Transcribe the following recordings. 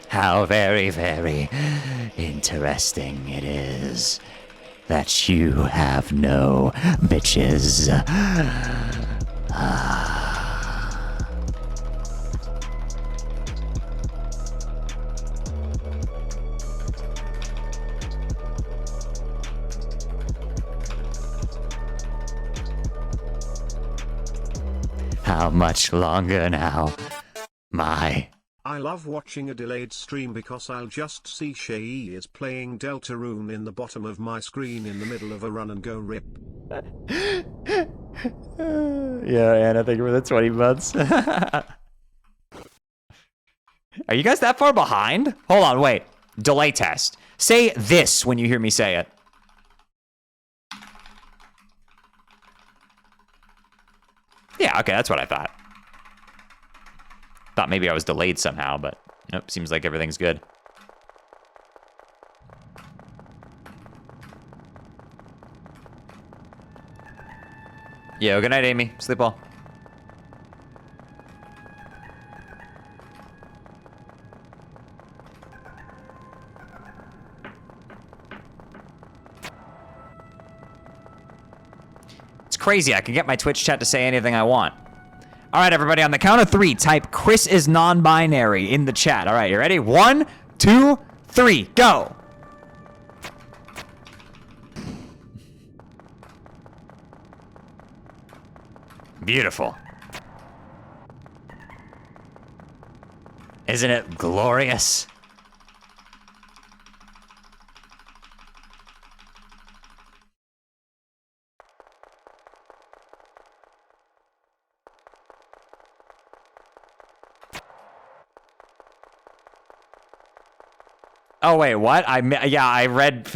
How very, very interesting it is that you have no bitches. How much longer now? I love watching a delayed stream because I'll just see Shay is playing Deltarune in the bottom of my screen in the middle of a run and go rip. Yeah, Anna, thank you for the 20 months. Are you guys that far behind? Hold on, wait. Delay test. Say this when you hear me say it. Yeah, okay, that's what I thought. Thought maybe I was delayed somehow, but nope, seems like everything's good. Yo, good night, Amy. Sleep well. It's crazy. I can get my Twitch chat to say anything I want. All right, everybody, on the count of 3, type Chris is non-binary in the chat. All right, you ready? 1, 2, 3, go. Beautiful. Isn't it glorious? Oh wait, what? I read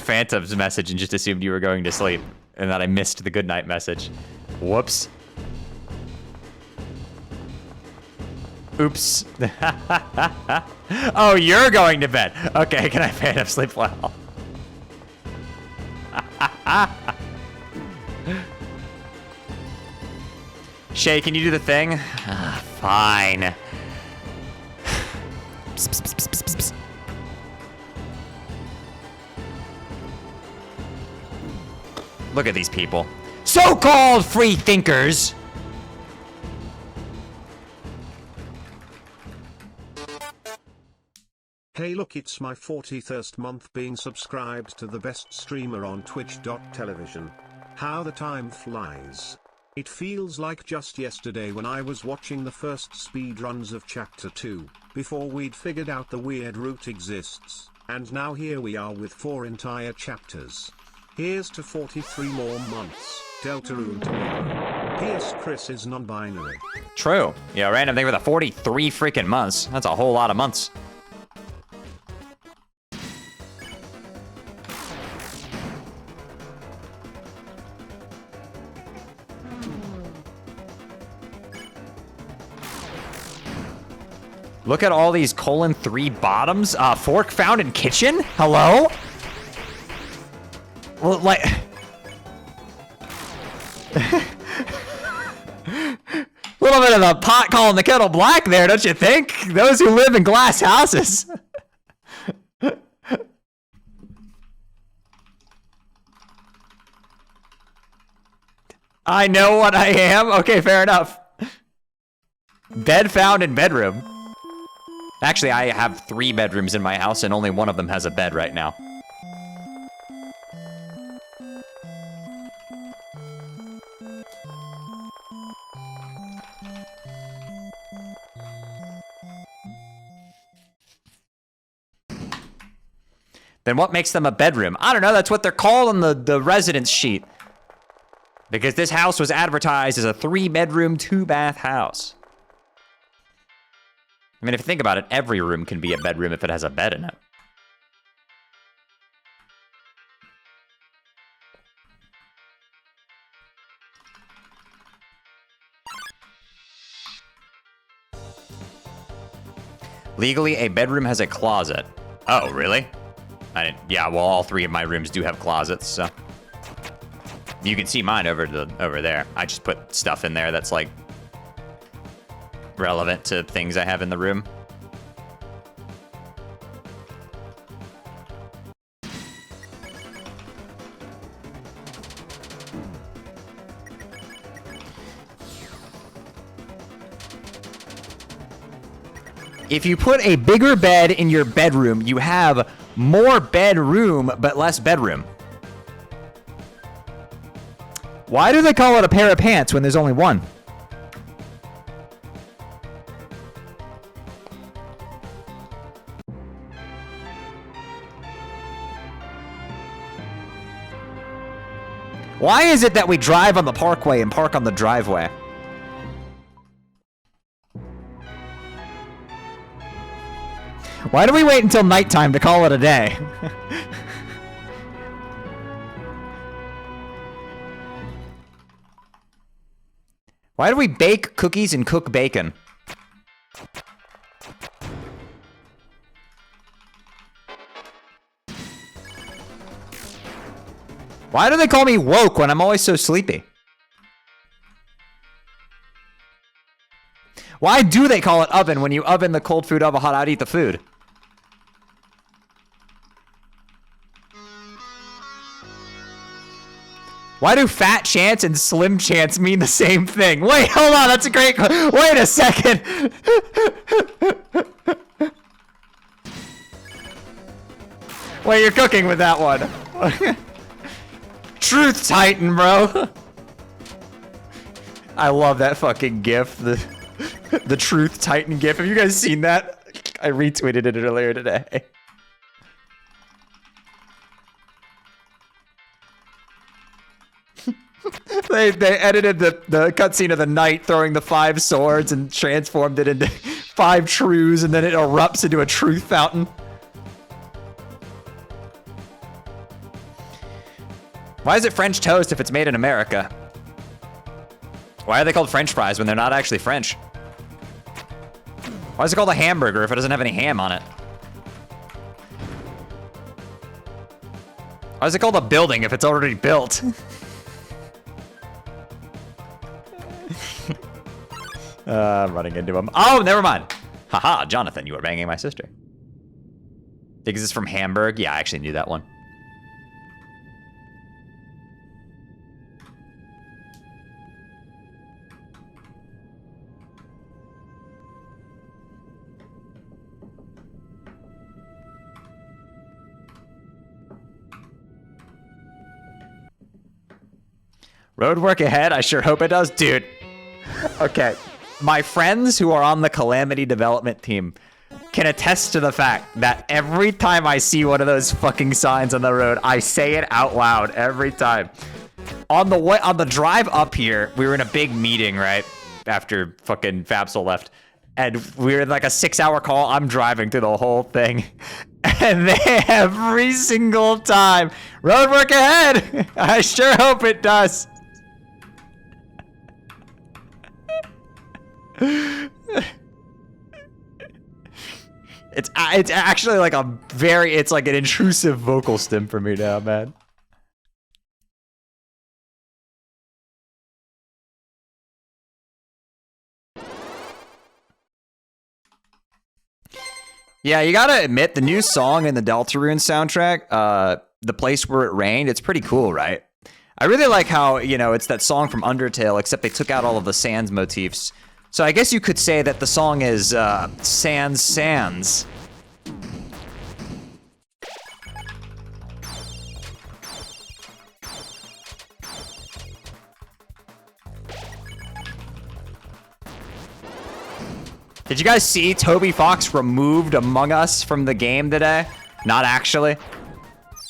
Phantom's message and just assumed you were going to sleep, and that I missed the goodnight message. Whoops. Oops. Oh, you're going to bed. Okay, can I Phantom sleep well? Shay, can you do the thing? Fine. Psst, psst, psst, psst, psst, psst. Look at these people. So-called free thinkers. Hey look, it's my 41st month being subscribed to the best streamer on twitch.tv. How the time flies. It feels like just yesterday when I was watching the first speedruns of Chapter 2, before we'd figured out the weird route exists, and now here we are with 4 entire chapters. Here's to 43 more months. Deltarune tomorrow. P.S. Chris is non-binary. True. Yeah, random thing with a 43 freaking months. That's a whole lot of months. Look at all these :3 bottoms. Fork found in kitchen? Hello? Well, like... Little bit of a pot calling the kettle black there, don't you think? Those who live in glass houses. I know what I am. Okay, fair enough. Bed found in bedroom. Actually, I have 3 bedrooms in my house and only one of them has a bed right now. Then what makes them a bedroom? I don't know, that's what they're called on the residence sheet. Because this house was advertised as a 3-bedroom, 2-bath house. I mean, if you think about it, every room can be a bedroom if it has a bed in it. Legally, a bedroom has a closet. Oh, really? I didn't, yeah, well, all 3 of my rooms do have closets, so. You can see mine over there. I just put stuff in there that's, like, relevant to things I have in the room. If you put a bigger bed in your bedroom, you have more bedroom, but less bedroom. Why do they call it a pair of pants when there's only one? Why is it that we drive on the parkway and park on the driveway? Why do we wait until nighttime to call it a day? Why do we bake cookies and cook bacon? Why do they call me woke when I'm always so sleepy? Why do they call it oven when you oven the cold food up hot out, eat the food? Why do fat chance and slim chance mean the same thing? Wait, hold on, that's a great wait a second. Wait, you're cooking with that one. Truth Titan, bro. I love that fucking gif. The Truth Titan gif. Have you guys seen that? I retweeted it earlier today. They edited the cutscene of the knight throwing the 5 swords and transformed it into 5 truths, and then it erupts into a truth fountain. Why is it French toast if it's made in America? Why are they called French fries when they're not actually French? Why is it called a hamburger if it doesn't have any ham on it? Why is it called a building if it's already built? I'm running into him. Oh, never mind. Haha, Jonathan, you were banging my sister. Think this is from Hamburg? Yeah, I actually knew that one. Road work ahead? I sure hope it does. Dude. Okay. My friends who are on the Calamity development team can attest to the fact that every time I see one of those fucking signs on the road, I say it out loud every time. On the drive up here, we were in a big meeting, right? After fucking Fabsol left. And we were in like a 6-hour call. I'm driving through the whole thing. And they every single time, road work ahead. I sure hope it does. It's actually like it's like an intrusive vocal stim for me now, man. Yeah, you gotta admit, the new song in the Deltarune soundtrack, The Place Where It Rained, it's pretty cool, right? I really like how, you know, it's that song from Undertale, except they took out all of the Sans motifs. So I guess you could say that the song is Sans. Did you guys see Toby Fox removed Among Us from the game today? Not actually.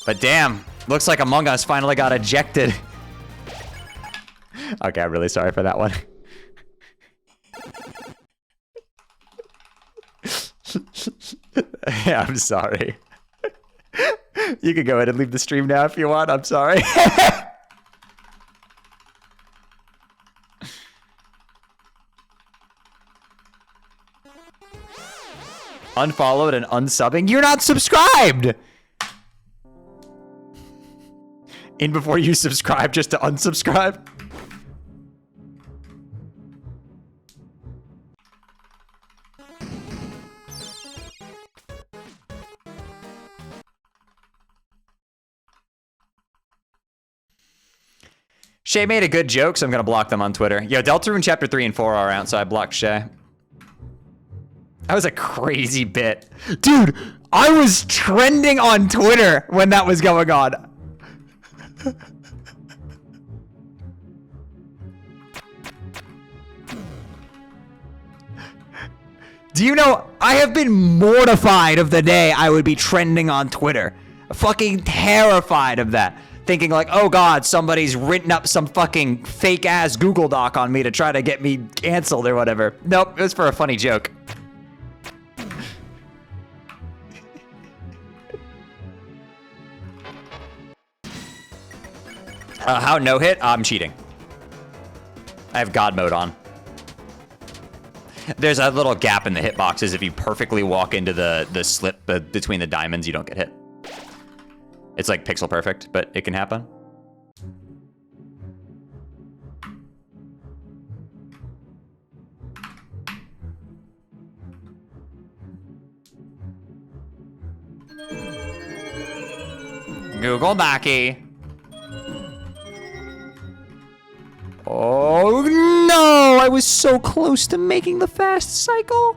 But damn, looks like Among Us finally got ejected. Okay, I'm really sorry for that one. Yeah, I'm sorry. You can go ahead and leave the stream now if you want. I'm sorry. Unfollowed and unsubbing? You're not subscribed! In before you subscribe just to unsubscribe? Shay made a good joke, so I'm gonna block them on Twitter. Yo, Deltarune Chapter 3 and 4 are out, so I blocked Shay. That was a crazy bit. Dude, I was trending on Twitter when that was going on. Do you know, I have been mortified of the day I would be trending on Twitter. Fucking terrified of that. Thinking like, oh god, somebody's written up some fucking fake ass Google Doc on me to try to get me canceled or whatever. Nope, it was for a funny joke. How no hit? I'm cheating. I have God mode on. There's a little gap in the hitboxes. If you perfectly walk into the slip between the diamonds, you don't get hit. It's like pixel perfect, but it can happen. Google Docky. Oh no! I was so close to making the fast cycle.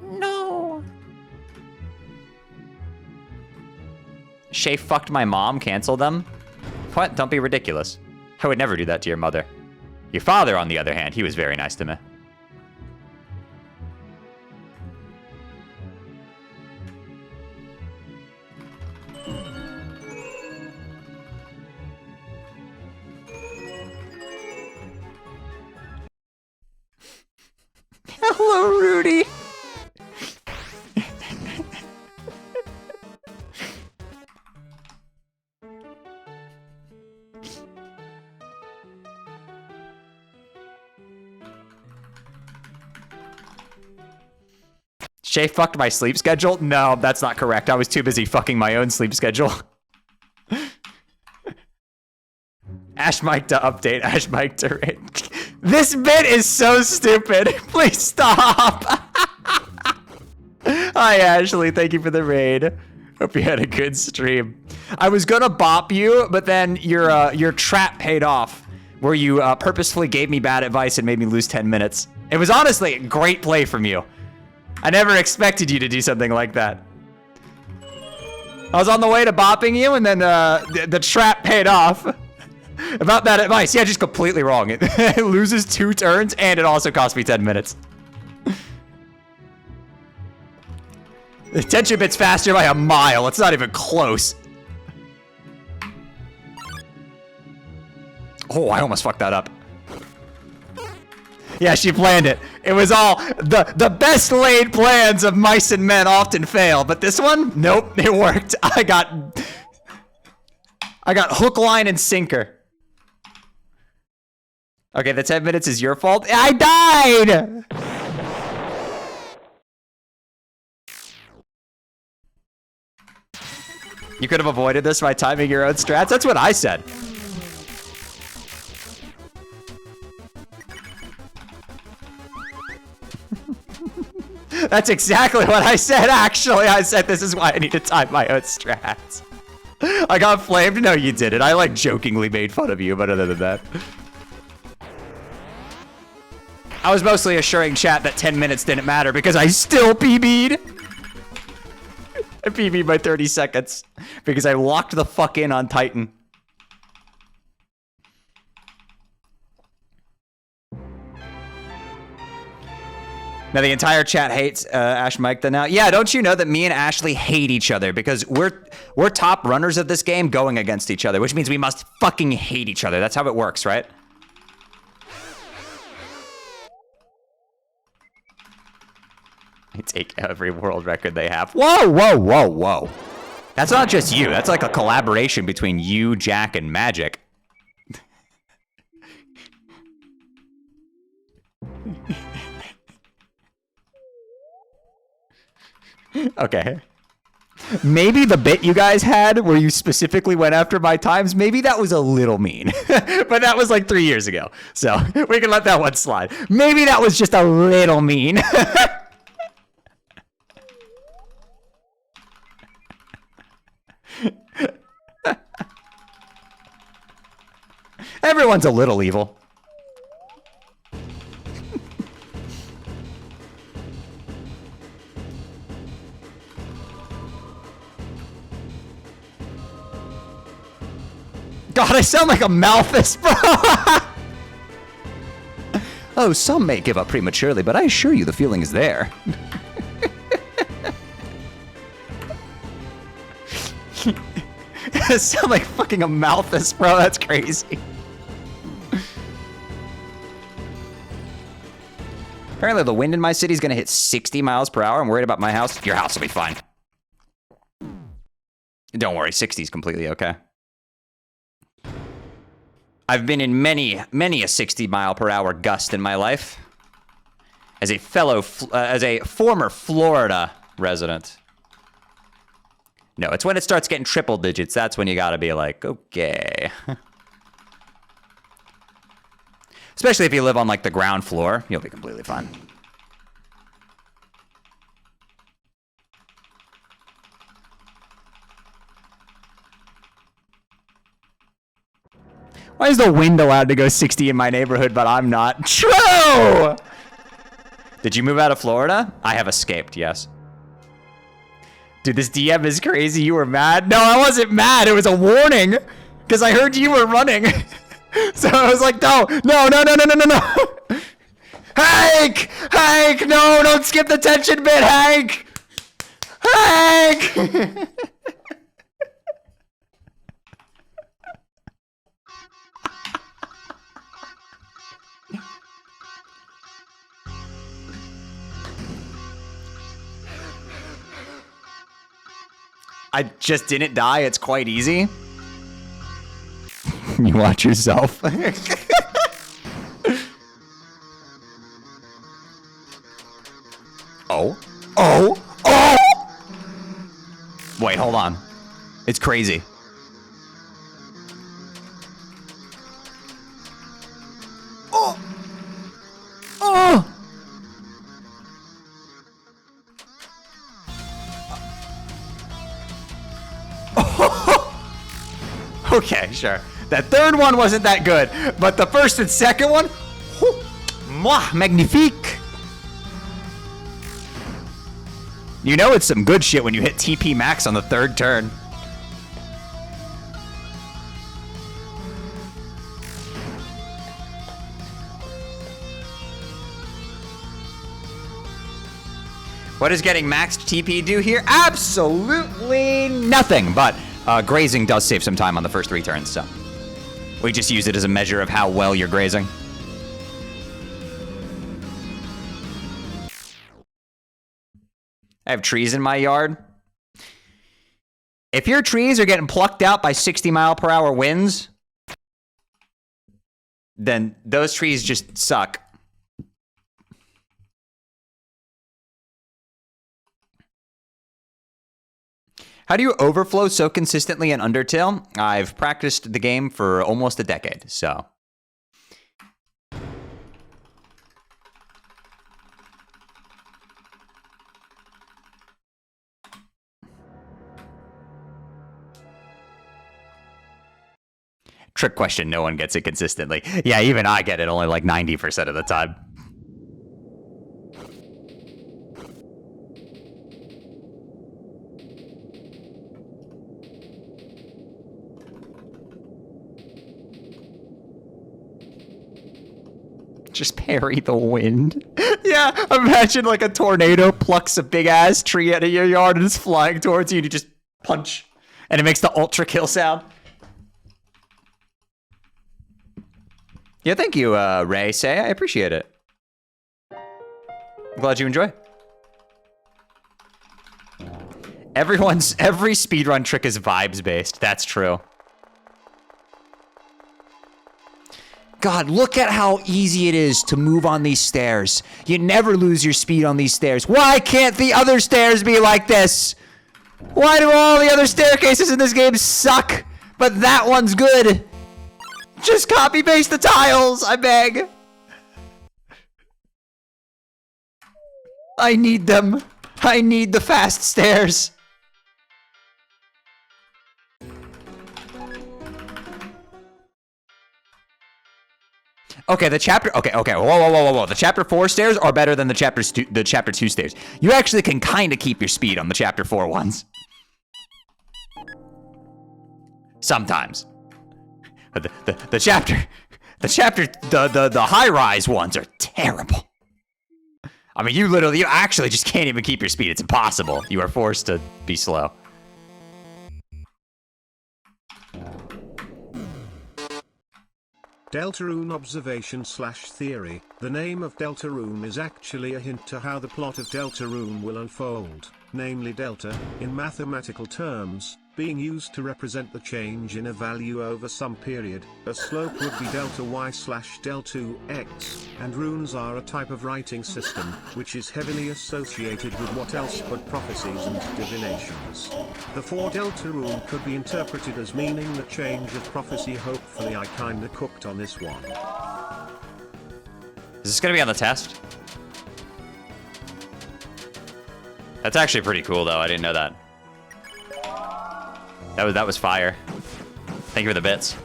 No. Shay fucked my mom, cancel them? What? Don't be ridiculous. I would never do that to your mother. Your father, on the other hand, he was very nice to me. Hello, Rudy. Shay fucked my sleep schedule? No, that's not correct. I was too busy fucking my own sleep schedule. Ash Mike to update, Ash Mike to raid. This bit is so stupid. Please stop. Hi, Ashley. Thank you for the raid. Hope you had a good stream. I was gonna bop you, but then your trap paid off, where you purposefully gave me bad advice and made me lose 10 minutes. It was honestly a great play from you. I never expected you to do something like that. I was on the way to bopping you, and then the trap paid off. About that advice, yeah, just completely wrong. It loses 2 turns, and it also cost me 10 minutes. The attention bit's faster by a mile. It's not even close. Oh, I almost fucked that up. Yeah, she planned it. It was all the best laid plans of mice and men often fail, but this one, nope, it worked. I got hook, line, and sinker. Okay, the 10 minutes is your fault. I died! You could have avoided this by timing your own strats. That's what I said. That's exactly what I said, actually. I said this is why I need to time my own strats. I got flamed? No, you didn't. I, like, jokingly made fun of you, but other than that. I was mostly assuring chat that 10 minutes didn't matter because I still PB'd. I PB'd by 30 seconds because I locked the fuck in on Titan. Now the entire chat hates Ash Mike now. Yeah, don't you know that me and Ashley hate each other because we're top runners of this game going against each other, which means we must fucking hate each other. That's how it works, right? I take every world record they have. Whoa, whoa, whoa, whoa. That's not just you. That's like a collaboration between you, Jack, and Magic. Okay. Maybe the bit you guys had where you specifically went after my times, maybe that was a little mean. But that was like 3 years ago. So we can let that one slide. Maybe that was just a little mean. Everyone's a little evil. God, I sound like a Malthus, bro. Oh, some may give up prematurely, but I assure you the feeling is there. I sound like fucking a Malthus, bro. That's crazy. Apparently the wind in my city is going to hit 60 miles per hour. I'm worried about my house. Your house will be fine. Don't worry, 60 is completely okay. I've been in many a 60 mile per hour gust in my life. As a former Florida resident. No, it's when it starts getting triple digits. That's when you gotta be like, okay. Especially if you live on like the ground floor, you'll be completely fine. Why is the wind allowed to go 60 in my neighborhood, but I'm not? True! Did you move out of Florida? I have escaped, yes. Dude, this DM is crazy. You were mad? No, I wasn't mad. It was a warning. Because I heard you were running. So I was like, no. Hank! Hank, no, don't skip the tension bit, Hank! Hank! I just didn't die. It's quite easy. You watch yourself. Oh. Wait, hold on. It's crazy. Oh. Okay, sure. That third one wasn't that good, but the first and second one, whew, mwah, magnifique. You know it's some good shit when you hit TP max on the third turn. What does getting maxed TP do here? Absolutely nothing, but grazing does save some time on the first 3 turns, so we just use it as a measure of how well you're grazing. I have trees in my yard. If your trees are getting plucked out by 60 mile per hour winds, then those trees just suck. How do you overflow so consistently in Undertale? I've practiced the game for almost a decade, so. Trick question, no one gets it consistently. Yeah, even I get it only like 90% of the time. Just parry the wind. Yeah, imagine like a tornado plucks a big ass tree out of your yard and it's flying towards you and you just punch. And it makes the ultra kill sound. Yeah, thank you, Ray. Say, I appreciate it. I'm glad you enjoy. Every speedrun trick is vibes based. That's true. God, look at how easy it is to move on these stairs. You never lose your speed on these stairs. Why can't the other stairs be like this? Why do all the other staircases in this game suck, but that one's good? Just copy paste the tiles, I beg. I need them. I need the fast stairs. Okay, the chapter. Okay. Whoa. The chapter 4 stairs are better than the chapter 2 stairs. You actually can kind of keep your speed on the chapter 4 ones. Sometimes. The chapter, the high-rise ones are terrible. I mean, you actually just can't even keep your speed. It's impossible. You are forced to be slow. Deltarune observation/theory. The name of Deltarune is actually a hint to how the plot of Deltarune will unfold, namely delta, in mathematical terms, being used to represent the change in a value over some period. A slope would be delta y/del2 x, and runes are a type of writing system, which is heavily associated with what else but prophecies and divinations. The 4 Deltarune could be interpreted as meaning the change of prophecy. Hopefully I kinda cooked on this one. Is this gonna be on the test? That's actually pretty cool though, I didn't know that. That was fire. Thank you for the bits.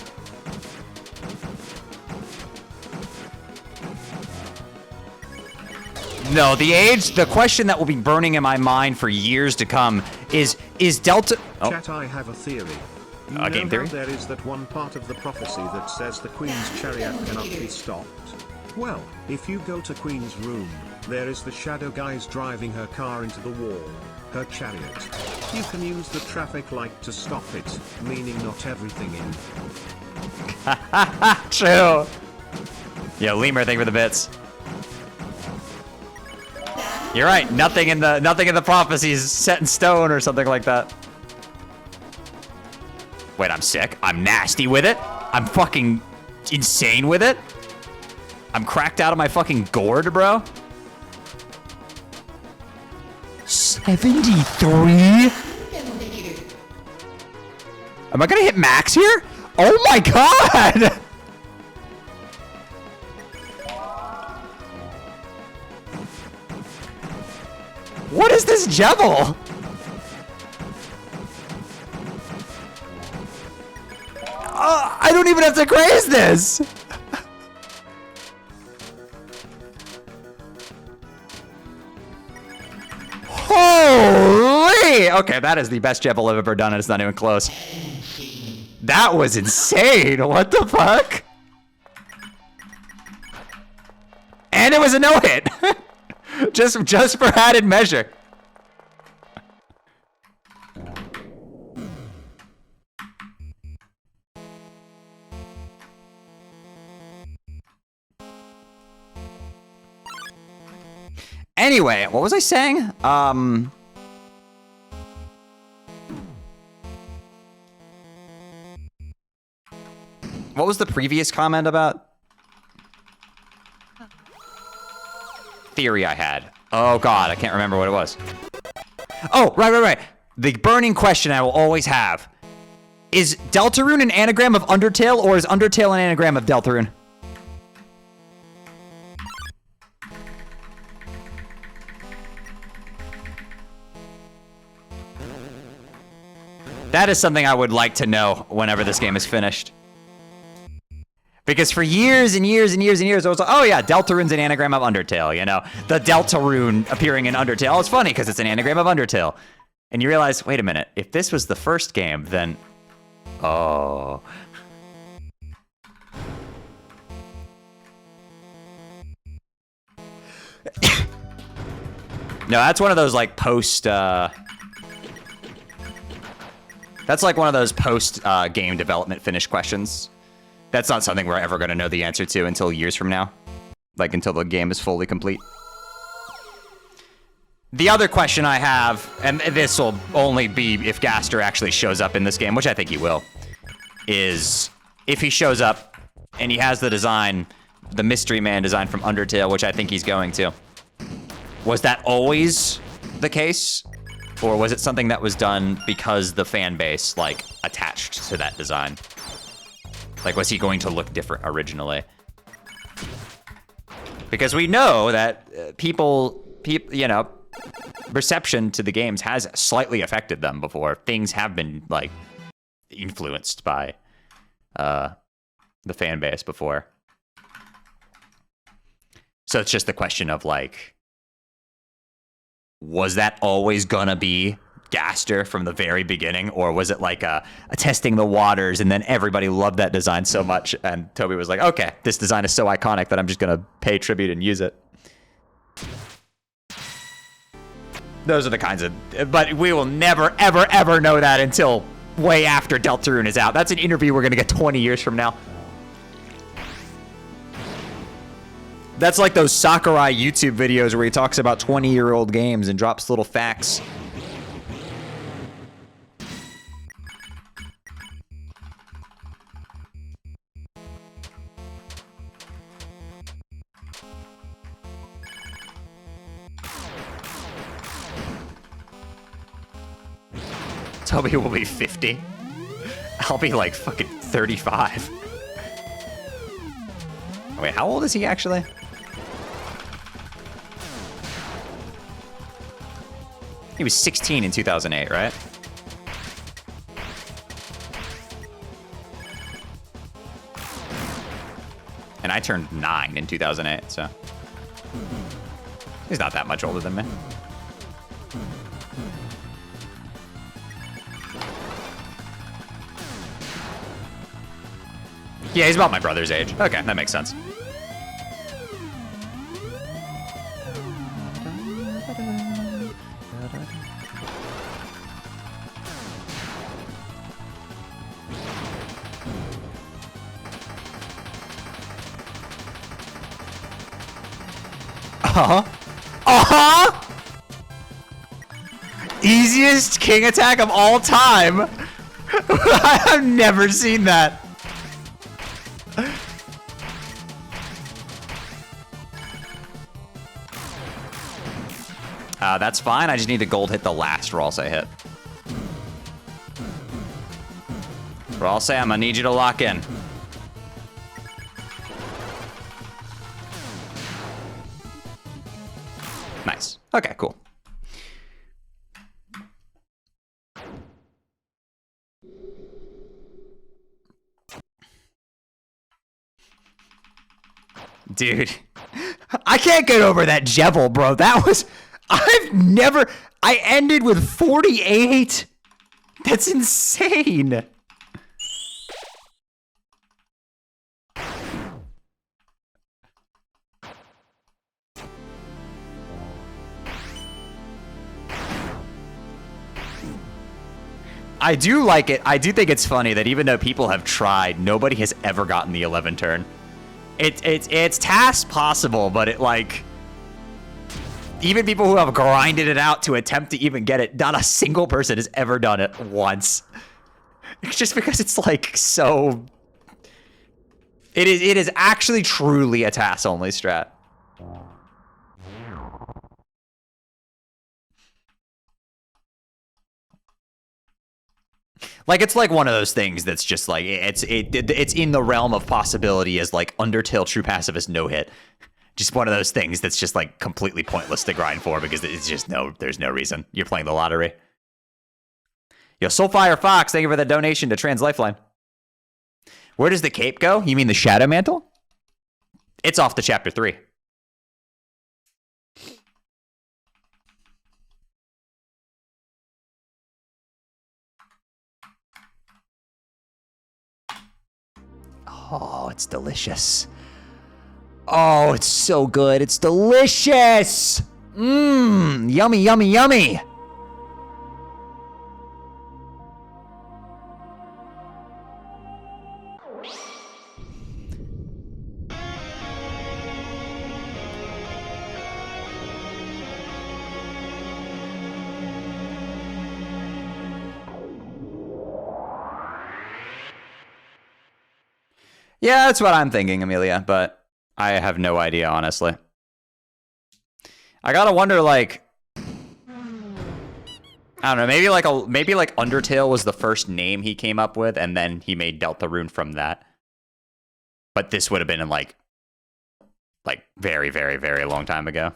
No, the question that will be burning in my mind for years to come is Delta... Oh. Chat, I have a theory. You Game theory? there is that one part of the prophecy that says the Queen's chariot cannot be stopped. Well, if you go to Queen's room, there is the shadow guys driving her car into the wall. Her chariot. You can use the traffic light to stop it, meaning not everything in. True. Yo, Lemur, thank you for the bits. You're right. Nothing in the prophecy is set in stone or something like that. Wait, I'm sick. I'm nasty with it. I'm fucking insane with it. I'm cracked out of my fucking gourd, bro. 73? Am I gonna hit max here? Oh my god! What is this jebble? I don't even have to graze this! Holy! Okay, that is the best jebble I've ever done, and it's not even close. That was insane! What the fuck? And it was a no-hit! just for added measure. Anyway, what was I saying? What was the previous comment about? Theory I had. Oh god, I can't remember what it was. Oh, right. The burning question I will always have. Is Deltarune an anagram of Undertale, or is Undertale an anagram of Deltarune? That is something I would like to know whenever this game is finished. Because for years and years and years and years, I was like, oh yeah, Deltarune's an anagram of Undertale, you know? The Deltarune appearing in Undertale is funny because it's an anagram of Undertale. And you realize, wait a minute, if this was the first game, then... Oh... No, that's one of those like post... That's like one of those post game development finish questions. That's not something we're ever going to know the answer to until years from now. Like until the game is fully complete. The other question I have, and this will only be if Gaster actually shows up in this game, which I think he will, is if he shows up and he has the design, the Mystery Man design from Undertale, which I think he's going to. Was that always the case? Or was it something that was done because the fan base, like, attached to that design? Like, was he going to look different originally? Because we know that people, you know, reception to the games has slightly affected them before. Things have been, like, influenced by the fan base before. So it's just the question of, like, was that always gonna be Gaster from the very beginning, or was it like a testing the waters, and then everybody loved that design so much, and Toby was like, okay, this design is so iconic that I'm just gonna pay tribute and use it. Those are the kinds of, but we will never, ever, ever know that until way after Deltarune is out. That's an interview we're gonna get 20 years from now. That's like those Sakurai YouTube videos where he talks about 20-year-old games and drops little facts. Toby will be 50. I'll be like fucking 35. Wait, how old is he actually? He was 16 in 2008, right? And I turned 9 in 2008, so he's not that much older than me. Yeah, he's about my brother's age. Okay, that makes sense. Easiest king attack of all time. I've never seen that. That's fine. I just need to gold hit the last Ralse I hit. Ralse, I'm gonna need you to lock in. Nice. Okay, cool. Dude, I can't get over that Jevil, bro. That was... I ended with 48. That's insane. I do like it. I do think it's funny that even though people have tried, nobody has ever gotten the 11 turn. It's task possible, but it like... Even people who have grinded it out to attempt to even get it, not a single person has ever done it once. It's just because it's like so... It is actually truly a task-only strat. Like, it's like one of those things that's just like, it's in the realm of possibility as like Undertale True Pacifist no-hit. Just one of those things that's just like completely pointless to grind for because it's just there's no reason. You're playing the lottery. Yo, Soulfire Fox, thank you for the donation to Trans Lifeline. Where does the cape go? You mean the Shadow Mantle? It's off to chapter 3. Oh, it's delicious. Oh, it's so good. It's delicious. Mmm, yummy, yummy, yummy. Yeah, that's what I'm thinking, Amelia, but I have no idea, honestly. I gotta wonder, like, I don't know, maybe like Undertale was the first name he came up with, and then he made Deltarune from that. But this would have been in like very, very, very long time ago.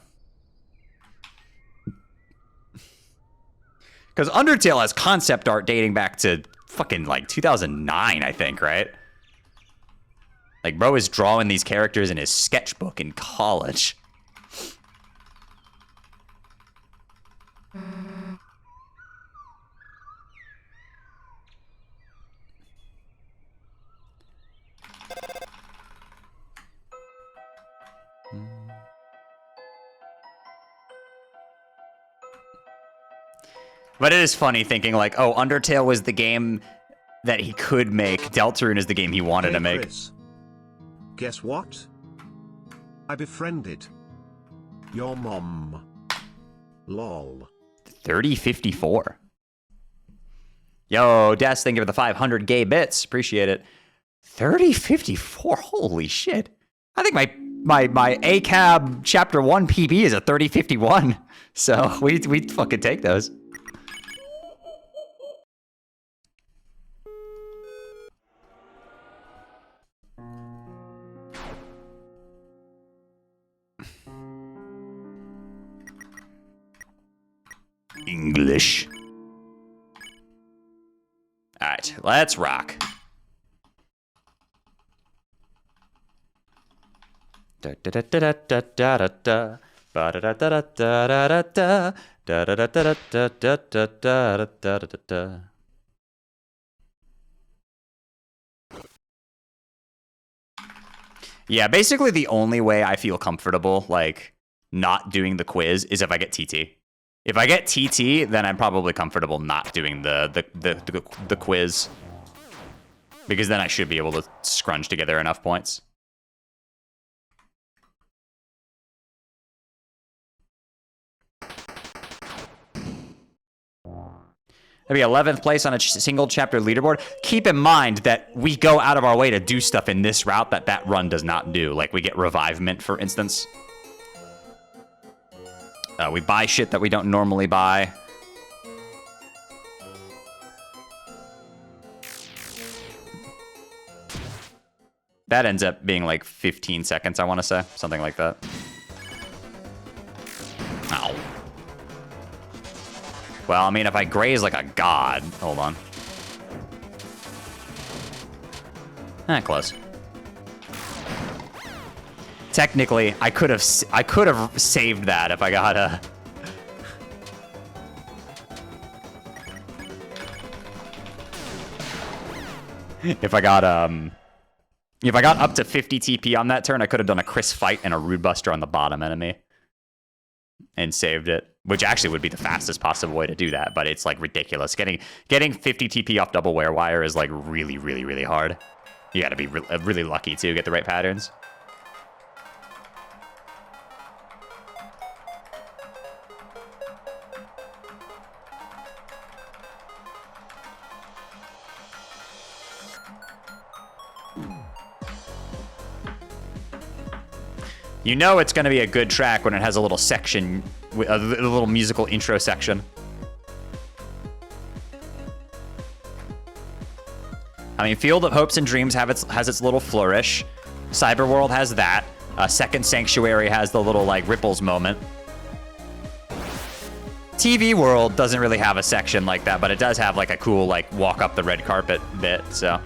Because Undertale has concept art dating back to fucking like 2009, I think, right? Like, bro is drawing these characters in his sketchbook in college. But it is funny thinking like, oh, Undertale was the game that he could make. Deltarune is the game he wanted to make. Chris, guess what? I befriended your mom. Lol. 3054. Yo, Des, thank you for the 500 gay bits. Appreciate it. 3054. Holy shit. I think my ACAB chapter 1 PB is a 3051. So we fucking take those. English. All right, let's rock. Da da da da da da da da. Ba da da da da da da da da da da da da da da da da da. Yeah, basically the only way I feel comfortable like not doing the quiz is if I get TT. If I get TT, then I'm probably comfortable not doing the quiz. Because then I should be able to scrunch together enough points. Maybe 11th place on a single chapter leaderboard. Keep in mind that we go out of our way to do stuff in this route that run does not do. Like we get revivement, for instance. We buy shit that we don't normally buy. That ends up being like 15 seconds, I want to say. Something like that. Ow. Well, I mean, if I graze like a god... Hold on. Close. Technically, I could have saved that if I got a... If I got up to 50 TP on that turn, I could have done a Chris fight and a Rude Buster on the bottom enemy. And saved it. Which actually would be the fastest possible way to do that, but it's like ridiculous. Getting 50 TP off double wear wire is like really, really, really hard. You gotta be really lucky to get the right patterns. You know it's going to be a good track when it has a little section, a little musical intro section. I mean, Field of Hopes and Dreams has its little flourish. Cyberworld has that. Second Sanctuary has the little, like, ripples moment. TV World doesn't really have a section like that, but it does have, like, a cool, like, walk up the red carpet bit, so...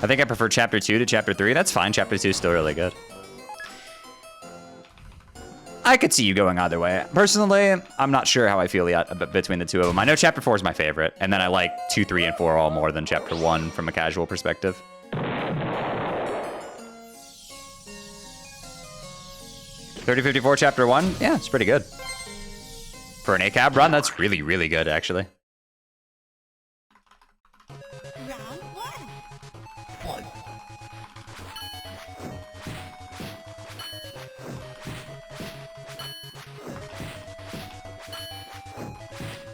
I think I prefer Chapter 2 to Chapter 3. That's fine. Chapter 2 is still really good. I could see you going either way. Personally, I'm not sure how I feel yet between the two of them. I know Chapter 4 is my favorite, and then I like 2, 3, and 4 all more than Chapter 1 from a casual perspective. 3054 Chapter 1? Yeah, it's pretty good. For an ACAB run, that's really, really good, actually.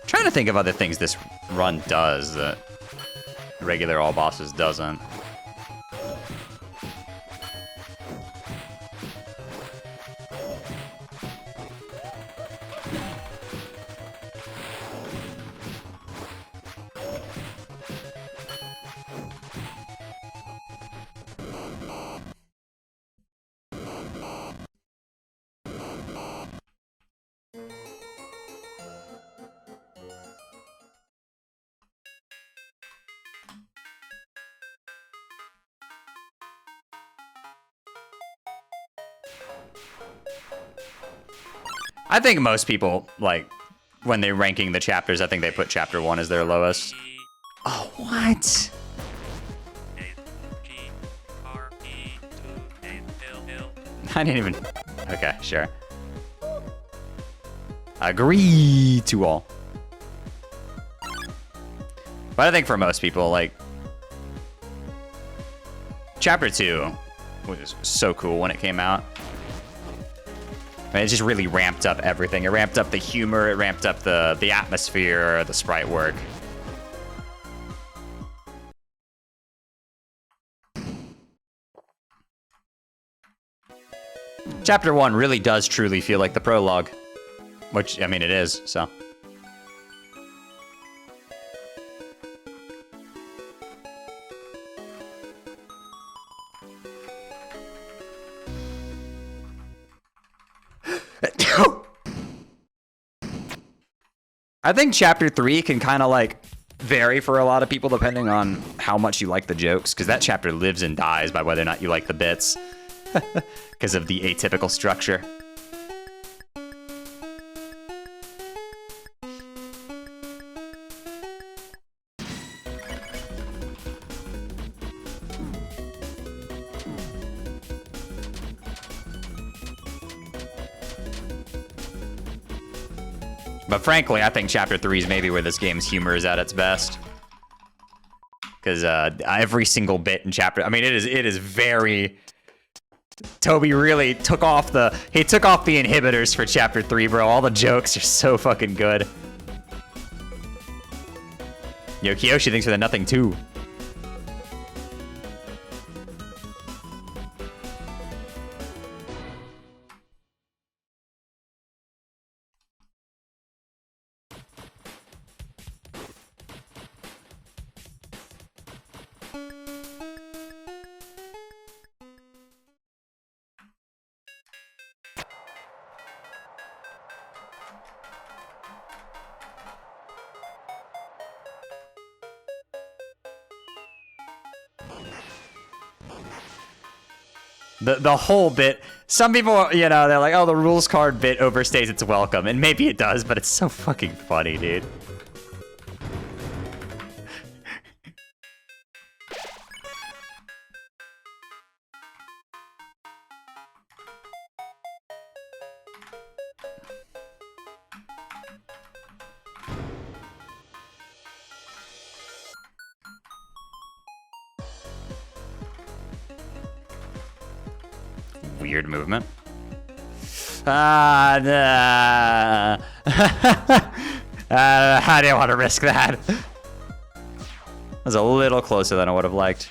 Trying to think of other things this run does that regular all bosses doesn't. I think most people, like, when they're ranking the chapters, I think they put chapter 1 as their lowest. Oh, what? I didn't even... Okay, sure. Agree to all. But I think for most people, like... Chapter 2 was so cool when it came out. I mean, it just really ramped up everything. It ramped up the humor, it ramped up the atmosphere, the sprite work. Chapter 1 really does truly feel like the prologue. Which, I mean, it is, so. I think chapter 3 can kind of like vary for a lot of people depending on how much you like the jokes, because that chapter lives and dies by whether or not you like the bits because of the atypical structure. But frankly, I think Chapter 3 is maybe where this game's humor is at its best. Because every single bit in Chapter... I mean, it is very... Toby really took off the... He took off the inhibitors for Chapter 3, bro. All the jokes are so fucking good. Yo, Kiyoshi thinks for the nothing, too. The whole bit, some people, you know, they're like, oh, the rules card bit overstays its welcome. And maybe it does, but it's so fucking funny, dude. Weird movement. I didn't want to risk that. That was a little closer than I would have liked.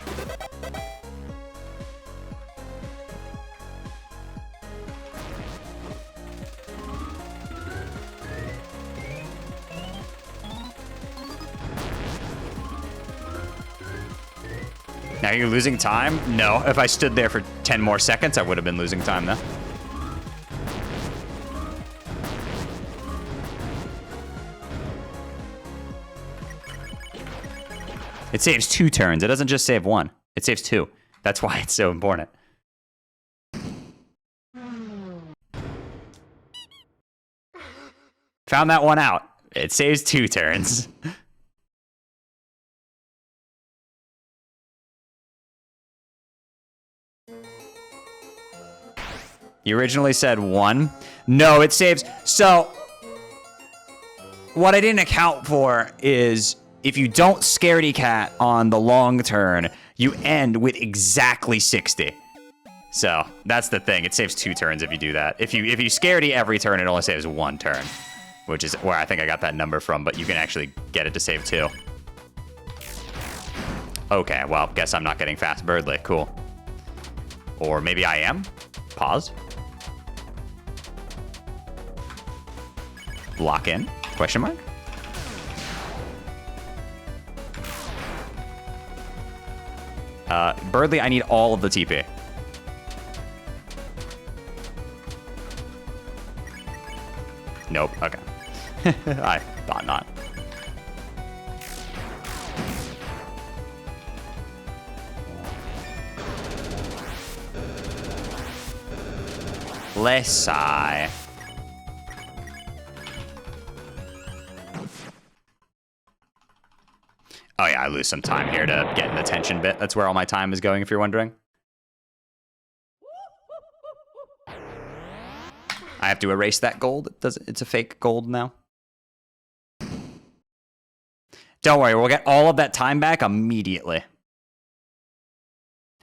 Now you're losing time? No, if I stood there for 10 more seconds, I would have been losing time though. It saves 2 turns. It doesn't just save 1. It saves 2. That's why it's so important. Found that one out. It saves 2 turns. You originally said 1. No, it saves. So, what I didn't account for is if you don't scaredy cat on the long turn, you end with exactly 60. So, that's the thing. It saves 2 turns if you do that. If you scaredy every turn, it only saves 1 turn, which is where I think I got that number from, but you can actually get it to save 2. Okay, well, guess I'm not getting fast birdly. Cool. Or maybe I am? Pause. Lock in? Question mark? Birdly, I need all of the TP. Nope, okay. I thought not. Lesai. Oh yeah, I lose some time here to get an attention bit. That's where all my time is going, if you're wondering. I have to erase that gold. It's a fake gold now. Don't worry, we'll get all of that time back immediately.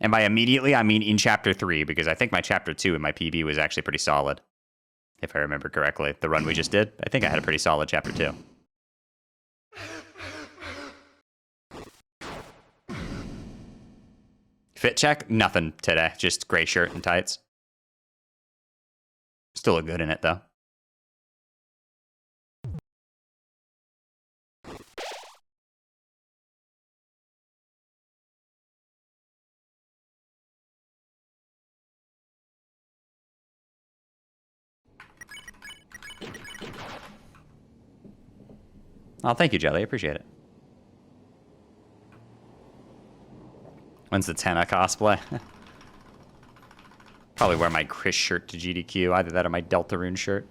And by immediately, I mean in Chapter 3, because I think my Chapter 2 in my PB was actually pretty solid. If I remember correctly. The run we just did, I think I had a pretty solid Chapter 2. Fit check? Nothing today. Just gray shirt and tights. Still look good in it, though. Oh, thank you, Jelly. I appreciate it. When's the Tenna cosplay? Probably wear my Chris shirt to GDQ. Either that or my Deltarune shirt.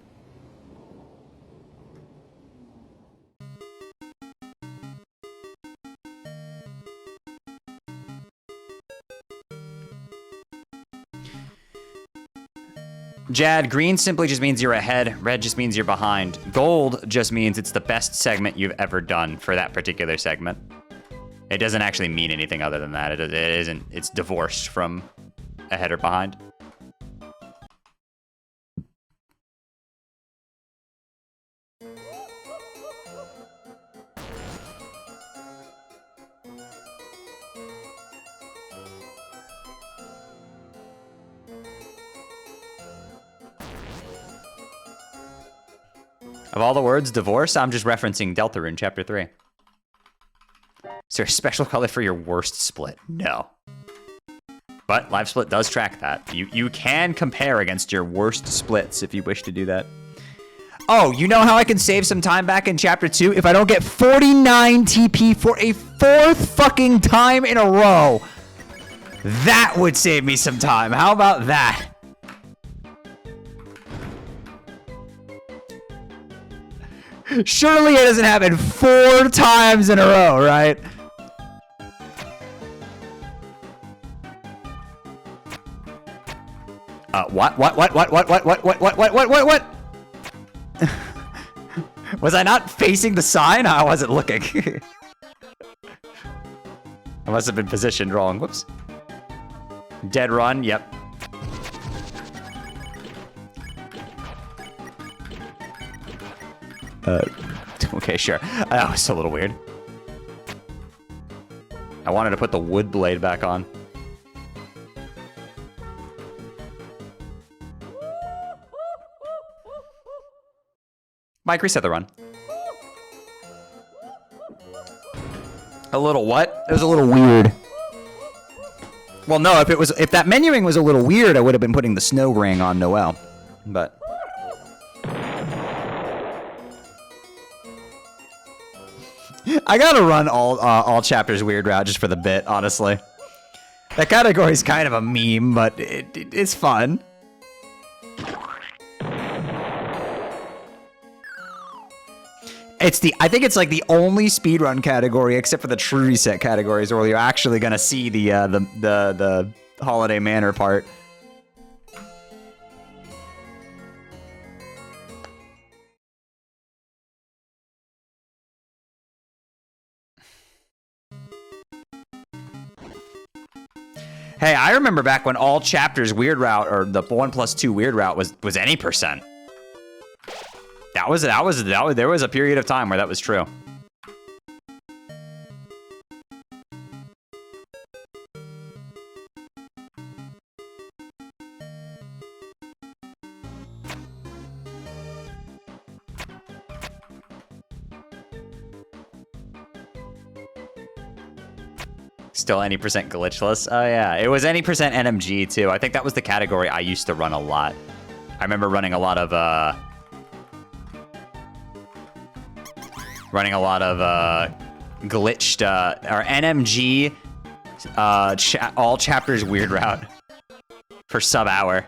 Jad, green simply just means you're ahead. Red just means you're behind. Gold just means it's the best segment you've ever done for that particular segment. It doesn't actually mean anything other than that. It isn't. It's divorced from ahead or behind. Of all the words, divorce, I'm just referencing Deltarune Chapter 3. Is there a special color for your worst split? No. But Live Split does track that. You can compare against your worst splits if you wish to do that. Oh, you know how I can save some time back in Chapter 2? If I don't get 49 TP for a 4th fucking time in a row. That would save me some time. How about that? Surely it doesn't happen 4 times in a row, right? What? Was I not facing the sign? I wasn't looking. I must have been positioned wrong. Whoops. Dead run, yep. Okay, sure. That was a little weird. I wanted to put the wood blade back on. Mike, reset the run. A little what? It was a little weird. Well, no, if that menuing was a little weird, I would have been putting the snow ring on Noelle. But I gotta run all chapters weird route just for the bit, honestly. That category is kind of a meme, but it's fun. I think it's like the only speedrun category, except for the true reset categories, where you're actually gonna see the Holiday Manor part. Hey, I remember back when all chapters weird route, or the 1+2 weird route was any percent. There was a period of time where that was true. Still any percent glitchless? Oh yeah, it was any percent NMG too. I think that was the category I used to run a lot. I remember running a lot of glitched or NMG all chapters weird route for sub hour.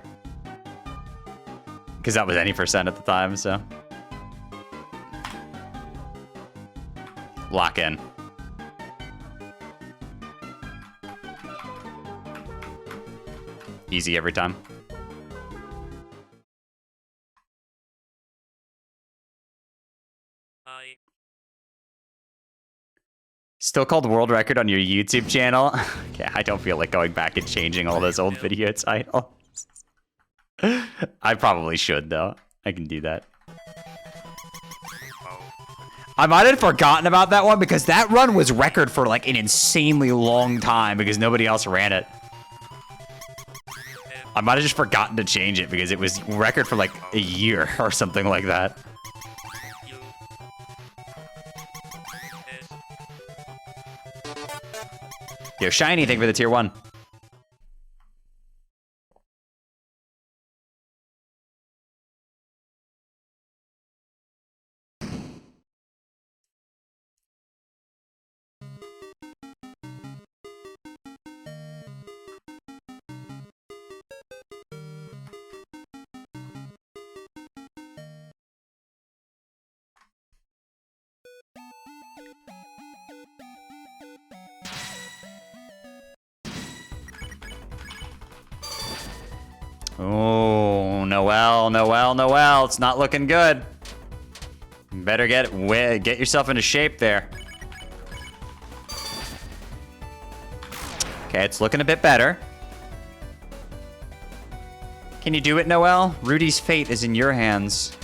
Because that was any percent at the time, so. Lock in. Easy every time. Still called world record on your YouTube channel? Okay, I don't feel like going back and changing all those old video titles. I probably should, though. I can do that. I might have forgotten about that one because that run was record for like an insanely long time because nobody else ran it. I might have just forgotten to change it because it was record for like a year or something like that. Yo, Shiny, thank you for the tier 1. Oh, Noel, it's not looking good. You better get yourself into shape there. Okay, it's looking a bit better. Can you do it, Noel? Rudy's fate is in your hands.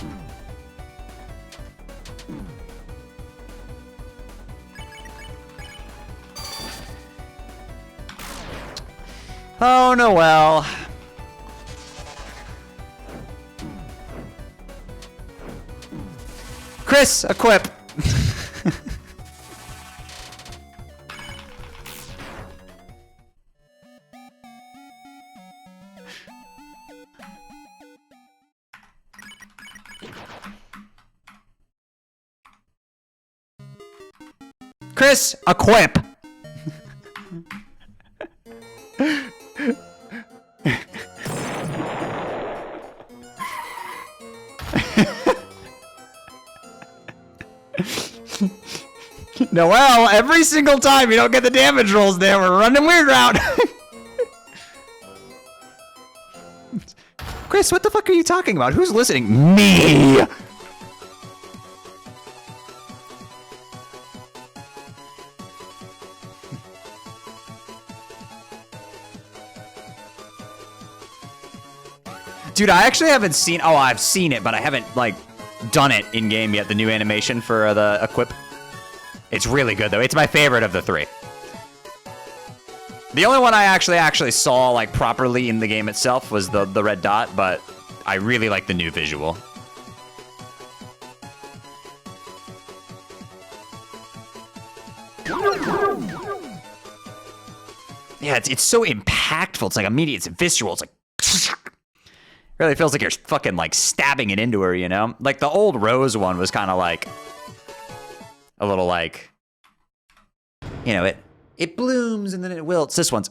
Oh, Noel. Chris, equip. Chris, equip. Noel, every single time you don't get the damage rolls there, we're running weird route. Chris, what the fuck are you talking about? Who's listening? Me! Dude, I actually haven't seen... Oh, I've seen it, but I haven't, like, done it in-game yet, the new animation for the equip. It's really good, though. It's my favorite of the 3. The only one I actually saw, like, properly in the game itself was the red dot, but I really like the new visual. Yeah, it's so impactful. It's like immediate. It's visceral. It's like... Really feels like you're fucking, like, stabbing it into her, you know? Like, the old Rose one was kind of like... A little, like... You know, it blooms and then it wilts. This one's...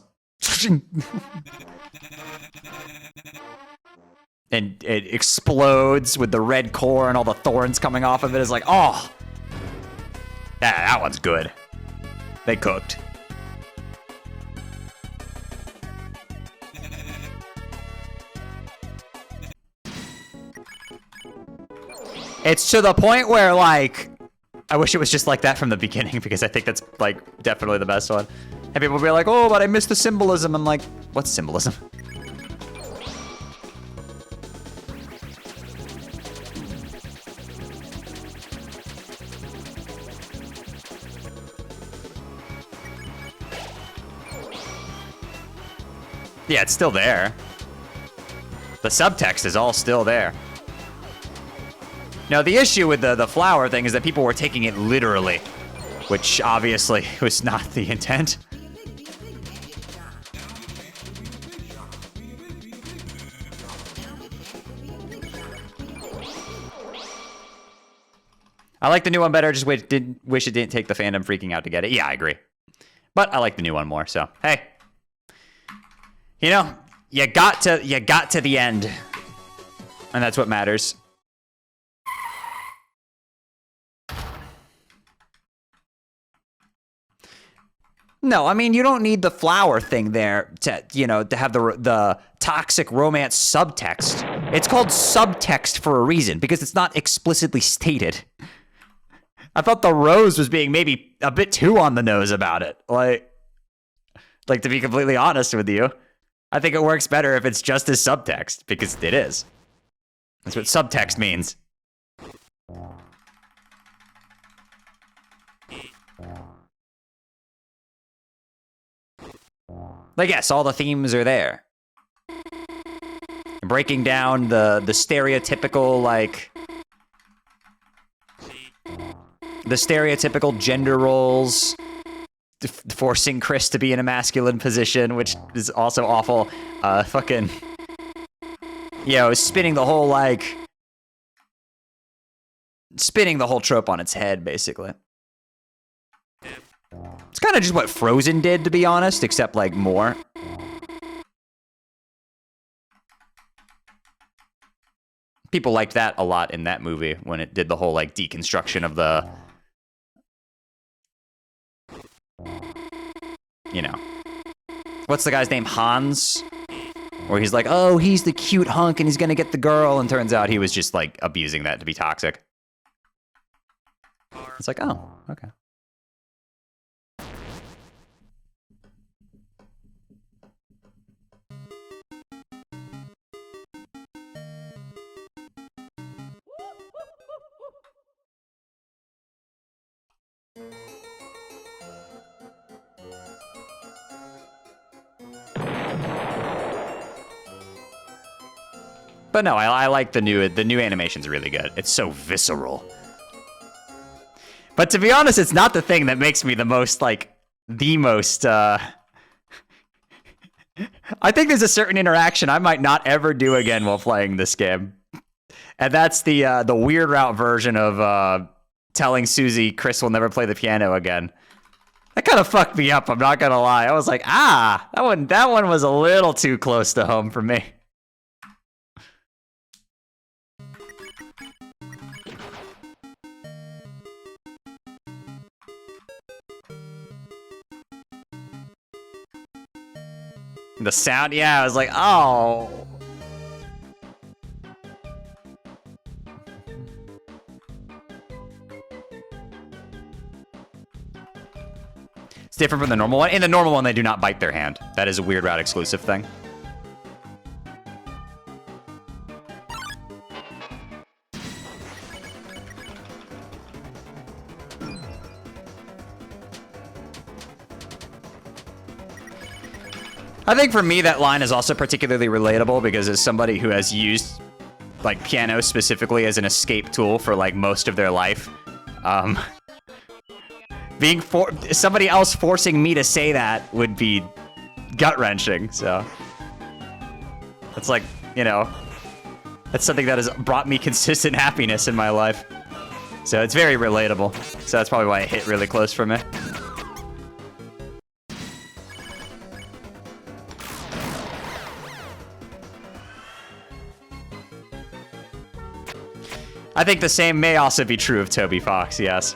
and it explodes with the red core and all the thorns coming off of it. It's like, oh! That one's good. They cooked. It's to the point where, like, I wish it was just like that from the beginning because I think that's, like, definitely the best one. And people will be like, oh, but I missed the symbolism. I'm like, what's symbolism? Yeah, it's still there. The subtext is all still there. Now, the issue with the flower thing is that people were taking it literally, which obviously was not the intent. I like the new one better, just wish it didn't take the fandom freaking out to get it. Yeah, I agree. But I like the new one more, so hey. You know, you got to the end. And that's what matters. No, I mean, you don't need the flower thing there to, you know, to have the toxic romance subtext. It's called subtext for a reason, because it's not explicitly stated. I thought the rose was being maybe a bit too on the nose about it. Like, to be completely honest with you, I think it works better if it's just as subtext, because it is. That's what subtext means. Like, yes, all the themes are there. Breaking down the stereotypical, like... the stereotypical gender roles, forcing Chris to be in a masculine position, which is also awful. Fucking... You know, spinning the whole, like... spinning the whole trope on its head, basically. It's kind of just what Frozen did, to be honest, except, like, more. People liked that a lot in that movie, when it did the whole, like, deconstruction of the... You know. What's the guy's name? Hans? Where he's like, oh, he's the cute hunk and he's gonna get the girl, and turns out he was just, like, abusing that to be toxic. It's like, oh, okay. But no, I like the new animation's really good. It's so visceral. But to be honest, it's not the thing that makes me the most, like, I think there's a certain interaction I might not ever do again while playing this game. And that's the weird route version of telling Susie Chris will never play the piano again. That kind of fucked me up, I'm not gonna lie. I was like, that one was a little too close to home for me. The sound, yeah, I was like, oh. It's different from the normal one. In the normal one, they do not bite their hand. That is a weird route exclusive thing. I think for me, that line is also particularly relatable because as somebody who has used, like, piano specifically as an escape tool for, like, most of their life, somebody else forcing me to say that would be gut-wrenching, so. That's like, you know, that's something that has brought me consistent happiness in my life. So it's very relatable. So that's probably why it hit really close for me. I think the same may also be true of Toby Fox, yes.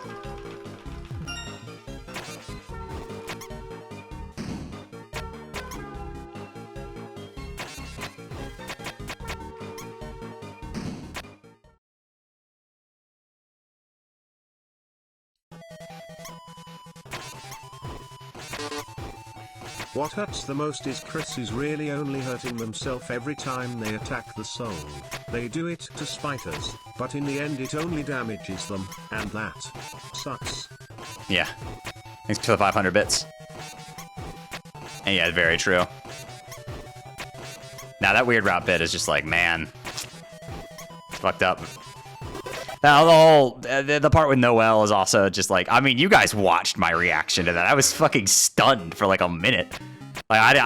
What hurts the most is Chris is really only hurting themselves every time they attack the soul. They do it to spite us, but in the end it only damages them, and that sucks. Yeah. Thanks for the 500 bits. And yeah, very true. Now that weird route bit is just like, man, it's fucked up. Now the whole, the part with Noelle is also just like, I mean, you guys watched my reaction to that. I was fucking stunned for like a minute. Like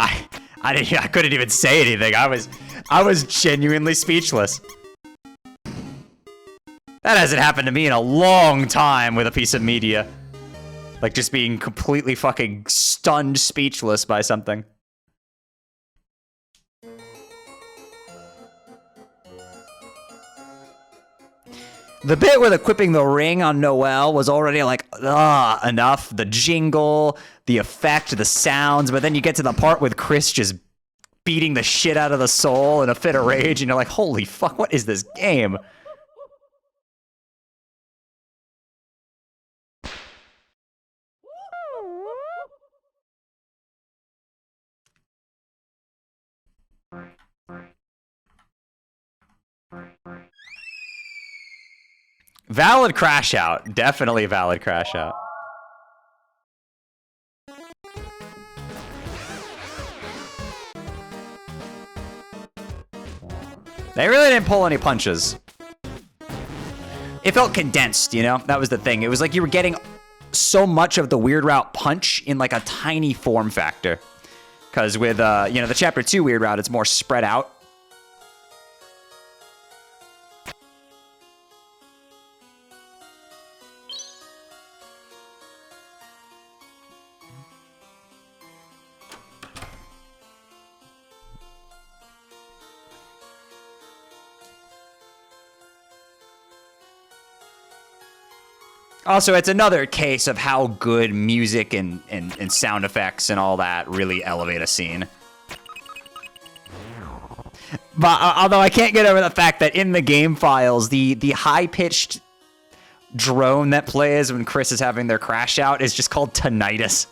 I couldn't even say anything. I was genuinely speechless. That hasn't happened to me in a long time with a piece of media. Like just being completely fucking stunned speechless by something. The bit with equipping the ring on Noelle was already like, enough. The jingle, the effect, the sounds, but then you get to the part with Chris just beating the shit out of the soul in a fit of rage, and you're like, holy fuck, what is this game? Valid crash out. Definitely valid crash out. They really didn't pull any punches. It felt condensed, you know? That was the thing. It was like you were getting so much of the Weird Route punch in like a tiny form factor. Because with, you know, the Chapter 2 Weird Route, it's more spread out. Also, it's another case of how good music and sound effects and all that really elevate a scene. But although I can't get over the fact that in the game files, the high-pitched drone that plays when Chris is having their crash out is just called tinnitus.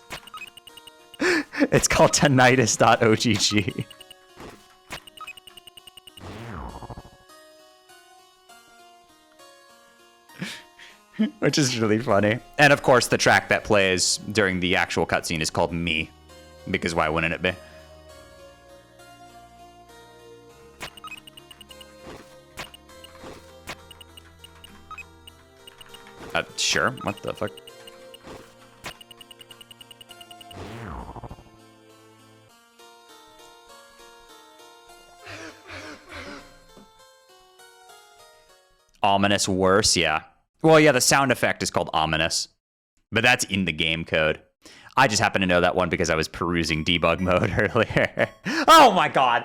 It's called tinnitus.ogg. Which is really funny. And of course, the track that plays during the actual cutscene is called Me, because why wouldn't it be? Sure. What the fuck? Ominous worse, yeah. Well, yeah, the sound effect is called ominous, but that's in the game code. I just happen to know that one because I was perusing debug mode earlier. Oh my god!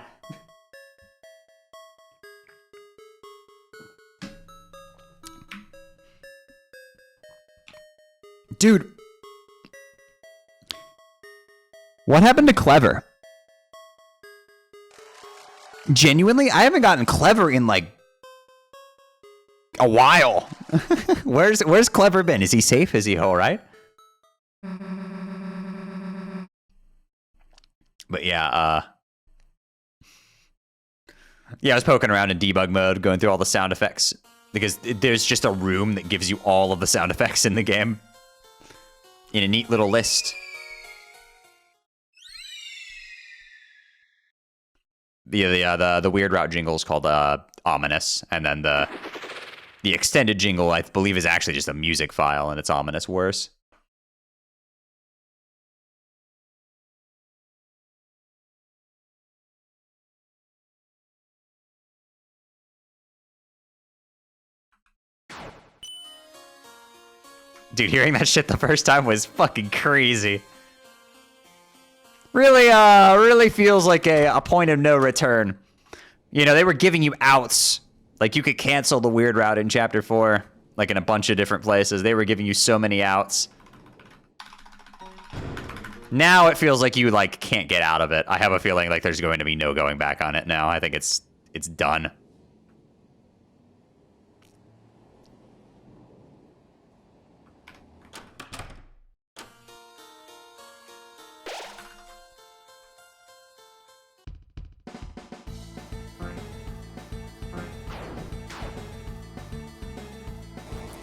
Dude. What happened to Clever? Genuinely, I haven't gotten Clever in like a while. Where's Clever been? Is he safe? Is he all right? But yeah, I was poking around in debug mode, going through all the sound effects because there's just a room that gives you all of the sound effects in the game in a neat little list. The Weird Route jingle is called Ominous, and then the extended jingle, I believe, is actually just a music file, and it's ominous worse. Dude, hearing that shit the first time was fucking crazy. Really feels like a point of no return. You know, they were giving you outs. Like, you could cancel the Weird Route in Chapter 4, like in a bunch of different places. They were giving you so many outs. Now it feels like you, like, can't get out of it. I have a feeling like there's going to be no going back on it now. I think it's done.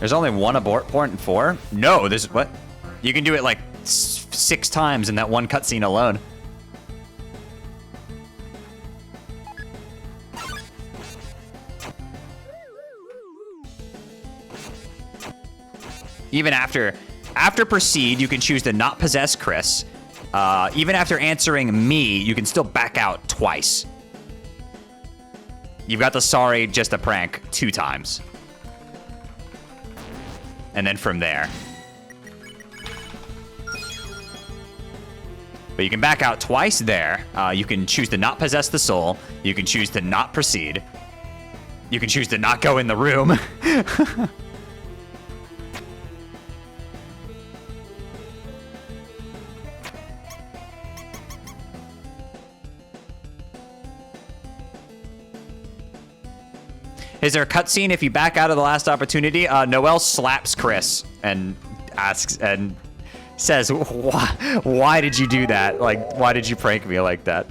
There's only one abort port in 4? No, this is what? You can do it like 6 times in that one cutscene alone. Even after proceed, you can choose to not possess Chris. Even after answering me, you can still back out twice. You've got the sorry, just a prank 2 times. And then from there. But you can back out twice there. You can choose to not possess the soul. You can choose to not proceed. You can choose to not go in the room. Is there a cutscene if you back out of the last opportunity? Noelle slaps Chris and asks and says, why did you do that? Like, why did you prank me like that?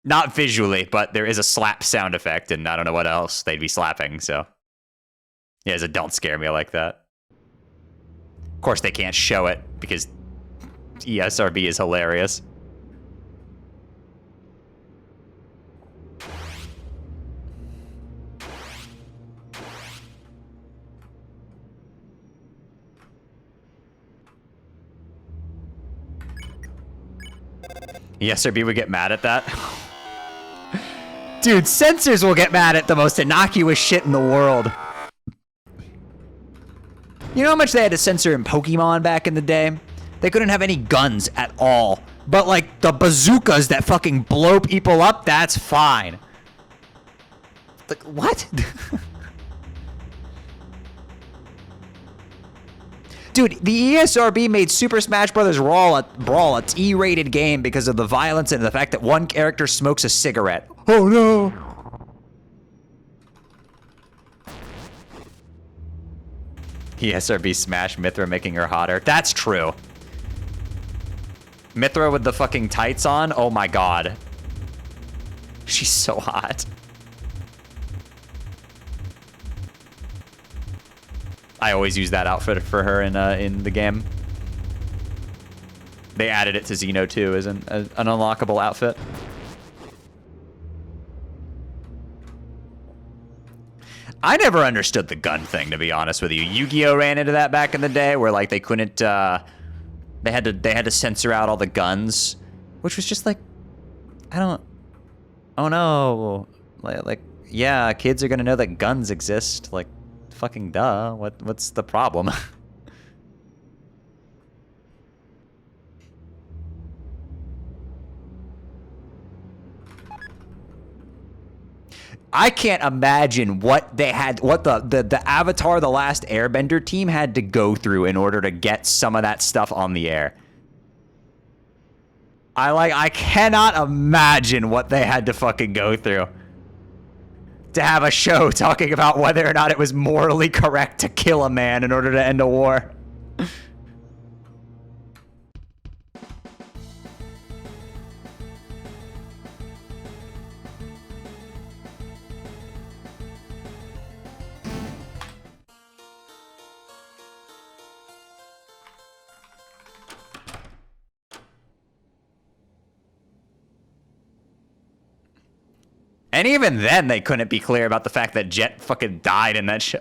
Not visually, but there is a slap sound effect, and I don't know what else they'd be slapping, so. Yeah, as a don't scare me like that. Of course, they can't show it because ESRB is hilarious. ESRB would get mad at that. Dude, censors will get mad at the most innocuous shit in the world. You know how much they had to censor in Pokemon back in the day? They couldn't have any guns at all. But like the bazookas that fucking blow people up, that's fine. Like, what? Dude, the ESRB made Super Smash Bros. Brawl a T-rated game because of the violence and the fact that one character smokes a cigarette. Oh no! ESRB smashed Mithra, making her hotter. That's true. Mithra with the fucking tights on? Oh my god. She's so hot. I always use that outfit for her in the game. They added it to Xeno too as an unlockable outfit. I never understood the gun thing, to be honest with you. Yu-Gi-Oh ran into that back in the day, where like they couldn't, they had to censor out all the guns, which was just like, I don't. Oh no, like yeah, kids are gonna know that guns exist, like. Fucking duh. What's the problem? I can't imagine what they had, what the Avatar The Last Airbender team had to go through in order to get some of that stuff on the air. I cannot imagine what they had to fucking go through to have a show talking about whether or not it was morally correct to kill a man in order to end a war. And even then, they couldn't be clear about the fact that Jet fucking died in that show.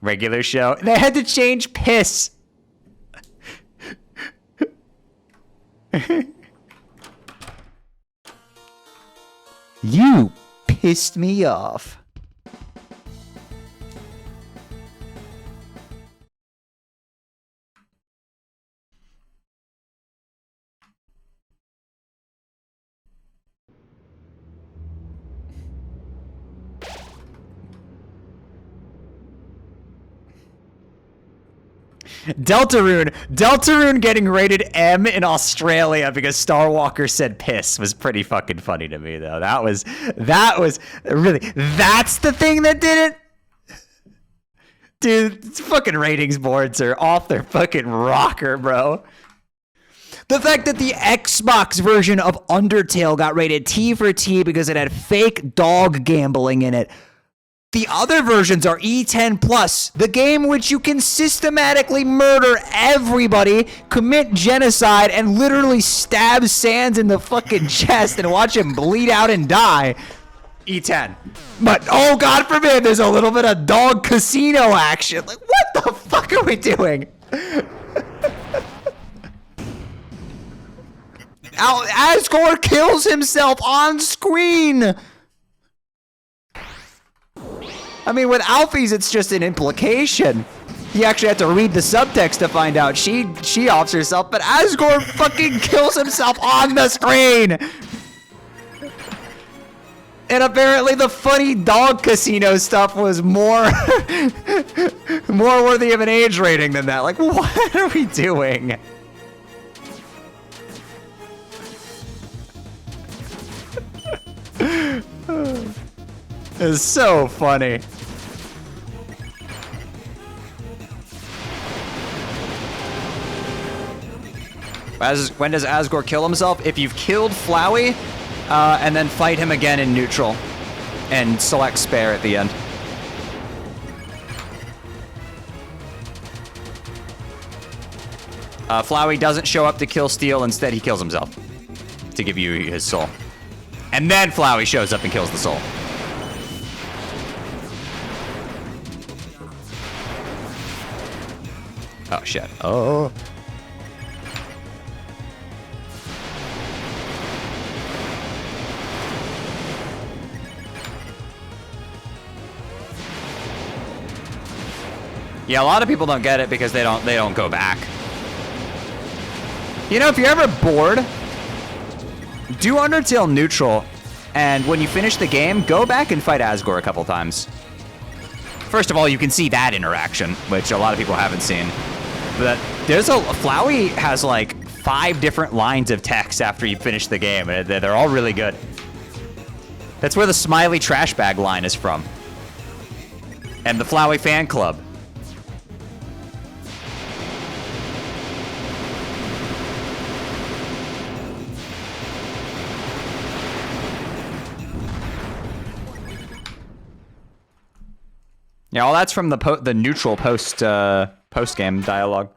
Regular show. They had to change piss. You pissed me off. Deltarune getting rated M in Australia because Star Walker said piss was pretty fucking funny to me though. That was really, that's the thing that did it? Dude, fucking ratings boards are off their fucking rocker, bro. The fact that the Xbox version of Undertale got rated T for T because it had fake dog gambling in it. The other versions are E10+, the game which you can systematically murder everybody, commit genocide, and literally stab Sans in the fucking chest and watch him bleed out and die. E10. But, oh God forbid, there's a little bit of dog casino action. Like, what the fuck are we doing? Asgore kills himself on screen. I mean, with Alphys, it's just an implication. He actually had to read the subtext to find out she offs herself, but Asgore fucking kills himself on the screen. And apparently the funny dog casino stuff was more more worthy of an age rating than that. Like, what are we doing? It's so funny. When does Asgore kill himself? If you've killed Flowey, and then fight him again in neutral, and select spare at the end. Flowey doesn't show up to kill Steel, instead he kills himself to give you his soul. And then Flowey shows up and kills the soul. Oh shit. Oh. Yeah, a lot of people don't get it because they don't go back. You know, if you're ever bored, do Undertale neutral, and when you finish the game, go back and fight Asgore a couple times. First of all, you can see that interaction, which a lot of people haven't seen. But Flowey has like 5 different lines of text after you finish the game, and they're all really good. That's where the smiley trash bag line is from. And the Flowey fan club. Yeah, all that's from the neutral post game dialogue.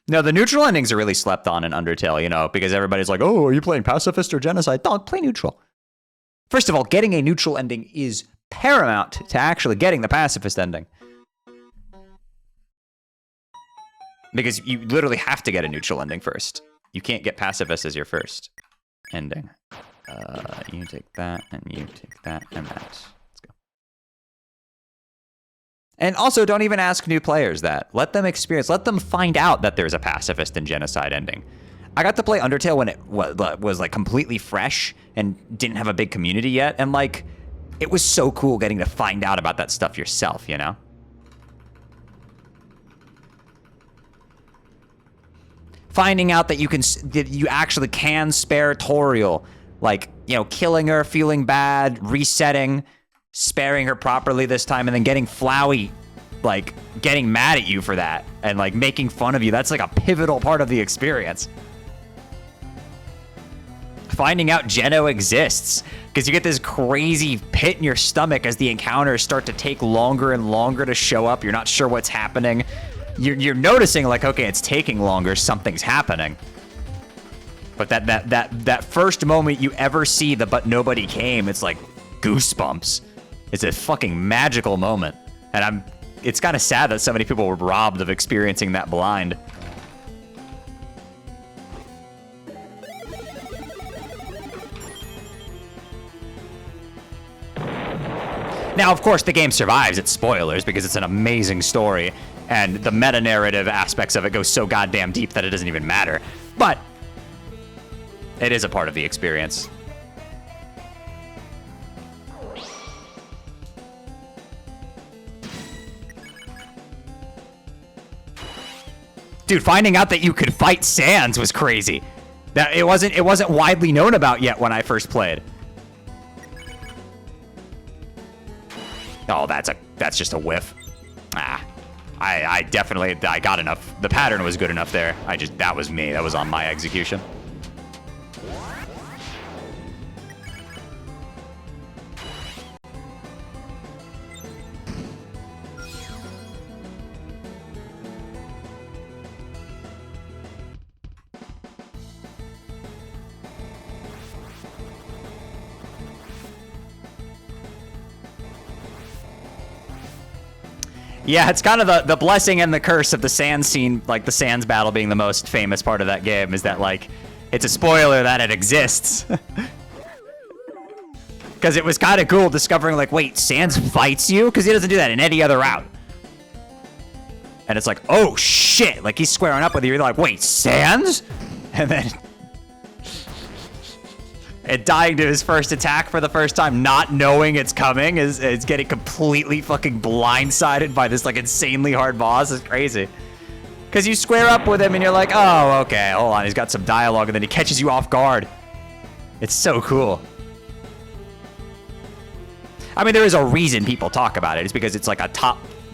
No, the neutral endings are really slept on in Undertale, you know, because everybody's like, "Oh, are you playing pacifist or genocide?" Don't play neutral. First of all, getting a neutral ending is paramount to actually getting the pacifist ending. Because you literally have to get a neutral ending first. You can't get pacifist as your first ending. You take that, and you take that, and that. Let's go. And also, don't even ask new players that. Let them experience, let them find out that there's a pacifist and genocide ending. I got to play Undertale when it was like completely fresh and didn't have a big community yet, and like, it was so cool getting to find out about that stuff yourself, you know? Finding out that you actually can spare Toriel, like, you know, killing her, feeling bad, resetting, sparing her properly this time, and then getting Flowey, like, getting mad at you for that, and like making fun of you. That's like a pivotal part of the experience. Finding out Geno exists, because you get this crazy pit in your stomach as the encounters start to take longer and longer to show up. You're not sure what's happening. You're noticing, like, okay, it's taking longer, something's happening. But that first moment you ever see the "but nobody came," it's like goosebumps. It's a fucking magical moment. And it's kind of sad that so many people were robbed of experiencing that blind. Now, of course, the game survives its spoilers because it's an amazing story, and the meta-narrative aspects of it go so goddamn deep that it doesn't even matter. But it is a part of the experience. Dude, finding out that you could fight Sans was crazy. That it wasn't widely known about yet when I first played. Oh, that's just a whiff. I definitely got enough. The pattern was good enough there. That was me. That was on my execution. Yeah, it's kind of the blessing and the curse of the Sans scene, like the Sans battle being the most famous part of that game, is that, like, it's a spoiler that it exists. Because it was kind of cool discovering, like, wait, Sans fights you? Because he doesn't do that in any other route. And it's like, oh, shit. Like, he's squaring up with you. You're like, wait, Sans? And then... and dying to his first attack for the first time, not knowing it's coming, is getting completely fucking blindsided by this, like, insanely hard boss. Is crazy. Because you square up with him and you're like, oh, okay, hold on. He's got some dialogue, and then he catches you off guard. It's so cool. I mean, there is a reason people talk about it. It's because it's like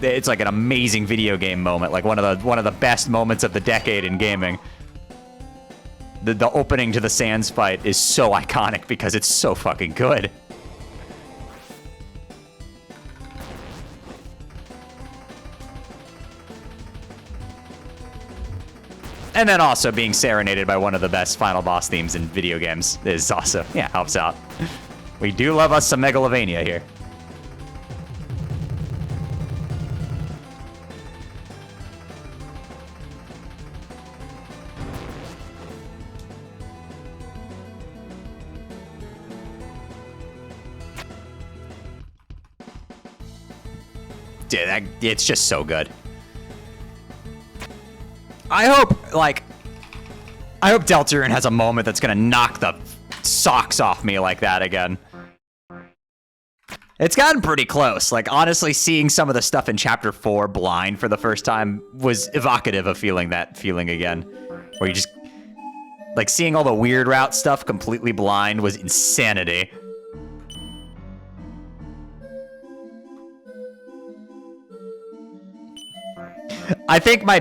it's like an amazing video game moment, like one of the best moments of the decade in gaming. The opening to the Sans fight is so iconic because it's so fucking good. And then also being serenaded by one of the best final boss themes in video games is also, yeah, helps out. We do love us some Megalovania here. Dude, it's just so good. I hope Deltarune has a moment that's gonna knock the socks off me like that again. It's gotten pretty close. Like, honestly, seeing some of the stuff in Chapter 4 blind for the first time was evocative of feeling that feeling again. Where you just... like, seeing all the weird route stuff completely blind was insanity. I think my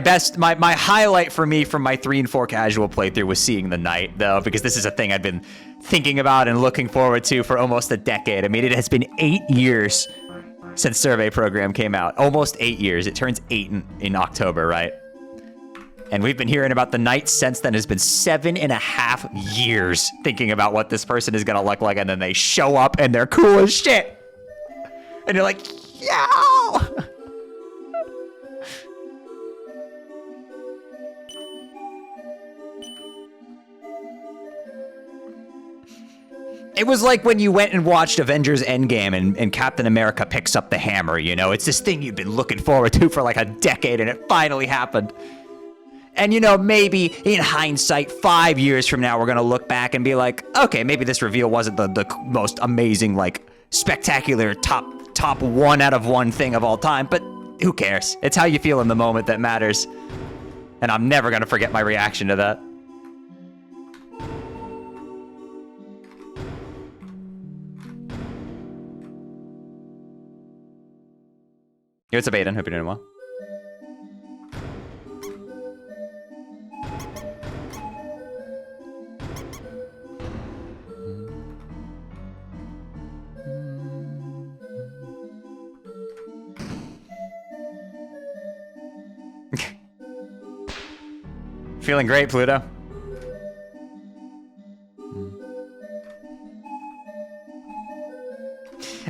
highlight for me from my 3 and 4 casual playthrough was seeing the night, though, because this is a thing I've been thinking about and looking forward to for almost a decade. I mean, it has been 8 years since Survey Program came out. Almost 8 years. It turns 8 in October, right? And we've been hearing about the night since then. It's been 7.5 years thinking about what this person is gonna look like, and then they show up and they're cool as shit. And you're like, yeah! It was like when you went and watched Avengers Endgame and Captain America picks up the hammer, you know? It's this thing you've been looking forward to for like a decade, and it finally happened. And, you know, maybe in hindsight, 5 years from now, we're going to look back and be like, okay, maybe this reveal wasn't the most amazing, like, spectacular top 1 out of 1 thing of all time, but who cares? It's how you feel in the moment that matters. And I'm never going to forget my reaction to that. Yo, what's up, Aiden? Hope you're doing well. Feeling great, Pluto.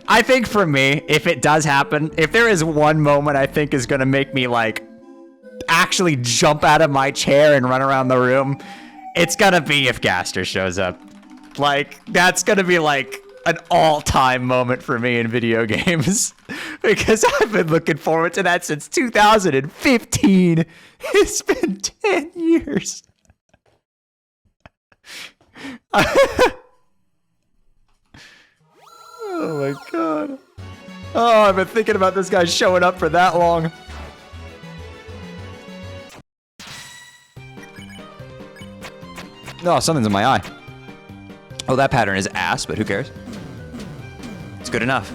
I think for me, if it does happen, if there is one moment I think is gonna make me like actually jump out of my chair and run around the room, it's gonna be if Gaster shows up. Like, that's gonna be like an all-time moment for me in video games. Because I've been looking forward to that since 2015. It's been 10 years. Oh my god. Oh, I've been thinking about this guy showing up for that long. Oh, something's in my eye. Oh, that pattern is ass, but who cares? It's good enough.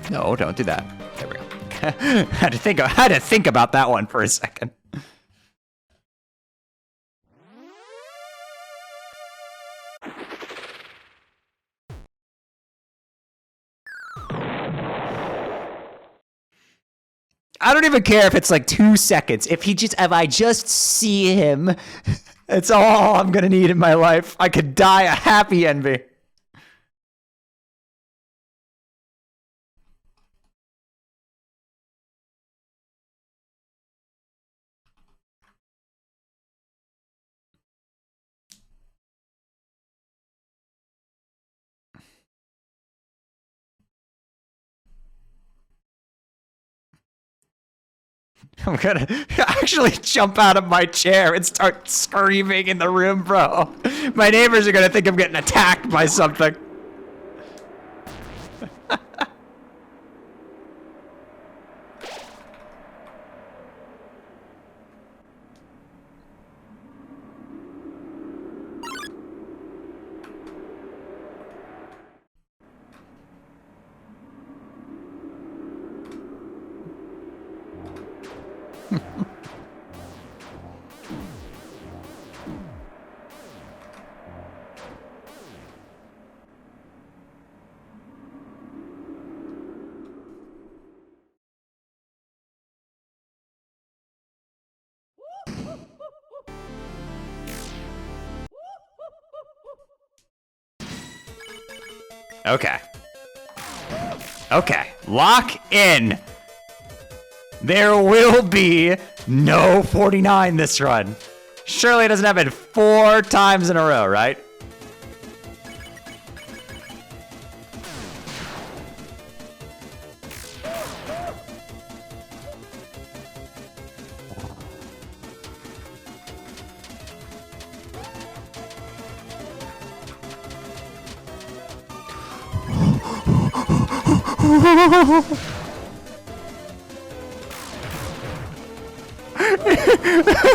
No, don't do that. There we go. I had to think about that one for a second. I don't even care if it's like 2 seconds. If I just see him, it's all I'm gonna need in my life. I could die a happy envy. I'm gonna actually jump out of my chair and start screaming in the room, bro. My neighbors are gonna think I'm getting attacked by something. Okay. Okay. Lock in. There will be no 49 this run. Surely it doesn't happen 4 times in a row, right?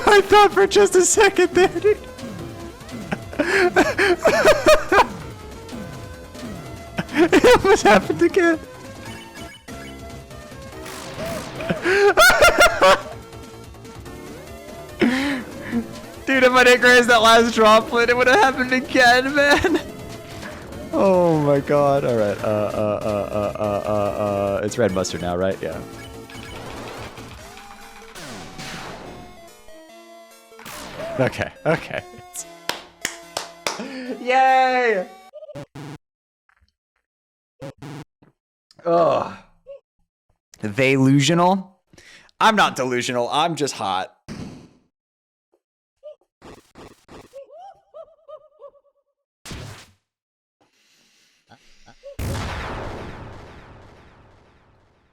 I thought for just a second there, dude. It almost happened again. Dude, if I didn't raise that last droplet, it would have happened again, man. Oh my god. All right. It's red mustard now, right? Yeah. Okay. Okay. Yay! Ugh. Delusional? I'm not delusional. I'm just hot.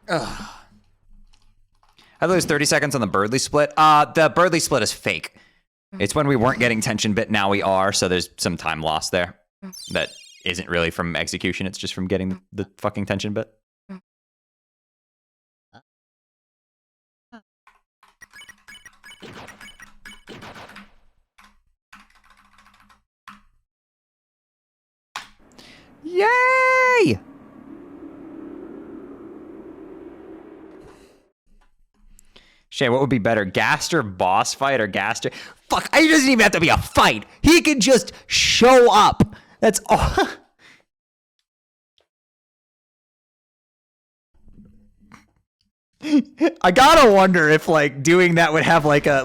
Ugh. I lose 30 seconds on the Birdly split. The Birdly split is fake. It's when we weren't getting tension bit, now we are, so there's some time lost there. That isn't really from execution, it's just from getting the fucking tension bit. Yay! Shay, what would be better, Gaster boss fight or Gaster? Fuck, it doesn't even have to be a fight. He can just show up. That's all. I gotta wonder if like doing that would have like a.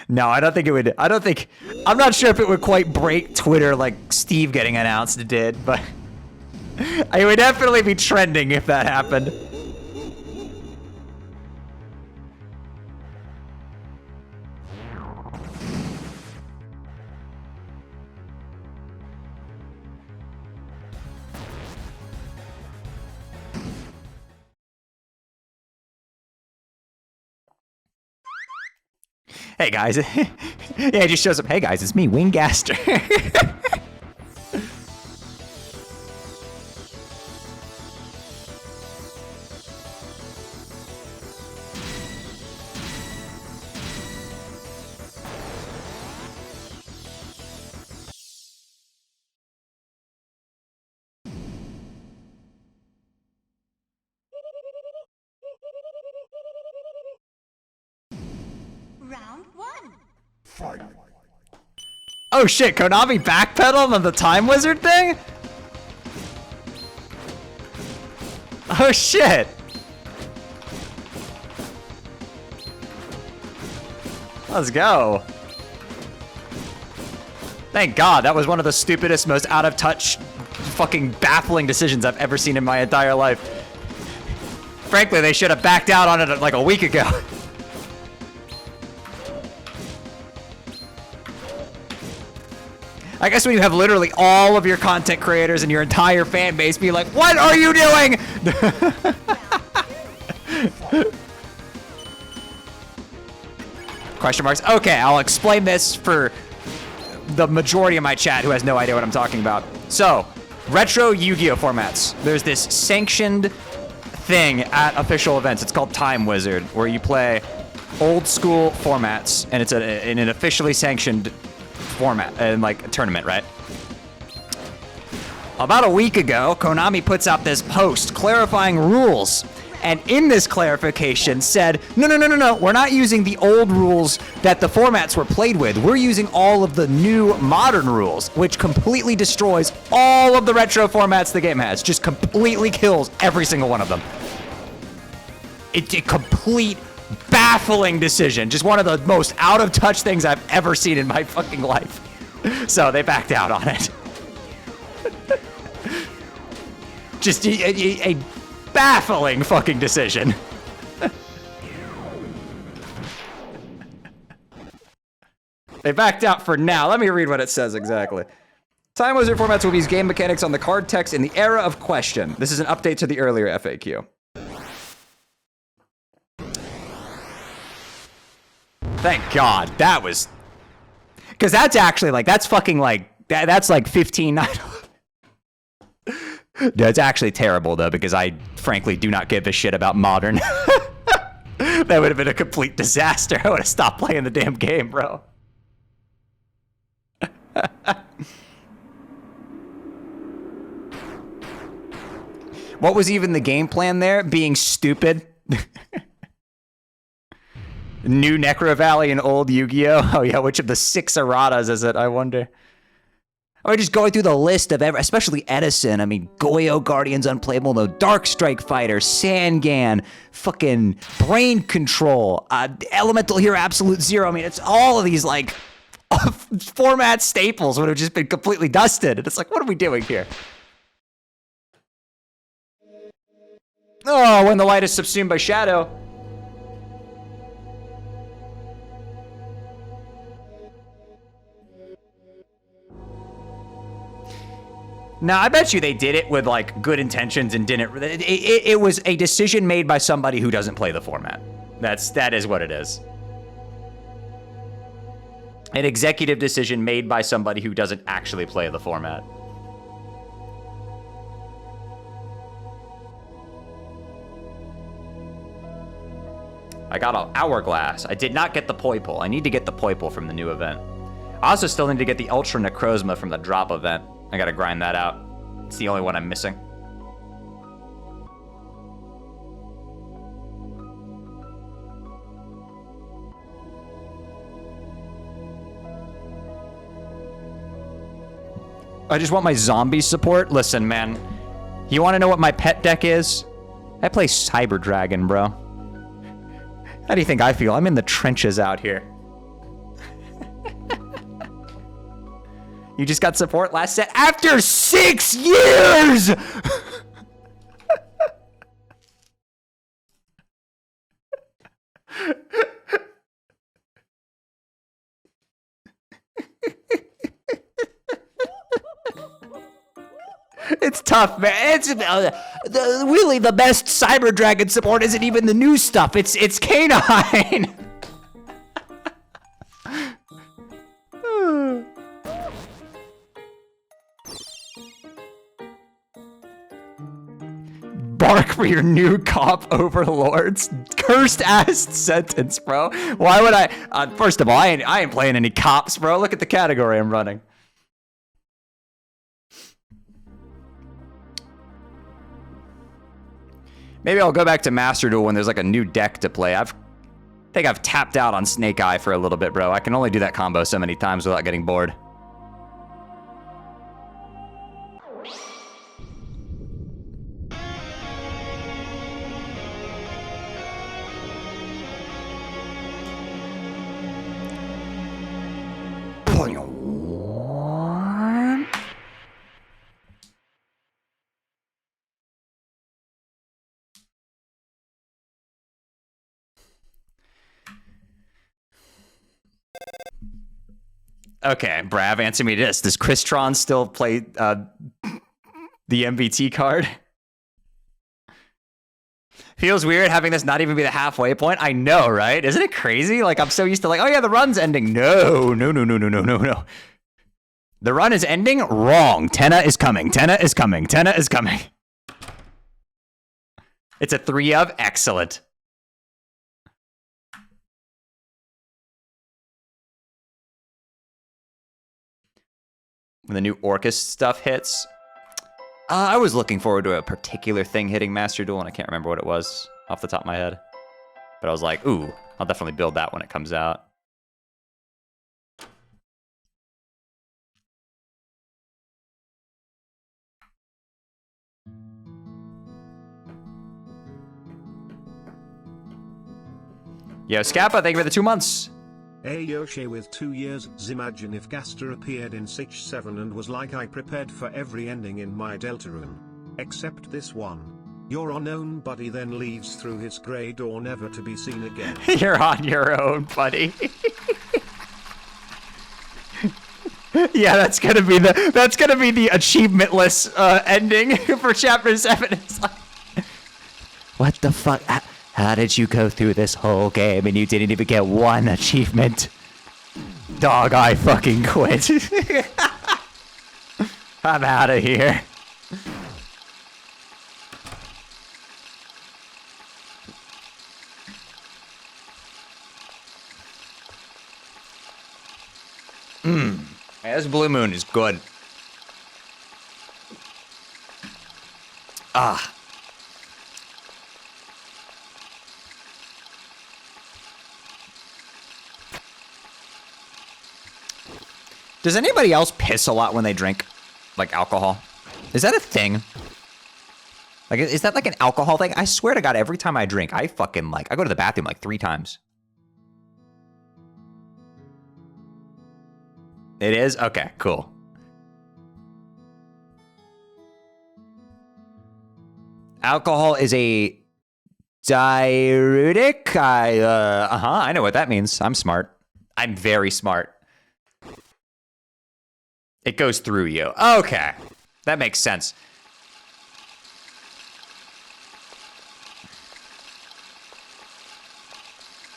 No, I don't think it would. I'm not sure if it would quite break Twitter like Steve getting announced did, but it would definitely be trending if that happened. Hey guys, yeah, it just shows up. Hey guys, it's me, Wingaster. Round 1. Fight. Oh shit, Konami backpedaled on the Time Wizard thing? Oh shit. Let's go. Thank God, that was one of the stupidest, most out of touch, fucking baffling decisions I've ever seen in my entire life. Frankly, they should have backed out on it like a week ago. I guess when you have literally all of your content creators and your entire fan base be like, what are you doing? Question marks. Okay, I'll explain this for the majority of my chat who has no idea what I'm talking about. So, retro Yu-Gi-Oh formats. There's this sanctioned thing at official events. It's called Time Wizard, where you play old school formats, and it's in an officially sanctioned format, and like a tournament, right? About a week ago, Konami puts out this post clarifying rules, and in this clarification said, no, we're not using the old rules that the formats were played with. We're using all of the new modern rules, which completely destroys all of the retro formats the game has. Just completely kills every single one of them. It's a complete baffling decision. Just one of the most out of touch things I've ever seen in my fucking life. So they backed out on it. Just a baffling fucking decision. They backed out for now. Let me read what it says exactly. Time Wizard formats will use game mechanics on the card text in the era of question. This is an update to the earlier FAQ. Thank God. That was... Because that's actually like, that's fucking like, that's like 15-9. That's actually terrible though, because I frankly do not give a shit about modern. That would have been a complete disaster. I would have stopped playing the damn game, bro. What was even the game plan there? Being stupid? New Necro Valley and old Yu-Gi-Oh! Oh yeah, which of the 6 erratas is it, I wonder? Or just going through the list of especially Edison. I mean, Goyo Guardian's unplayable, though. Dark Strike Fighter, Sangan, fucking Brain Control, Elemental Hero Absolute Zero. I mean, it's all of these, like, format staples would have just been completely dusted. And it's like, what are we doing here? Oh, when the light is subsumed by shadow. Now, I bet you they did it with, like, good intentions and didn't... It was a decision made by somebody who doesn't play the format. That is what it is. An executive decision made by somebody who doesn't actually play the format. I got an hourglass. I did not get the Poipole. I need to get the Poipole from the new event. I also still need to get the Ultra Necrozma from the drop event. I gotta grind that out. It's the only one I'm missing. I just want my zombie support. Listen, man. You wanna know what my pet deck is? I play Cyber Dragon, bro. How do you think I feel? I'm in the trenches out here. You just got support last set after 6 years! It's tough, man. It's really the best Cyber Dragon support isn't even the new stuff. It's Canine. Bark for your new cop overlords. Cursed ass sentence, bro. Why would I? First of all, I ain't playing any cops, bro. Look at the category I'm running. Maybe I'll go back to Master Duel when there's like a new deck to play. I think I've tapped out on Snake Eye for a little bit, bro. I can only do that combo so many times without getting bored. Okay, Brav, answer me this. Does Crystron still play the MVT card? Feels weird having this not even be the halfway point. I know, right? Isn't it crazy? Like, I'm so used to like, oh yeah, the run's ending. No. The run is ending? Wrong. Tenna is coming. Tenna is coming. Tenna is coming. It's a 3 of. Excellent. When the new Orcus stuff hits. I was looking forward to a particular thing hitting Master Duel, and I can't remember what it was off the top of my head. But I was like, ooh, I'll definitely build that when it comes out. Yo, Scappa, thank you for the 2 months. Hey Yoshi with 2 years. Imagine if Gaster appeared in Sich 7 and was like, I prepared for every ending in my Deltarune. Except this one. Your unknown buddy then leaves through his grey door never to be seen again. You're on your own, buddy. Yeah, that's gonna be the achievementless ending for chapter 7. It's like, what the fuck? How did you go through this whole game and you didn't even get one achievement? Dog, I fucking quit. I'm out of here. Yeah, this Blue Moon is good. Ah. Does anybody else piss a lot when they drink, like, alcohol? Is that a thing? Like, is that like an alcohol thing? I swear to God, every time I drink, I fucking, like, I go to the bathroom like 3 times. It is? Okay, cool. Alcohol is a diuretic? I know what that means. I'm smart. I'm very smart. It goes through you. Okay, that makes sense.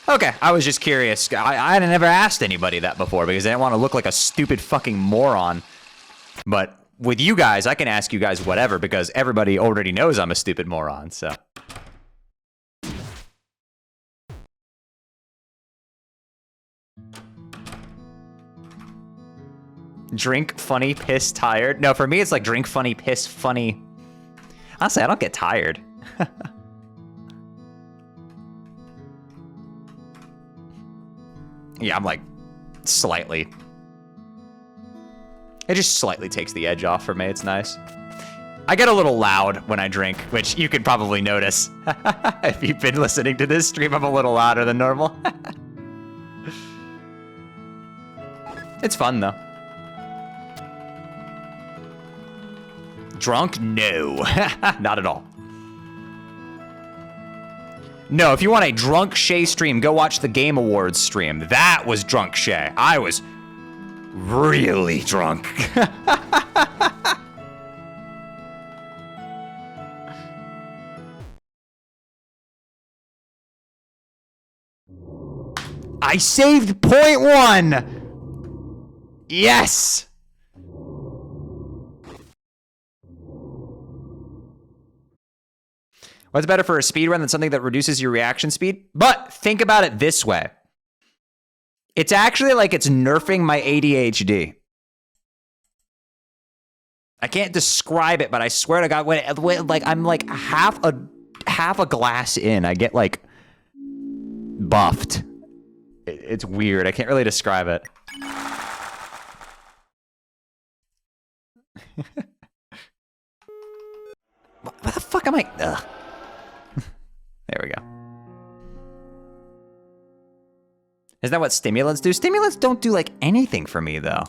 Okay, I was just curious. I had never asked anybody that before because I didn't want to look like a stupid fucking moron. But with you guys, I can ask you guys whatever because everybody already knows I'm a stupid moron, so. Drink, funny, piss, tired. No, for me, it's like drink, funny, piss, funny. Honestly, I don't get tired. Yeah, I'm like slightly. It just slightly takes the edge off for me. It's nice. I get a little loud when I drink, which you could probably notice. If you've been listening to this stream, I'm a little louder than normal. It's fun, though. Drunk? No. Not at all. No, if you want a drunk Shay stream, go watch the Game Awards stream. That was drunk Shay. I was really drunk. I saved .1! Yes! What's better for a speedrun than something that reduces your reaction speed? But think about it this way. It's actually like it's nerfing my ADHD. I can't describe it, but I swear to God, when like I'm like half a glass in, I get like buffed. It's weird. I can't really describe it. What the fuck am I? Ugh. There we go. Isn't that what stimulants do? Stimulants don't do like anything for me though.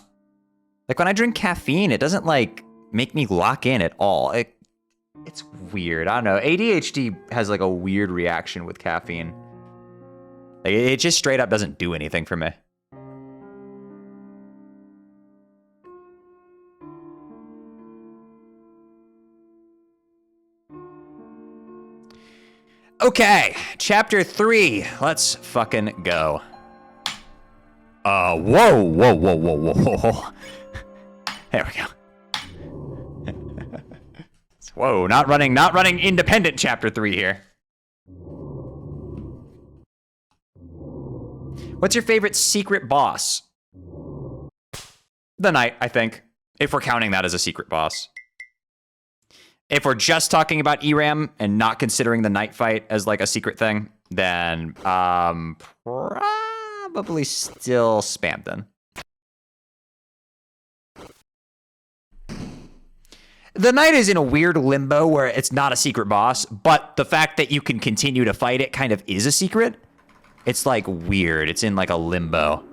Like when I drink caffeine, it doesn't like make me lock in at all. It's weird. I don't know. ADHD has like a weird reaction with caffeine. Like it just straight up doesn't do anything for me. Okay, chapter 3. Let's fucking go. Whoa. There we go. Whoa, not running independent chapter 3 here. What's your favorite secret boss? The Knight, I think, if we're counting that as a secret boss. If we're just talking about ERAM and not considering the Knight fight as like a secret thing, then probably still Spamton. The Knight is in a weird limbo where it's not a secret boss, but the fact that you can continue to fight it kind of is a secret. It's like weird. It's in like a limbo.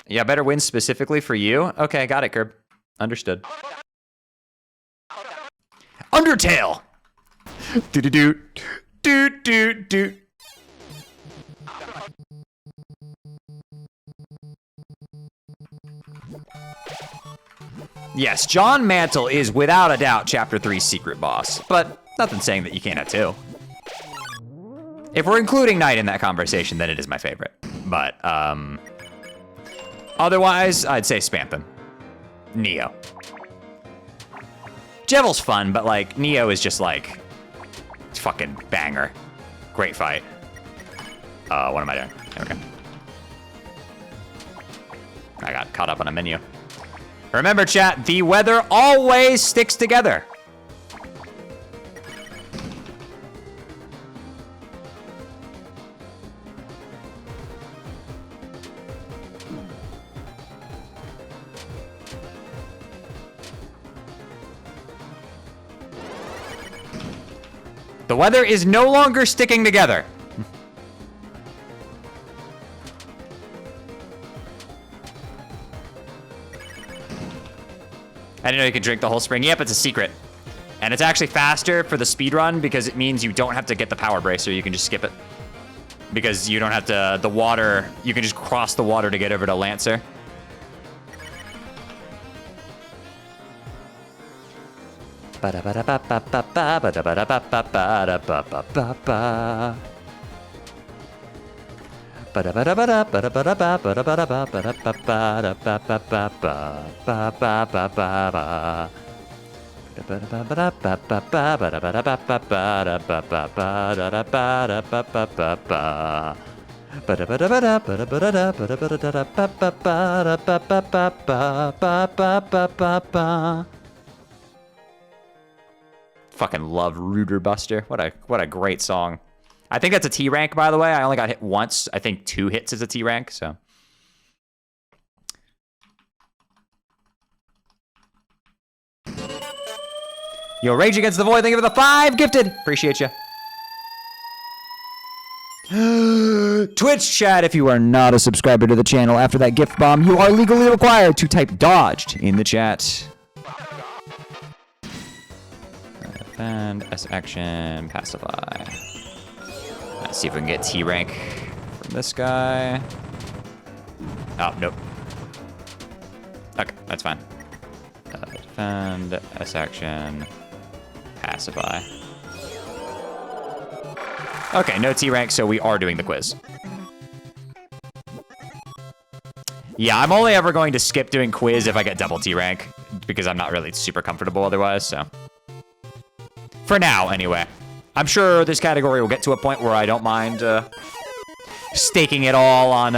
Yeah, better wins specifically for you? Okay, got it, Curb. Understood. Undertale! Do. Yes, John Mantle is without a doubt Chapter 3's secret boss, but nothing saying that you can't have 2. If we're including Knight in that conversation, then it is my favorite. But, otherwise, I'd say Spamton. Neo. Jevel's fun, but like, Neo is just like, fucking banger. Great fight. What am I doing? Okay. I got caught up on a menu. Remember, chat, the weather always sticks together. The weather is no longer sticking together. I didn't know you could drink the whole spring. Yep, it's a secret. And it's actually faster for the speedrun because it means you don't have to get the power bracer. You can just skip it. Because you don't have to, the water, you can just cross the water to get over to Lancer. Fucking love Rooter Buster. What a great song. I think that's a T rank, by the way. I only got hit once. I think 2 hits is a T rank, so. Yo, Rage Against the Void, thank you for the 5 gifted. Appreciate you. Twitch chat, if you are not a subscriber to the channel after that gift bomb, you are legally required to type dodged in the chat. And S action, pacify. Let's see if we can get T rank from this guy. Oh, nope. Okay, that's fine. Defend, S action, pacify. Okay, no T rank, so we are doing the quiz. Yeah, I'm only ever going to skip doing quiz if I get double T rank, because I'm not really super comfortable otherwise, so. For now, anyway. I'm sure this category will get to a point where I don't mind staking it all on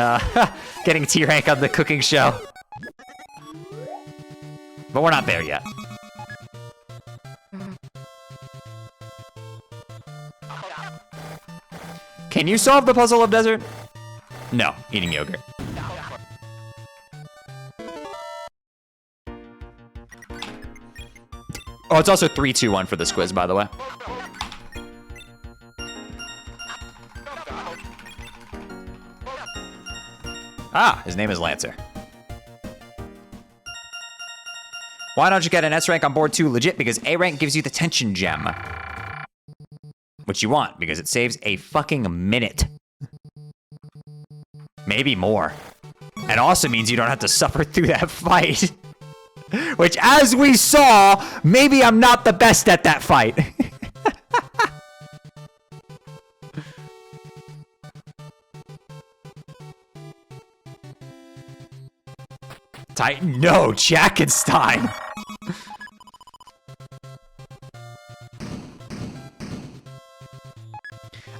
getting T rank on the cooking show. But we're not there yet. Can you solve the puzzle of desert? No, eating yogurt. Oh, it's also 3-2-1 for this quiz, by the way. Ah, his name is Lancer. Why don't you get an S rank on board 2? Legit, because A rank gives you the tension gem. Which you want, because it saves a fucking minute. Maybe more. And And also means you don't have to suffer through that fight. Which, as we saw, maybe I'm not the best at that fight. Titan, no, Jackenstein.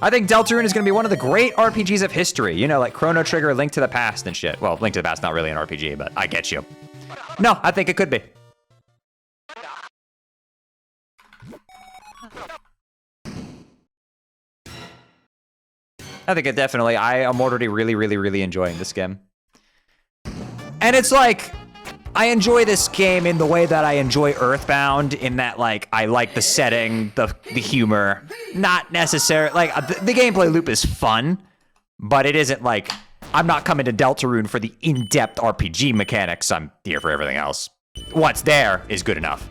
I think Deltarune is going to be one of the great RPGs of history. You know, like Chrono Trigger, Link to the Past and shit. Well, Link to the Past, not really an RPG, but I get you. No, I think it could be. I think it definitely, I am already really enjoying this game. And it's like, I enjoy this game in the way that I enjoy Earthbound, in that, like, I like the setting, the humor. Not necessarily, like, the gameplay loop is fun, but it isn't like, I'm not coming to Deltarune for the in-depth RPG mechanics. I'm here for everything else. What's there is good enough.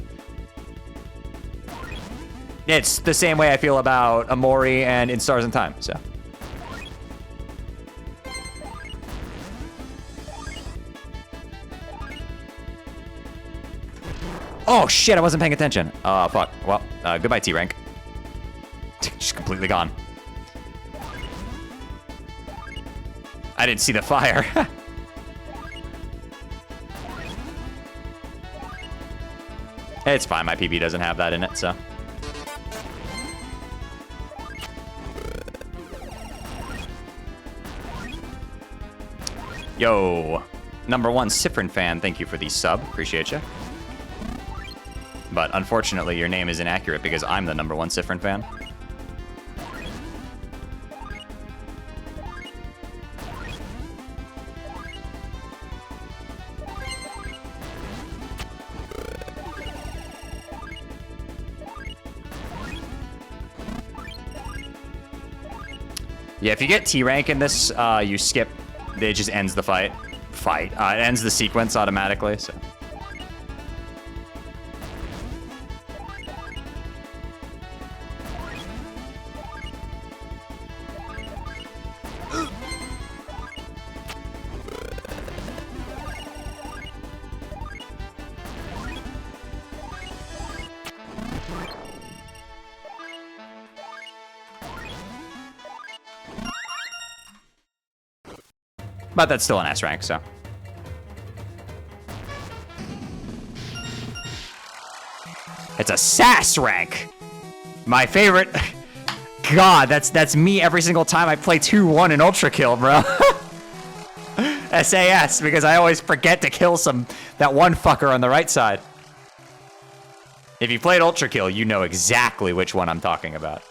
It's the same way I feel about Amori and In Stars and Time, so. Oh shit, I wasn't paying attention. Fuck. Well, goodbye T-Rank. Just completely gone. I didn't see the fire. It's fine, my PB doesn't have that in it, so. Yo, #1 Sifrin fan, thank you for the sub, appreciate you. But unfortunately, your name is inaccurate because I'm the #1 Sifrin fan. Yeah, if you get T rank in this, you skip. It just ends the fight. It ends the sequence automatically. So. But that's still an S rank, so. It's a SAS rank. My favorite. God, that's me every single time I play 2-1 in Ultra Kill, bro. SAS, because I always forget to kill that one fucker on the right side. If you played Ultra Kill, you know exactly which one I'm talking about.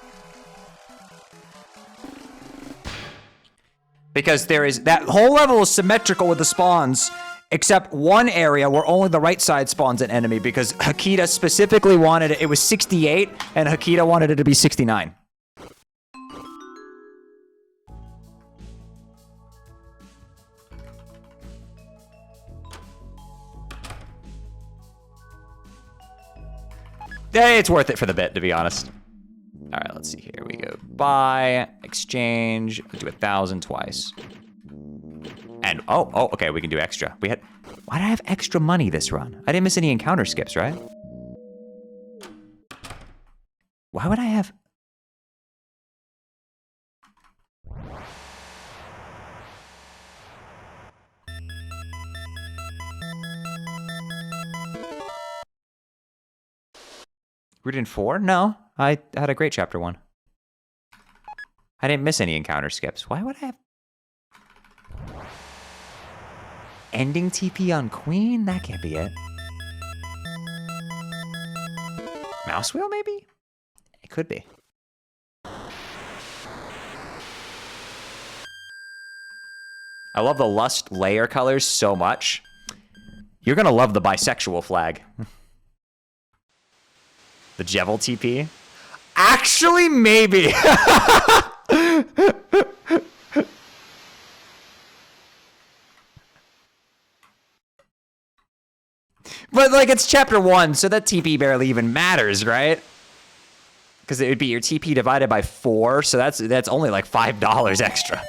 Because that whole level is symmetrical with the spawns, except one area where only the right side spawns an enemy, because Hakita specifically wanted it. It was 68, and Hakita wanted it to be 69. It's worth it for the bit, to be honest. All right, let's see here. We go buy, exchange, do 1,000 twice. And, oh, okay, we can do extra. Why did I have extra money this run? I didn't miss any encounter skips, right? Why would I have... Rooted in 4? No, I had a great chapter 1. I didn't miss any encounter skips. Why would I have... Ending TP on Queen? That can't be it. Mouse wheel, maybe? It could be. I love the Lust layer colors so much. You're gonna love the bisexual flag. The Jevil TP? Actually, maybe. But, like, it's chapter 1, so that TP barely even matters, right? Because it would be your TP divided by 4, so that's only like $5 extra.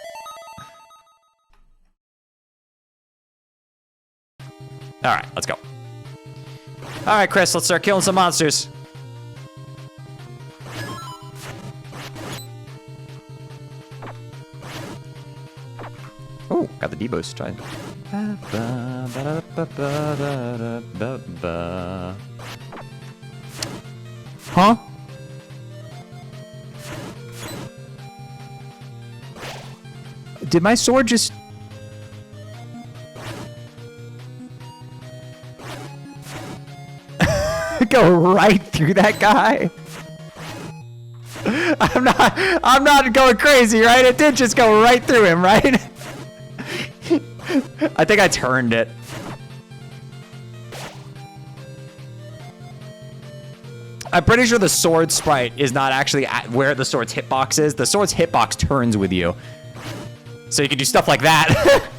All right, let's go. All right, Chris, let's start killing some monsters. Oh, got the D-boost. Try. Huh? Did my sword just... go right through that guy? I'm not going crazy, right? It did just go right through him, right? I think I turned it. I'm pretty sure the sword sprite is not actually at where the sword's hitbox is. The sword's hitbox turns with you. So you can do stuff like that.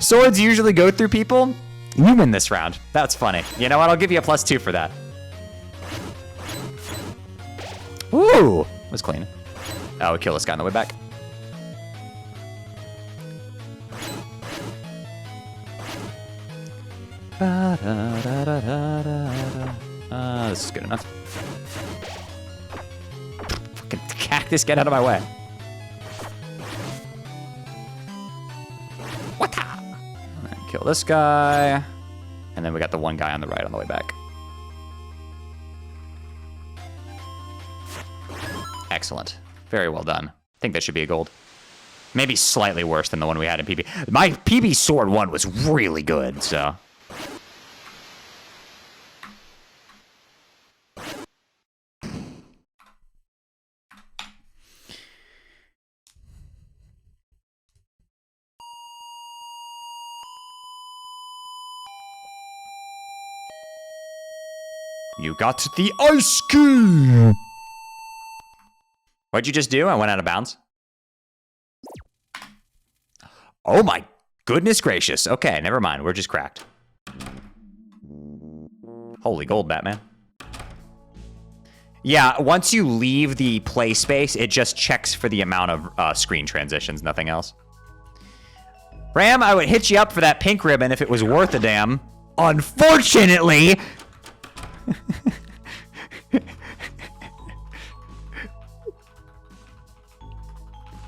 Swords usually go through people. You win this round. That's funny. You know what? I'll give you a +2 for that. Ooh, was clean. Oh, kill this guy on the way back. This is good enough. Fucking cactus, get out of my way. Kill this guy. And then we got the one guy on the right on the way back. Excellent. Very well done. I think that should be a gold. Maybe slightly worse than the one we had in PB. My PB sword one was really good, so. You got the ice key! What'd you just do? I went out of bounds. Oh my goodness gracious. Okay, never mind. We're just cracked. Holy gold, Batman. Yeah, once you leave the play space, it just checks for the amount of screen transitions, nothing else. Ram, I would hit you up for that pink ribbon if it was worth a damn. Unfortunately...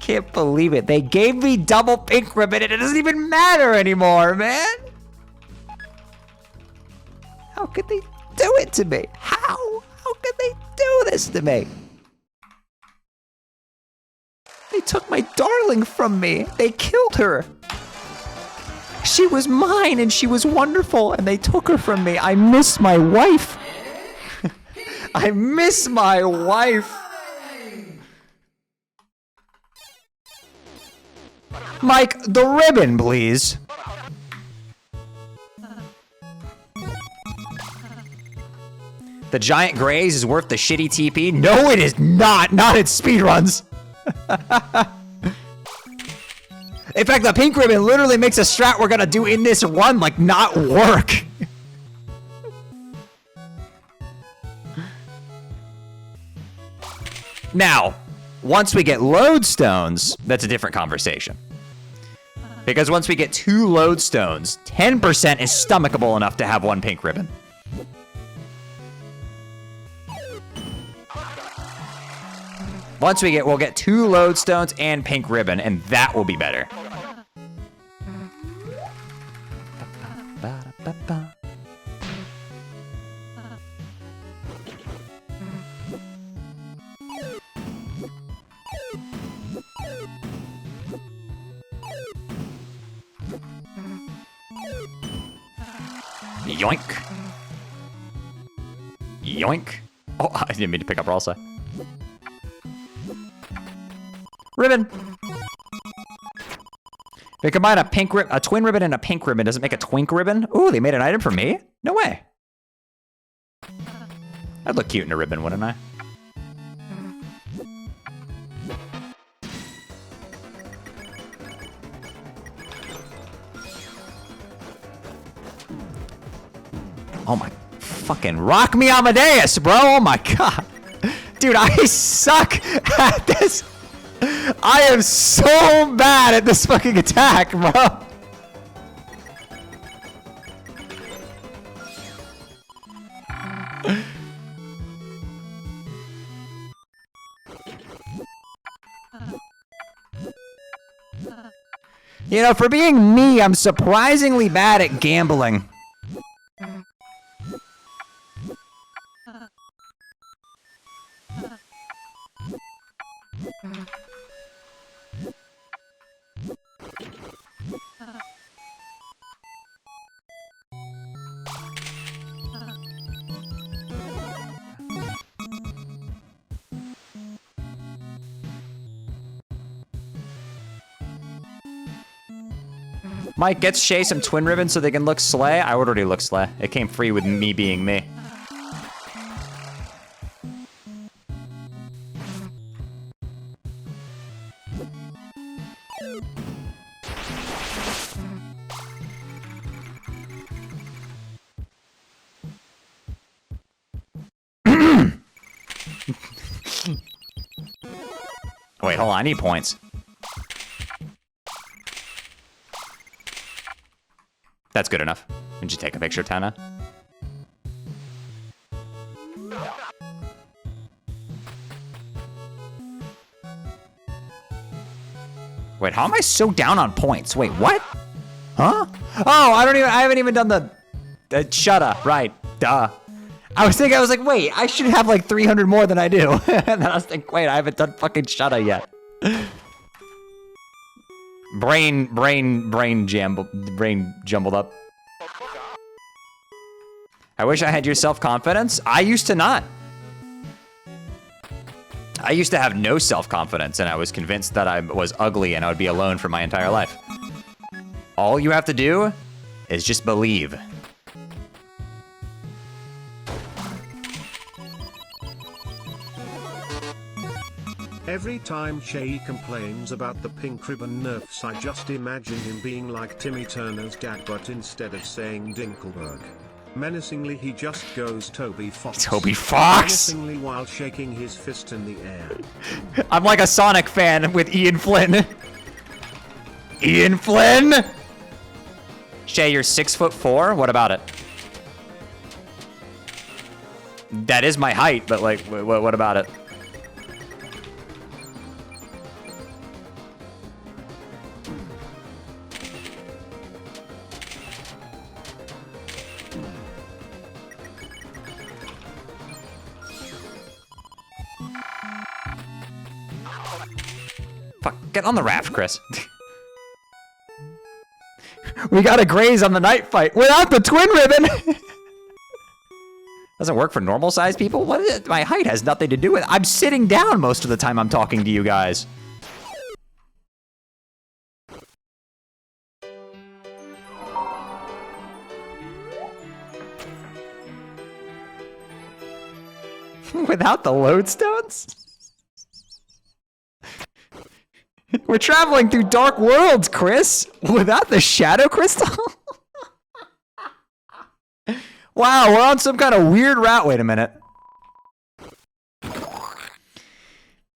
Can't believe it. They gave me double pink ribbon and it doesn't even matter anymore, man. How could they do it to me? How could they do this to me? They took my darling from me. They killed her. She was mine and she was wonderful and they took her from me. I miss my wife. I miss my wife. Mike, the ribbon, please. The giant graze is worth the shitty TP? No, it is not. Not in speedruns. In fact, the pink ribbon literally makes a strat we're gonna do in this run, like, not work. Now, once we get lodestones, that's a different conversation. Because once we get 2 lodestones, 10% is stomachable enough to have 1 pink ribbon. Once we'll get 2 lodestones and pink ribbon, and that will be better. Yoink. Yoink. Oh, I didn't mean to pick up Ralsa. Ribbon. They combine a twin ribbon and a pink ribbon. Does it make a twink ribbon? Ooh, they made an item for me? No way. I'd look cute in a ribbon, wouldn't I? Oh my fucking rock me Amadeus, bro. Oh my god. Dude, I suck at this. I am so bad at this fucking attack, bro. You know, for being me, I'm surprisingly bad at gambling. Mike gets Shay some twin ribbons so they can look slay. I would already look slay. It came free with me being me. Wait, hold on, I need points. That's good enough. Did you take a picture, Tana? Wait, how am I so down on points? Wait, what? Huh? Oh, I haven't even done the shutta, right, duh. I was like, wait, I should have like 300 more than I do. And then I was like, wait, I haven't done fucking shutta yet. Brain jumbled up. I wish I had your self-confidence. I used to not. I used to have no self-confidence, and I was convinced that I was ugly and I would be alone for my entire life. All you have to do is just believe. Every time Shay complains about the pink ribbon nerfs, I just imagine him being like Timmy Turner's dad, but instead of saying Dinkleberg, menacingly he just goes Toby Fox. Toby Fox! Menacingly while shaking his fist in the air. I'm like a Sonic fan with Ian Flynn. Ian Flynn! Shay, you're 6'4"? What about it? That is my height, but like, what about it? Fuck, get on the raft, Chris. We gotta graze on the night fight without the twin ribbon. Doesn't work for normal sized people? What is it? My height has nothing to do with it. I'm sitting down most of the time I'm talking to you guys. Without the lodestones? We're traveling through dark worlds, Chris, without the shadow crystal? Wow, we're on some kind of weird route. Wait a minute.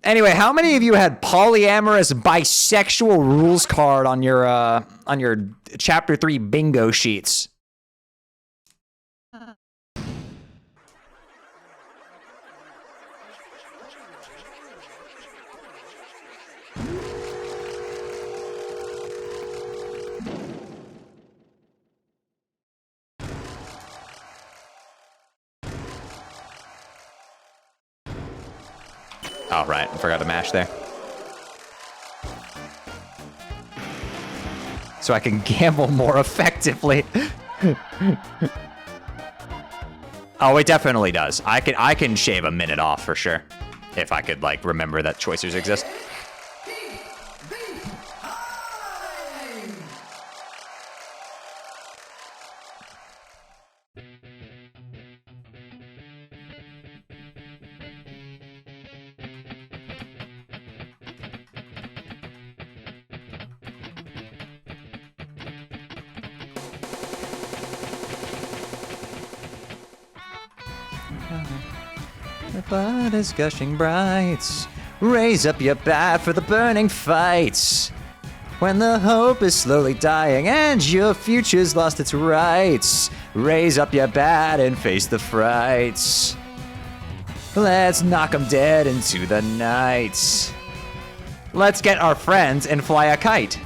Anyway, how many of you had polyamorous bisexual rules card on your chapter 3 bingo sheets? Oh, right. I forgot to mash there. So I can gamble more effectively. Oh, it definitely does. I can shave a minute off for sure. If I could, like, remember that choicers exist. The blood is gushing bright. Raise up your bat for the burning fights. When the hope is slowly dying and your future's lost its rights, raise up your bat and face the frights. Let's knock 'em dead into the night. Let's get our friends and fly a kite.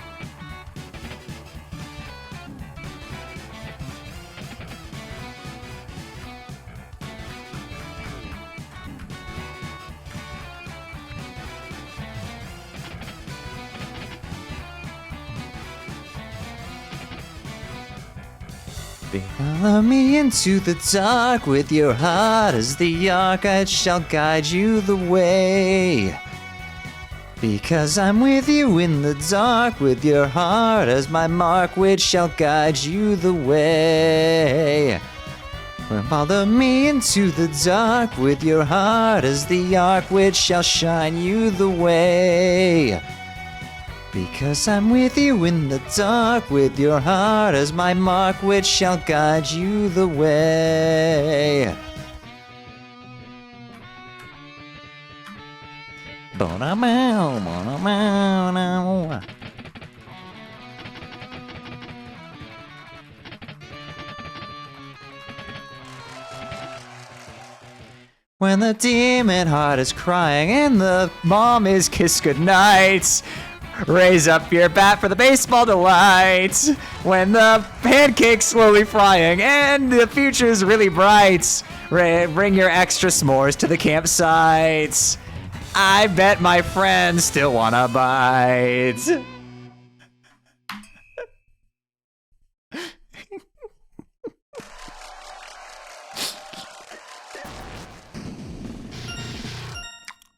Follow me into the dark with your heart as the arc. I shall guide you the way. Because I'm with you in the dark with your heart as my mark, which shall guide you the way. Follow me into the dark with your heart as the arc, which shall shine you the way. Because I'm with you in the dark with your heart as my mark, which shall guide you the way. When the demon heart is crying and the mom is kissed goodnight, raise up your bat for the baseball delights. When the pancake's slowly frying and the future's really bright, bring your extra s'mores to the campsites. I bet my friends still wanna bite.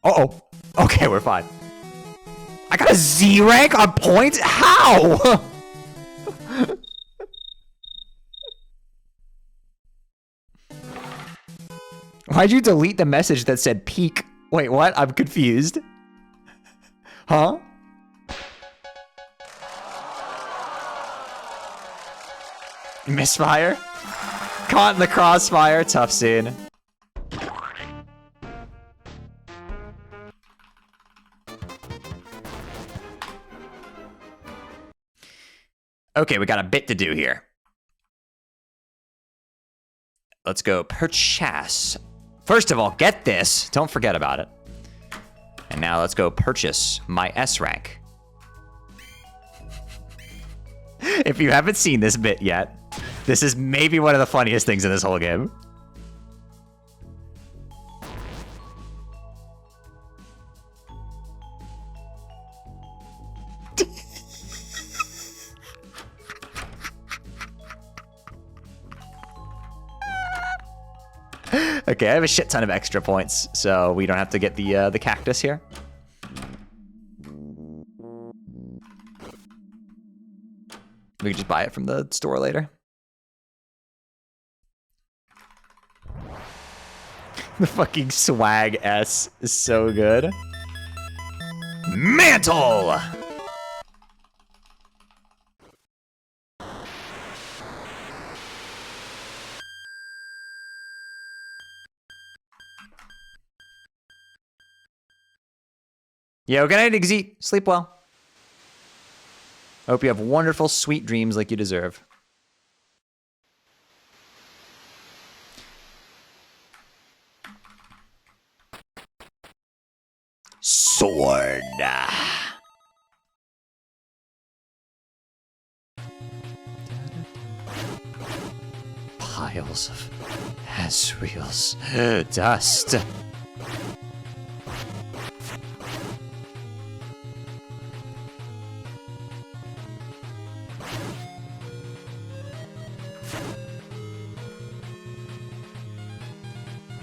Uh-oh. Okay, we're fine. I got a Z rank on points? How? Why'd you delete the message that said peak? Wait, what? I'm confused. Huh? Misfire? Caught in the crossfire. Tough scene. Okay, we got a bit to do here. Let's go purchase. First of all, get this. Don't forget about it. And now let's go purchase my S rank. If you haven't seen this bit yet, this is maybe one of the funniest things in this whole game. Okay, I have a shit ton of extra points, so we don't have to get the cactus here. We can just buy it from the store later. The fucking swag S is so good. Mantle! Yo, good night, Igzy. Sleep well. Hope you have wonderful, sweet dreams like you deserve. Sword. Piles of Asriel's dust.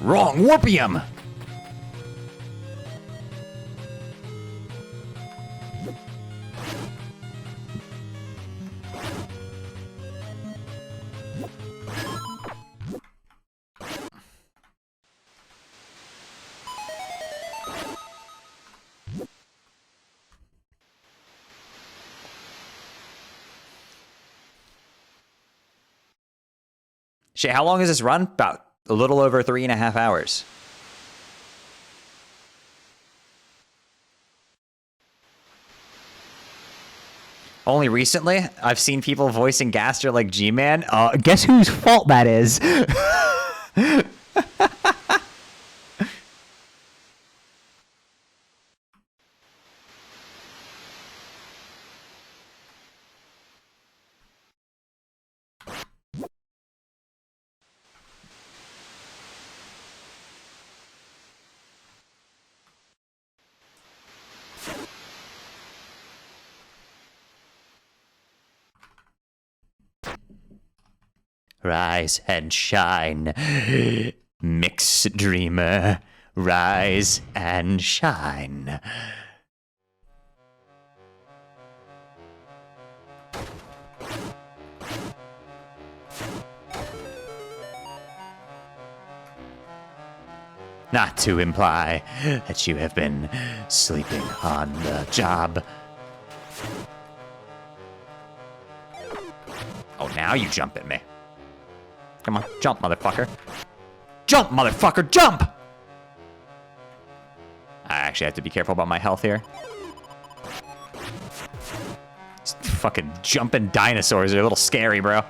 Wrong, Warpium! Shay, how long is this run? About a little over 3.5 hours. Only recently, I've seen people voicing Gaster like G-Man. Guess whose fault that is? Rise and shine, Mix Dreamer. Rise and shine. Not to imply that you have been sleeping on the job. Oh, now you jump at me. Come on, jump, motherfucker. Jump, motherfucker, jump! I actually have to be careful about my health here. These fucking jumping dinosaurs are a little scary, bro.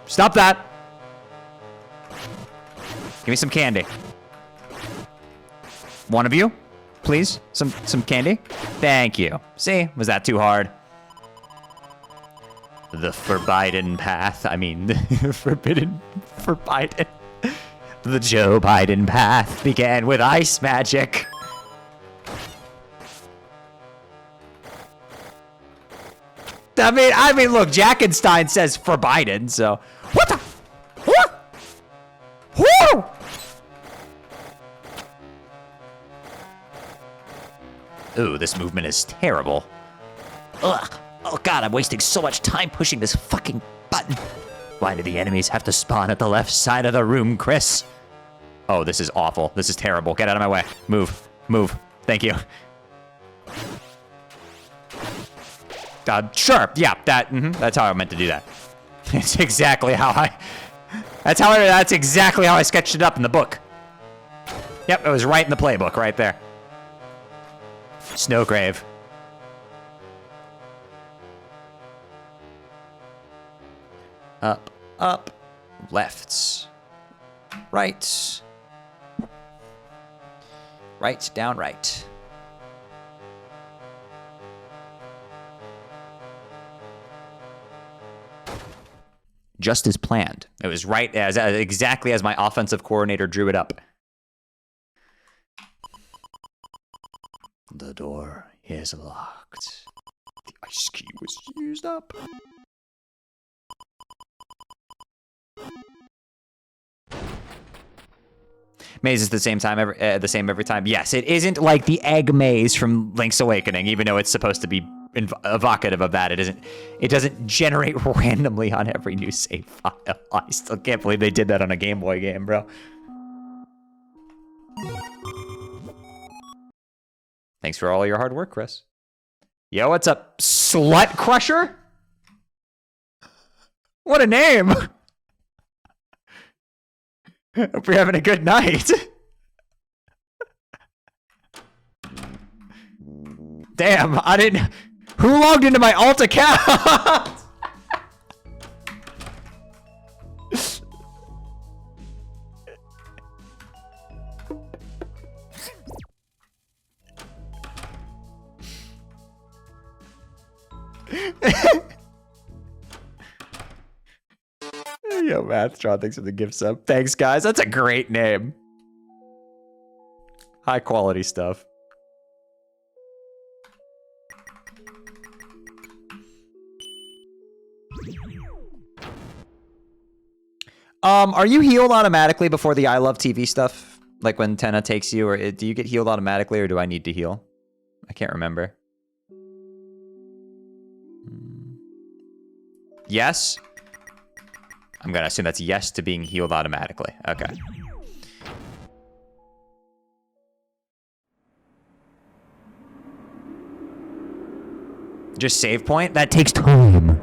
Stop that! Give me some candy. One of you, please? Some candy? Thank you. See, was that too hard? The forbidden path. I mean, forbidden. The Joe Biden path began with ice magic. I mean, look, Jackenstein says for Biden, so what the? What? Woo! Ooh, this movement is terrible. Ugh. Oh god, I'm wasting so much time pushing this fucking button. Why do the enemies have to spawn at the left side of the room, Chris? Oh, this is awful. This is terrible. Get out of my way. Move. Move. Thank you. Sure. Yeah, that's how I meant to do that. It's exactly how that's exactly how I sketched it up in the book. Yep, it was right in the playbook, right there. Snowgrave. Up, up, left, right, right, down, right. Just as planned. It was right as exactly as my offensive coordinator drew it up. The door is locked. The ice key was used up. Maze is the same every time. Yes, it isn't like the egg maze from Link's Awakening, even though it's supposed to be evocative of that. It doesn't generate randomly on every new save file. I still can't believe they did that on a Game Boy game, bro. Thanks for all your hard work, Chris. Yo, what's up, Slut Crusher? What a name! Hope you're having a good night. Damn, I didn't... Who logged into my alt account? Yo, Mathtron, thanks for the gift sub. Thanks, guys. That's a great name. High quality stuff. Are you healed automatically before the I Love TV stuff? Like when Tenna takes you, or do you get healed automatically, or do I need to heal? I can't remember. Yes? I'm gonna assume that's yes to being healed automatically. Okay. Just save point? That takes time.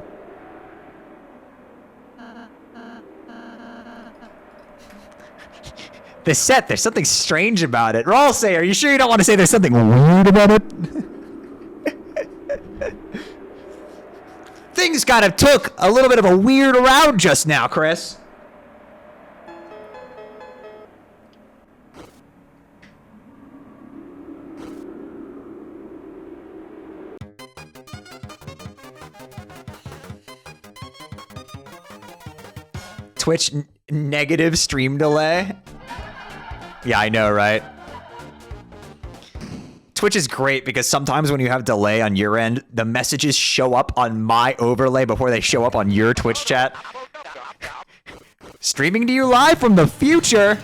This set, there's something strange about it. Roll say, are you sure you don't want to say there's something weird about it? Things kind of took a little bit of a weird route just now, Chris. Twitch negative stream delay. Yeah, I know, right? Twitch is great because sometimes when you have delay on your end, the messages show up on my overlay before they show up on your Twitch chat. Streaming to you live from the future.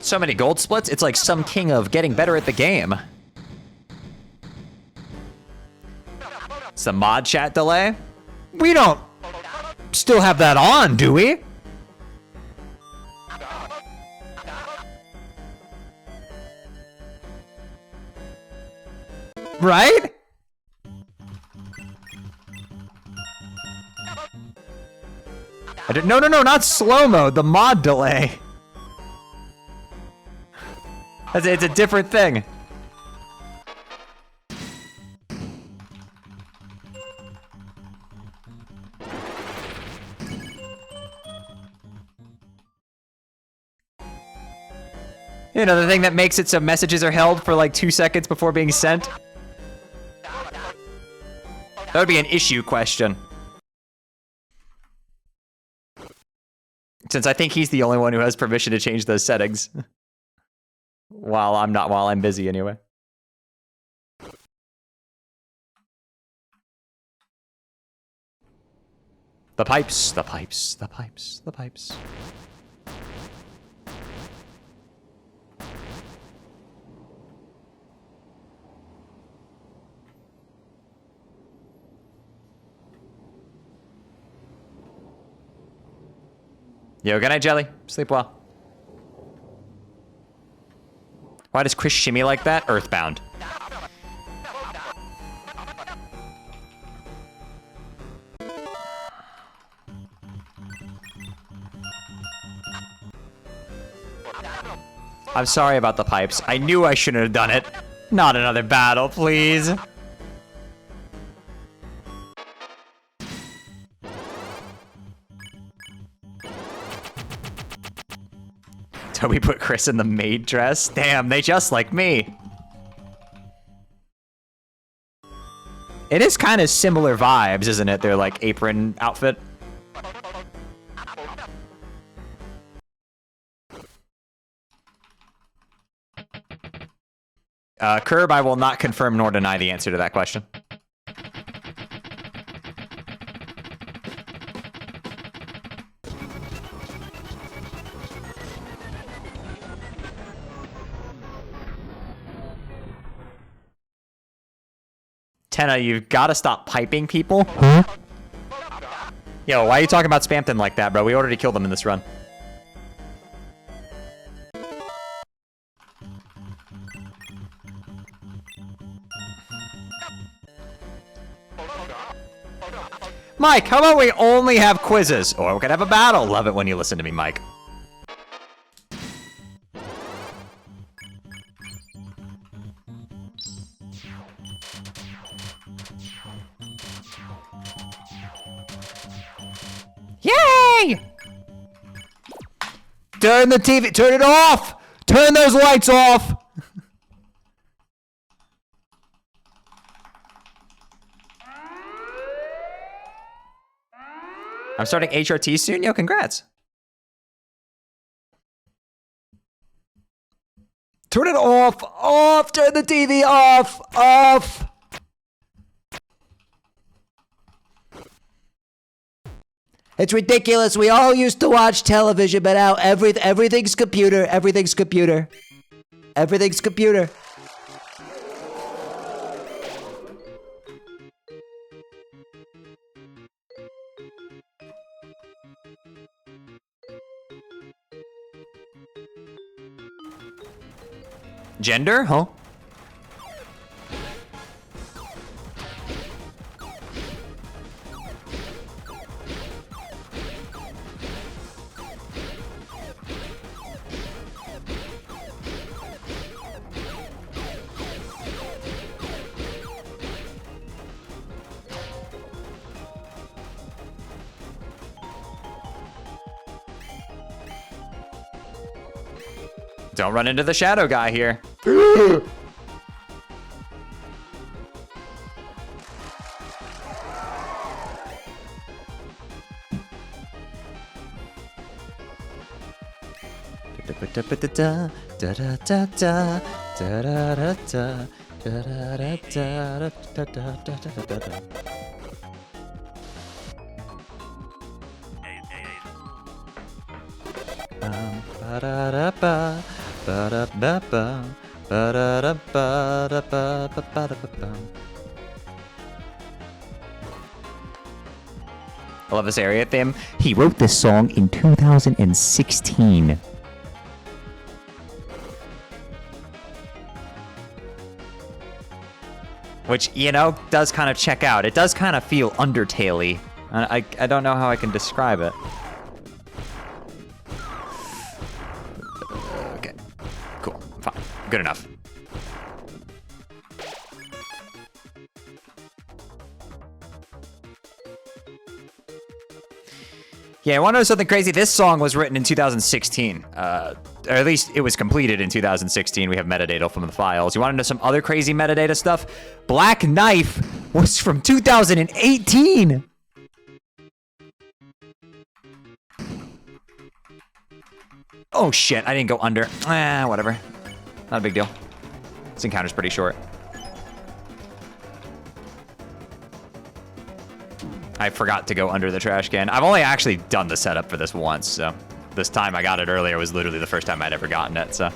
So many gold splits, it's like some king of getting better at the game. It's the mod chat delay. We don't still have that on, do we? Right? No, not slow-mo, the mod delay. It's a different thing. You know, the thing that makes it so messages are held for like 2 seconds before being sent? That would be an issue question. Since I think he's the only one who has permission to change those settings. While I'm busy anyway. The pipes, the pipes, the pipes, the pipes. Yo, good night, Jelly. Sleep well. Why does Chris shimmy like that? Earthbound. I'm sorry about the pipes. I knew I shouldn't have done it. Not another battle, please. Toby put Chris in the maid dress. Damn, they just like me. It is kind of similar vibes, isn't it? Their like apron outfit. Curb, I will not confirm nor deny the answer to that question. Tenna, you've got to stop piping people. Huh? Yo, why are you talking about Spamton like that, bro? We already killed them in this run. Mike, how about we only have quizzes? Or we could have a battle. Love it when you listen to me, Mike. Yay! Turn the TV, turn it off! Turn those lights off! I'm starting HRT soon? Yo, congrats. Turn it off! Off! Turn the TV off! Off! It's ridiculous. We all used to watch television, but now everything's computer. Everything's computer. Everything's computer. Gender? Huh? Don't run into the shadow guy here. I love this area theme. He wrote this song in 2016. Which, you know, does kind of check out. It does kind of feel Undertale-y. I don't know how I can describe it. Okay, cool, fine, good enough. Yeah, I want to know something crazy. This song was written in 2016. Or at least it was completed in 2016. We have metadata from the files. You want to know some other crazy metadata stuff? Black Knife was from 2018. Oh shit, I didn't go under. Whatever. Not a big deal. This encounter's pretty short. I forgot to go under the trash can. I've only actually done the setup for this once, so this time I got it earlier was literally the first time I'd ever gotten it, so.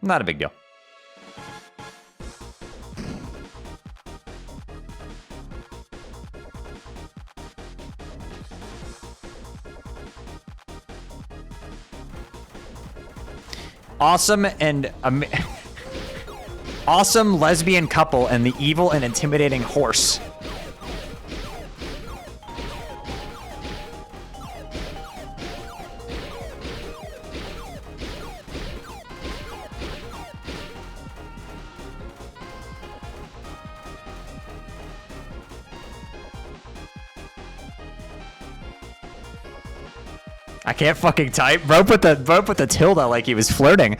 Not a big deal. Awesome and awesome lesbian couple and the evil and intimidating horse. I can't fucking type. Bro put the tilde like he was flirting.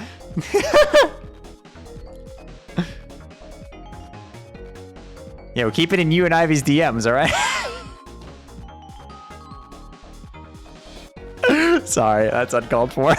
Yeah, we'll keep it in you and Ivy's DMs, all right? Sorry, that's uncalled for.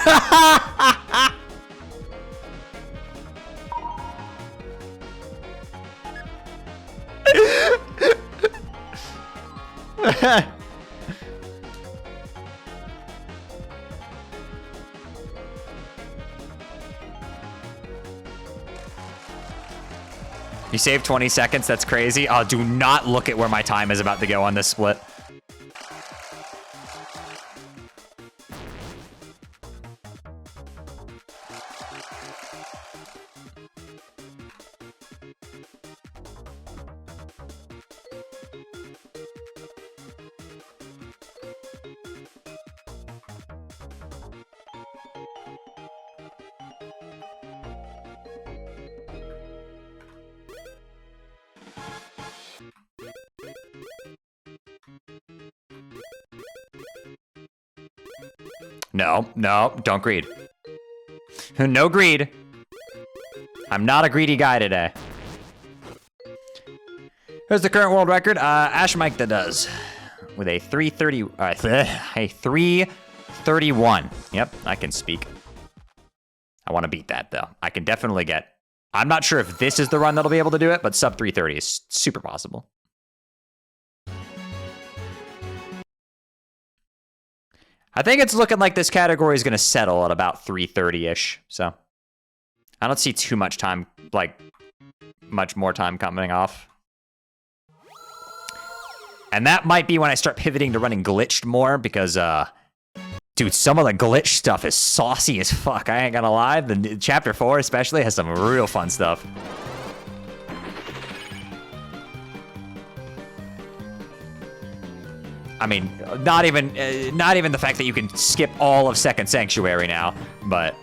You saved 20 seconds, that's crazy. Oh, do not look at where my time is about to go on this split. No, no, don't greed. No greed. I'm not a greedy guy today. Here's the current world record. Ash Mike that does. With a 330, a 331. Yep, I can speak. I want to beat that though. I can definitely get, I'm not sure if this is the run that'll be able to do it, but sub 330 is super possible. I think it's looking like this category is going to settle at about 330-ish, so I don't see too much time, like, much more time coming off. And that might be when I start pivoting to running glitched more, because, dude, some of the glitch stuff is saucy as fuck, I ain't gonna lie. The Chapter 4 especially has some real fun stuff. I mean, not even the fact that you can skip all of Second Sanctuary now, but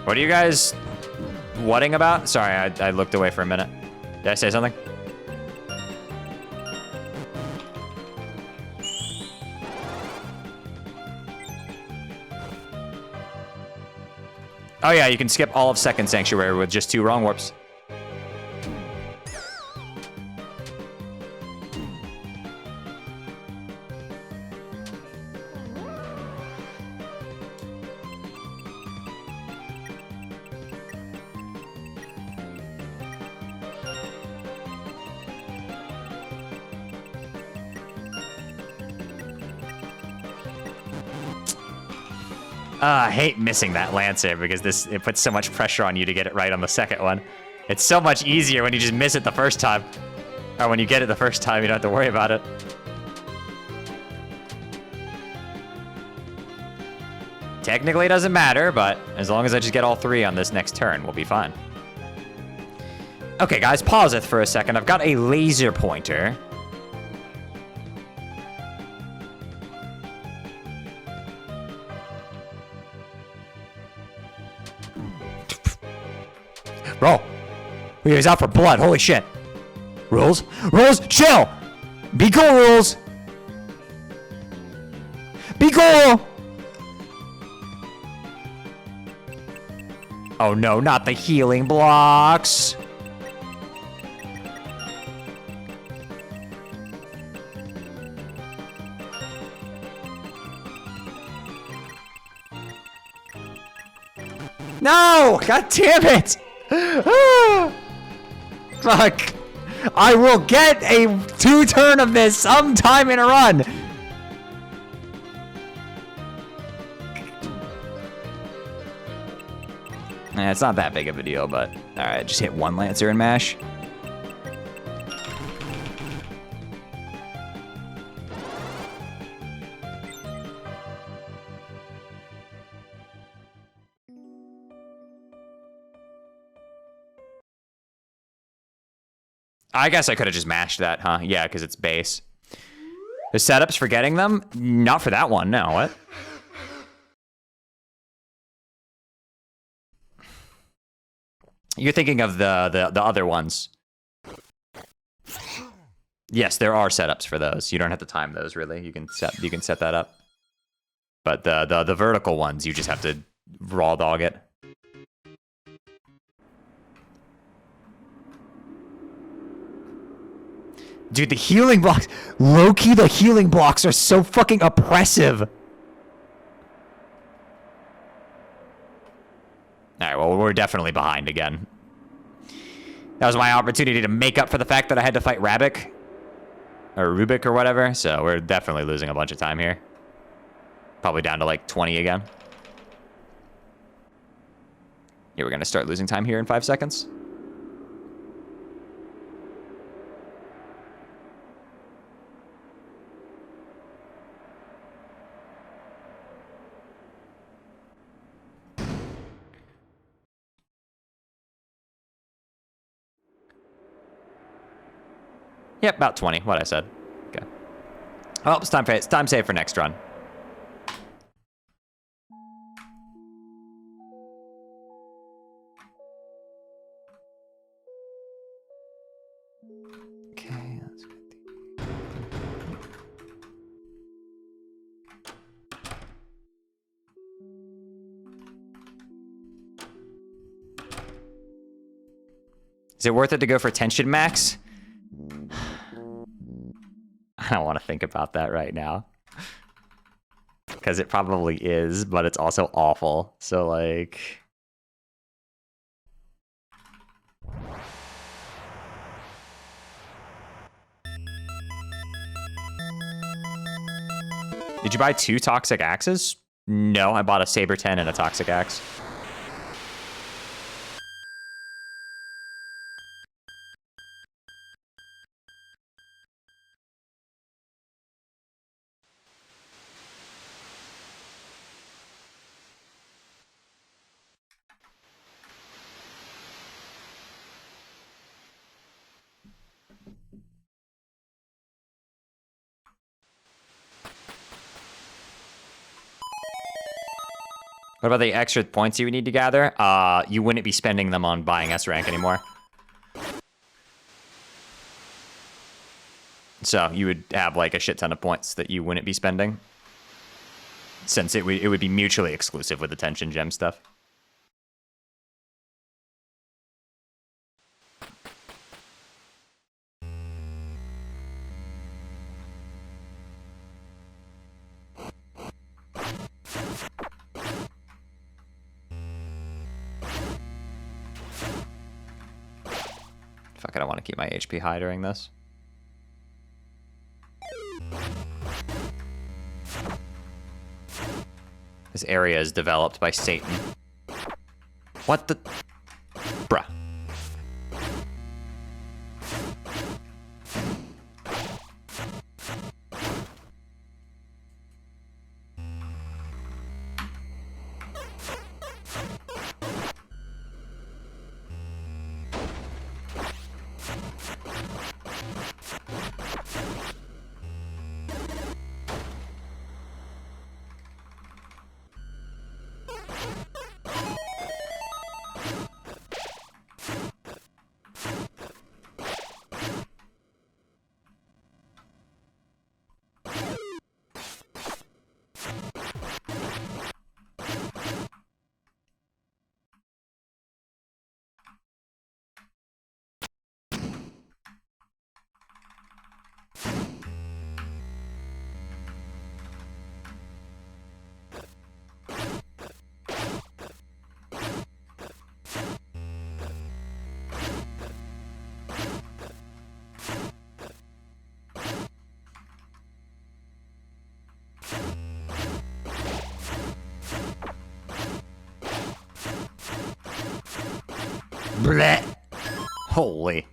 What are you guys whatting about? Sorry, I looked away for a minute. Did I say something? Oh yeah, you can skip all of Second Sanctuary with just 2 wrong warps. I hate missing that Lancer because it puts so much pressure on you to get it right on the second one. It's so much easier when you just miss it the first time. Or when you get it the first time, you don't have to worry about it. Technically it doesn't matter, but as long as I just get all 3 on this next turn, we'll be fine. Okay, guys, pause it for a second. I've got a laser pointer. Bro, he's out for blood. Holy shit. Rules? Rules, chill! Be cool, Rules! Be cool! Oh no, not the healing blocks. No! God damn it! Fuck. I will get a 2-turn of this sometime in a run. It's not that big of a deal, but alright, just hit 1 Lancer and mash. I guess I could have just mashed that, huh? Yeah, because it's base. The setups for getting them? Not for that one, no. What? You're thinking of the other ones. Yes, there are setups for those. You don't have to time those, really. You can set that up. But the vertical ones, you just have to raw dog it. Dude, the healing blocks, low-key, the healing blocks are so fucking oppressive. All right, well, we're definitely behind again. That was my opportunity to make up for the fact that I had to fight Rabbik. Or Rubik or whatever, so we're definitely losing a bunch of time here. Probably down to like 20 again. Yeah, we're gonna start losing time here in 5 seconds. Yep, about 20, what I said. Okay. Well, it's time save for next run. Okay, let's get Is it worth it to go for tension max? I don't want to think about that right now. Because it probably is, but it's also awful. So, like... Did you buy 2 toxic axes? No, I bought a Saber 10 and a toxic axe. What about the extra points you would need to gather? You wouldn't be spending them on buying S rank anymore. So you would have like a shit ton of points that you wouldn't be spending, since it would be mutually exclusive with the tension gem stuff. Fuck, I don't want to keep my HP high during this. This area is developed by Satan. What the? Bruh. Blech. Holy.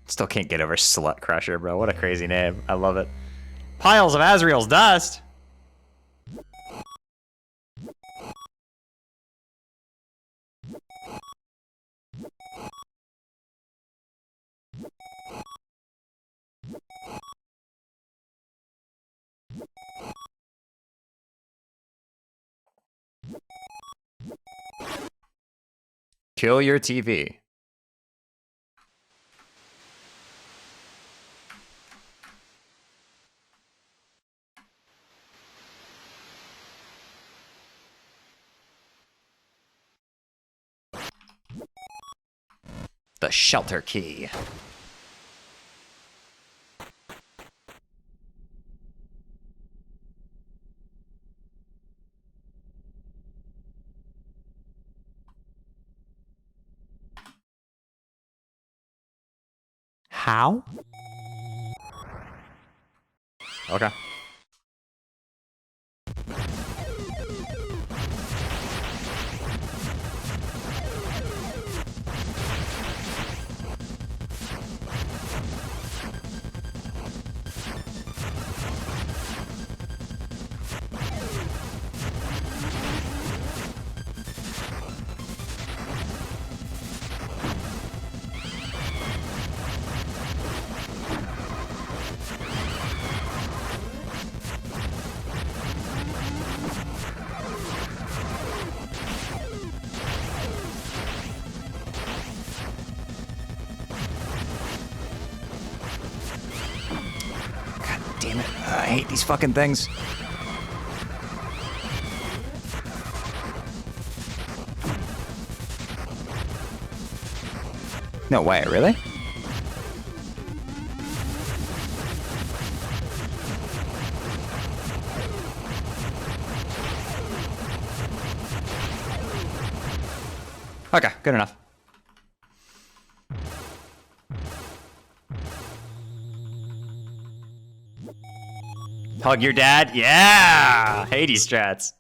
Still can't get over Slut Crusher, bro. What a crazy name. I love it. Piles of Azrael's dust. Kill your TV. The shelter key. How? Okay. Damn it. I hate these fucking things. No way, really? Okay, good enough. Hug your dad? Yeah! Hades strats.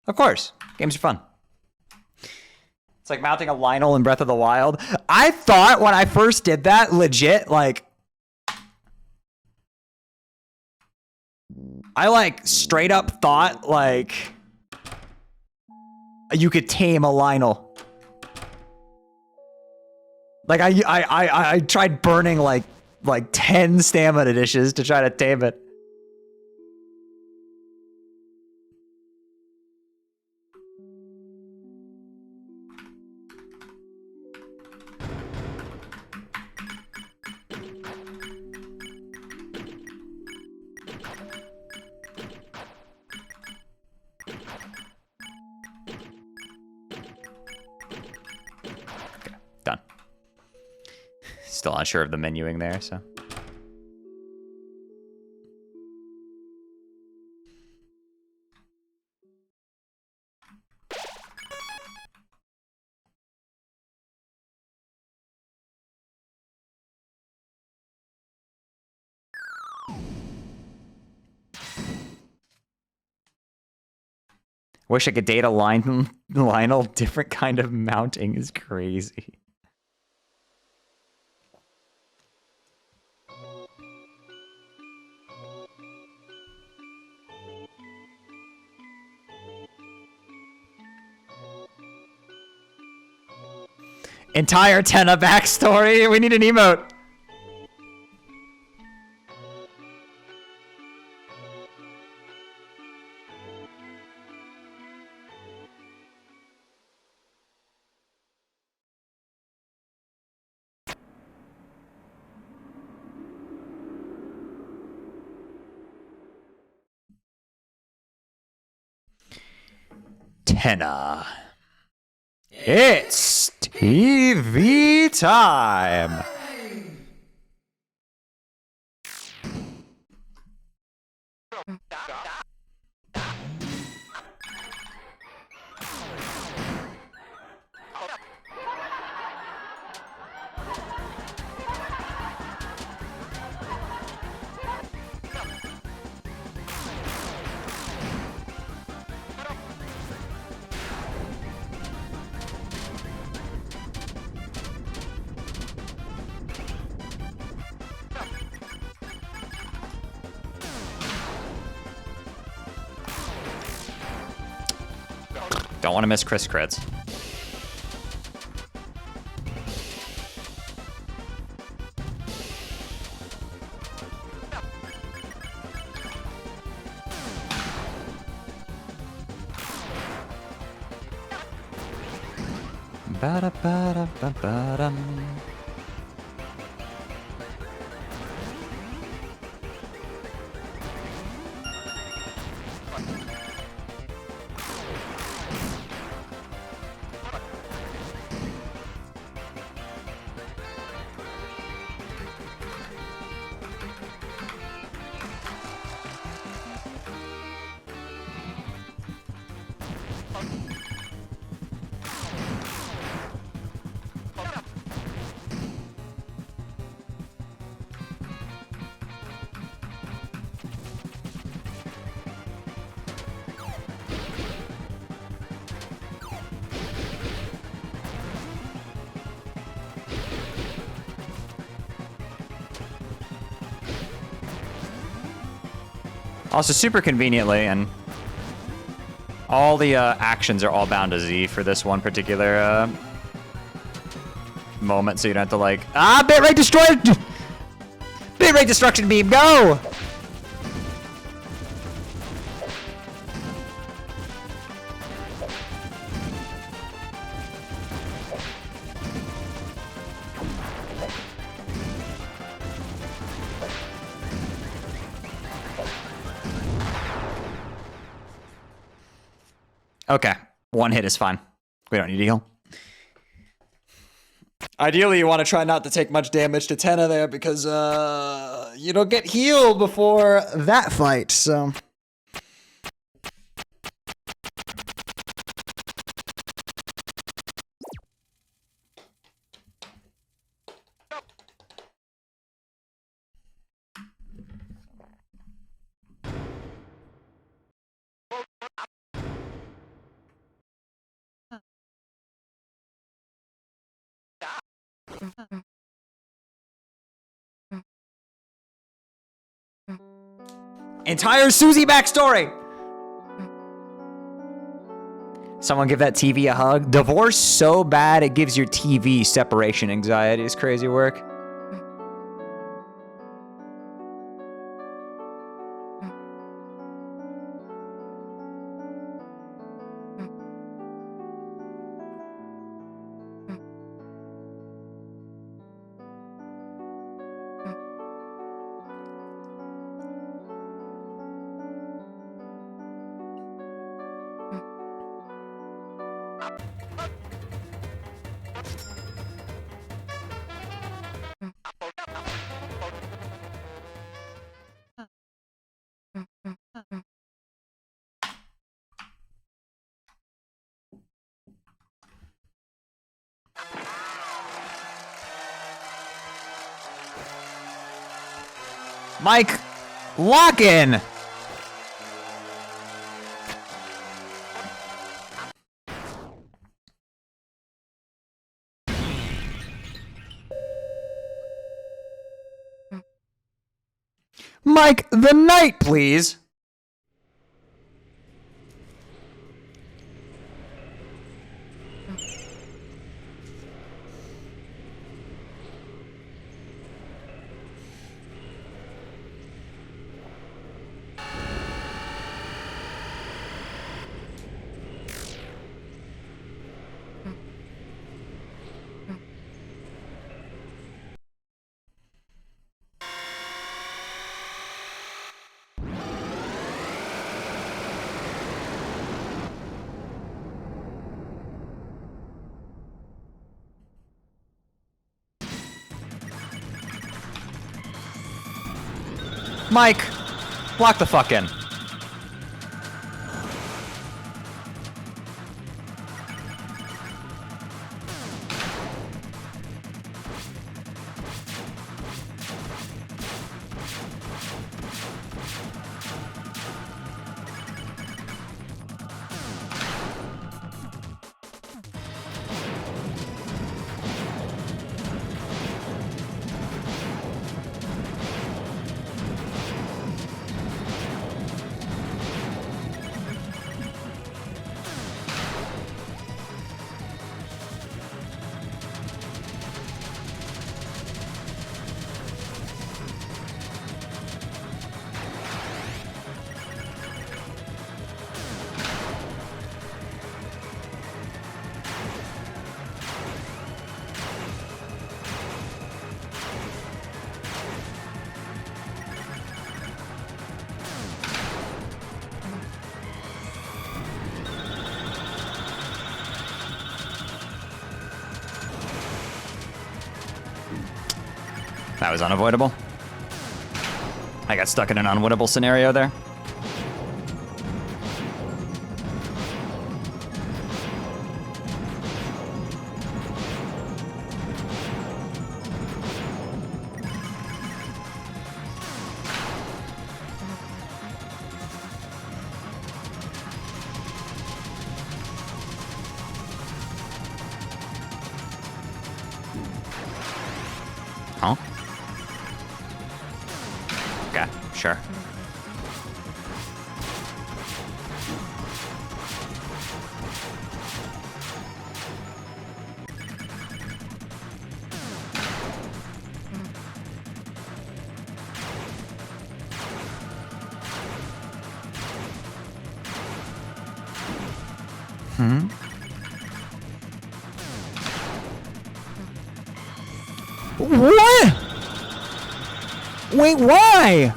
Of course. Games are fun. It's like mounting a Lionel in Breath of the Wild. I thought when I first did that, legit, like, I like straight up thought like you could tame a Lionel. Like I tried burning like 10 stamina dishes to try to tame it. Done. Still unsure of the menuing there, so. Wish I could date a Lionel. Different kind of mounting is crazy. Entire Tenna backstory. We need an emote. Tenna. It's TV time. Don't want to miss Chris crits. Ba-da-ba-da-ba-ba-dum. Also, super conveniently, and all the actions are all bound to Z for this one particular moment, so you don't have to like, bitrate destroyed! Bitrate destruction beam, go! Okay, one hit is fine. We don't need to heal. Ideally, you want to try not to take much damage to Tenna there because you don't get healed before that fight, so. Entire Susie backstory! Someone give that TV a hug. Divorce so bad it gives your TV separation anxiety is crazy work. Mike, lock in. Mike, the knight, please. Mike, lock the fuck in. That was unavoidable. I got stuck in an unwinnable scenario there. Huh? Okay, sure. What? Wait, why?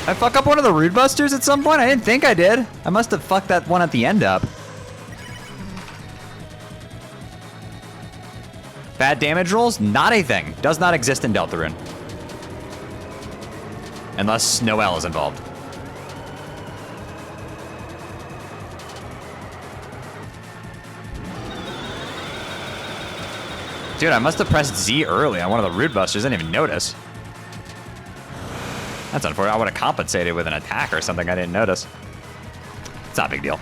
I fuck up one of the Rude Busters at some point? I didn't think I did. I must have fucked that one at the end up. Bad damage rolls? Not a thing. Does not exist in Deltarune. Unless Noelle is involved. Dude, I must have pressed Z early on one of the Rude Busters. I didn't even notice. That's unfortunate. I would have compensated with an attack or something I didn't notice. It's not a big deal.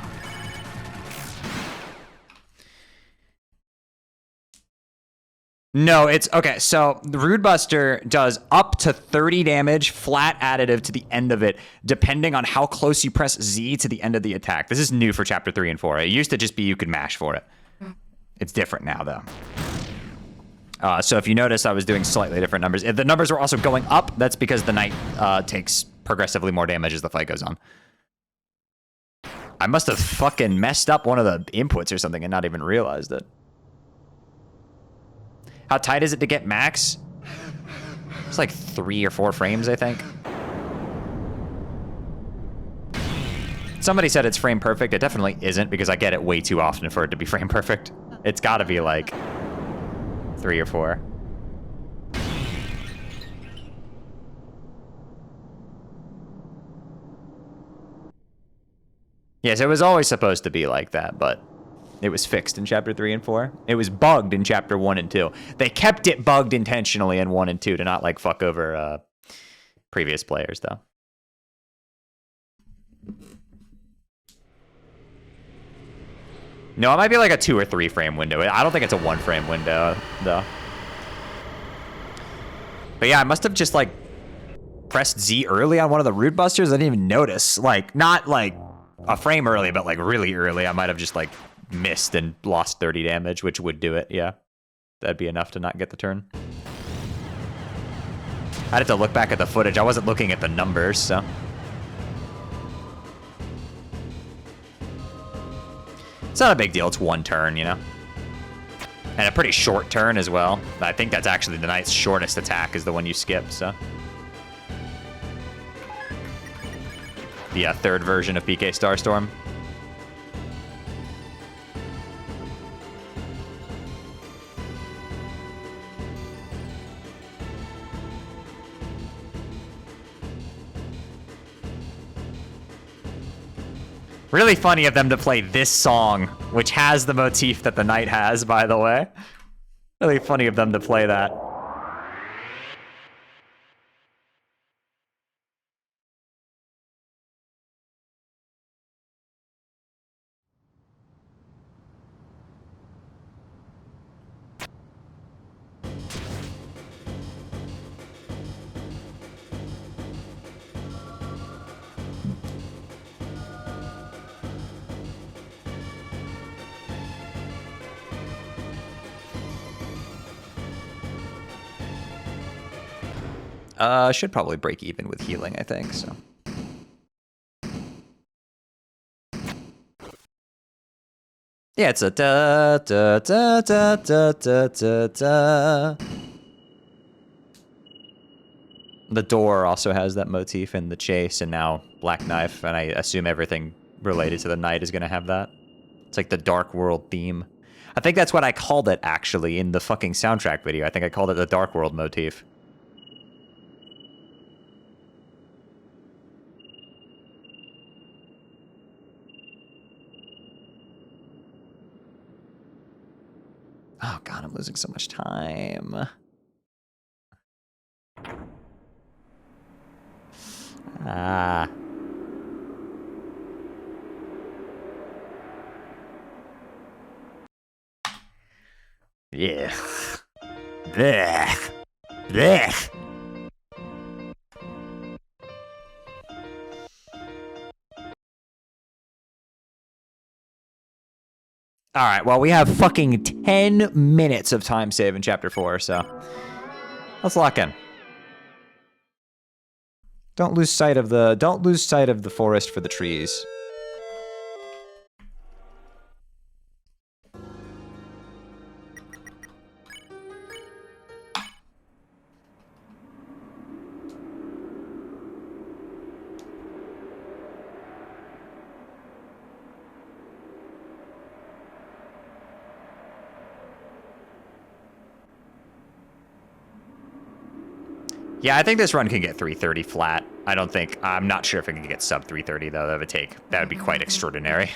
No, it's okay. So the Rude Buster does up to 30 damage, flat additive to the end of it, depending on how close you press Z to the end of the attack. This is new for chapter 3 and 4. It used to just be you could mash for it. It's different now, though. So if you notice, I was doing slightly different numbers. If the numbers were also going up, that's because the knight takes progressively more damage as the fight goes on. I must have fucking messed up one of the inputs or something and not even realized it. How tight is it to get max? It's like 3 or 4 frames, I think. Somebody said it's frame perfect. It definitely isn't because I get it way too often for it to be frame perfect. It's got to be like 3 or 4. Yes, it was always supposed to be like that, but it was fixed in chapter 3 and 4. It was bugged in chapter 1 and 2. They kept it bugged intentionally in 1 and 2 to not like fuck over previous players, though. No, it might be like a 2 or 3 frame window. I don't think it's a 1 frame window, though. But yeah, I must have just like pressed Z early on one of the Root Busters. I didn't even notice. Like, not like a frame early, but like really early. I might have just like missed and lost 30 damage, which would do it, yeah. That'd be enough to not get the turn. I'd have to look back at the footage. I wasn't looking at the numbers, so. It's not a big deal. It's 1 turn, you know? And a pretty short turn as well. I think that's actually the knight's shortest attack is the one you skip, so. The third version of PK Starstorm. Really funny of them to play this song, which has the motif that the knight has, by the way. Really funny of them to play that. Should probably break even with healing, I think, so. Yeah, it's a da da da da da da da da. The door also has that motif in the chase, and now Black Knife, and I assume everything related to the knight is gonna have that. It's like the Dark World theme. I think that's what I called it, actually, in the fucking soundtrack video. I think I called it the Dark World motif. Oh god, I'm losing so much time. Ah. Yeah. Blech. Blech. All right, well, we have fucking 10 minutes of time save in chapter 4, so let's lock in. Don't lose sight of the forest for the trees. Yeah, I think this run can get 330 flat. I'm not sure if it can get sub 330 though. That would be quite extraordinary.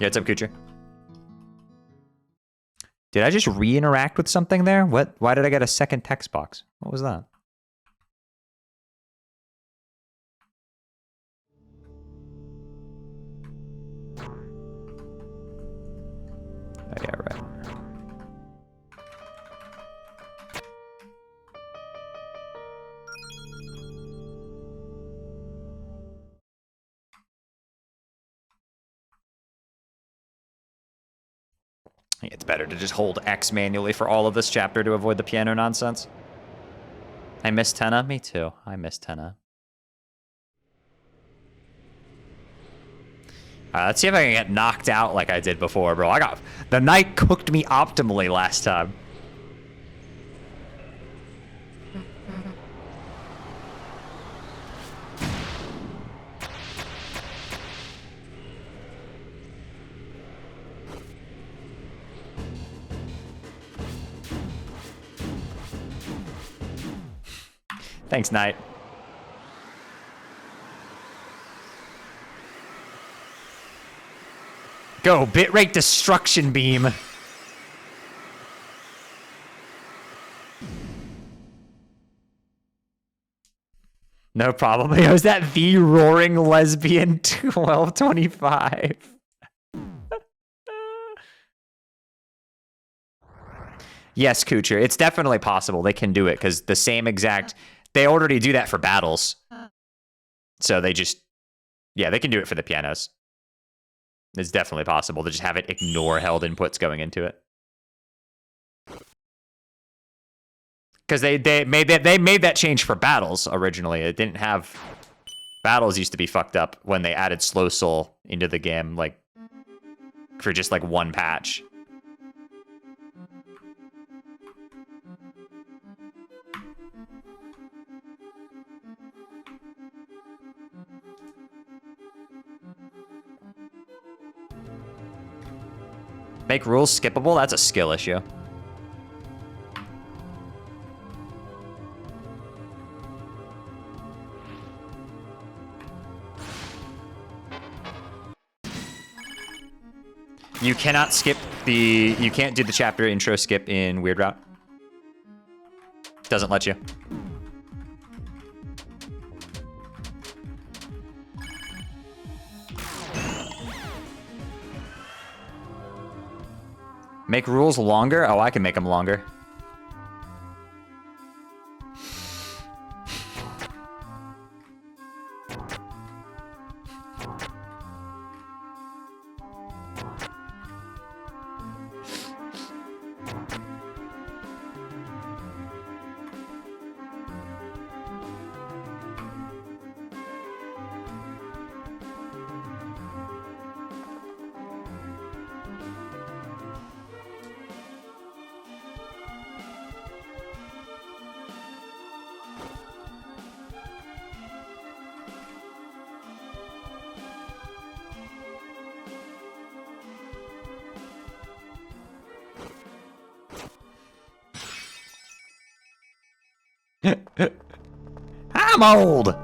Yeah, what's up, Kucher? Did I just re-interact with something there? What? Why did I get a second text box? What was that? Oh, yeah, right. It's better to just hold X manually for all of this chapter to avoid the piano nonsense. I miss Tenna. Me too. I miss Tenna. Let's see if I can get knocked out like I did before, bro. The knight cooked me optimally last time. Thanks, Knight. Go, bitrate destruction beam. No problem. Was that the roaring lesbian 1225? Yes, Kucher. It's definitely possible they can do it because the same exact... They already do that for battles. So they just... Yeah, they can do it for the pianos. It's definitely possible to just have it ignore held inputs going into it. Because they made that change for battles originally. It didn't have... Battles used to be fucked up when they added Slow Soul into the game, like, for just, like, one patch. Make rules skippable? That's a skill issue. You cannot skip the... You can't do the chapter intro skip in Weird Route. Doesn't let you. Make rules longer? Oh, I can make them longer. I'm old.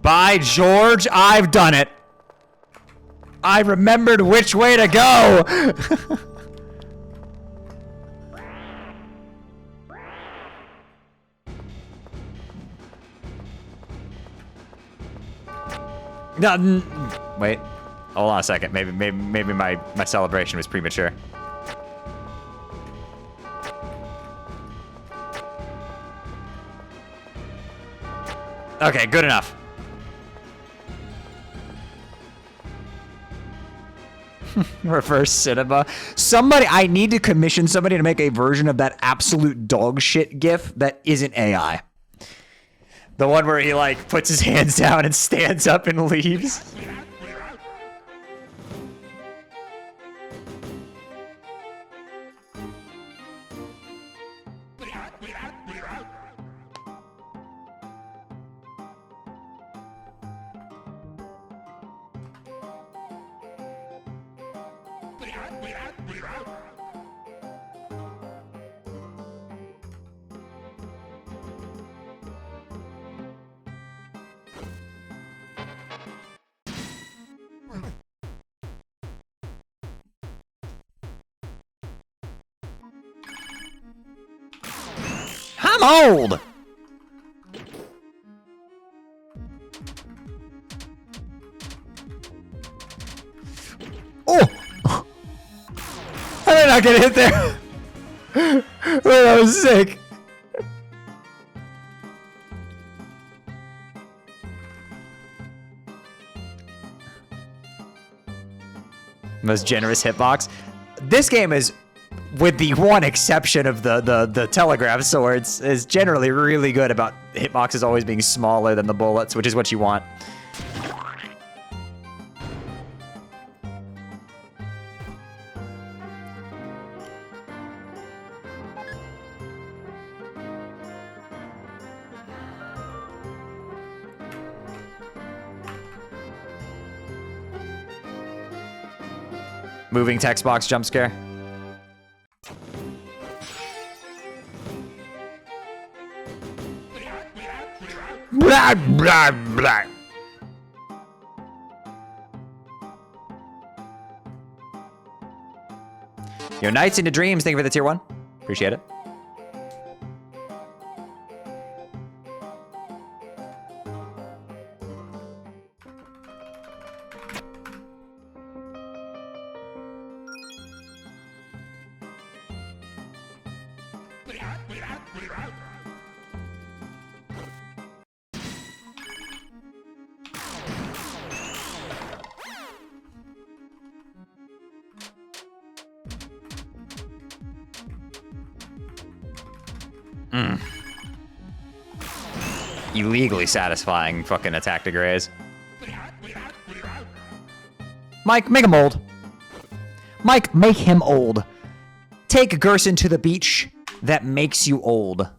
By George, I've done it. I remembered which way to go. No, wait. Hold on a second. Maybe my celebration was premature. Okay, good enough. Reverse cinema. I need to commission somebody to make a version of that absolute dog shit gif that isn't AI. The one where he, like, puts his hands down and stands up and leaves. I'm old! Oh! How did I not get hit there? Wait, that was sick. Most generous hitbox. This game is, with the one exception of the telegraph swords, is generally really good about hitboxes always being smaller than the bullets, which is what you want. Moving text box jump scare. Blah, blah, blah. Yo, Nights into Dreams, thank you for the tier 1. Appreciate it. Illegally satisfying fucking attack to graze. Mike, make him old. Mike, make him old. Take Gerson to the beach that makes you old.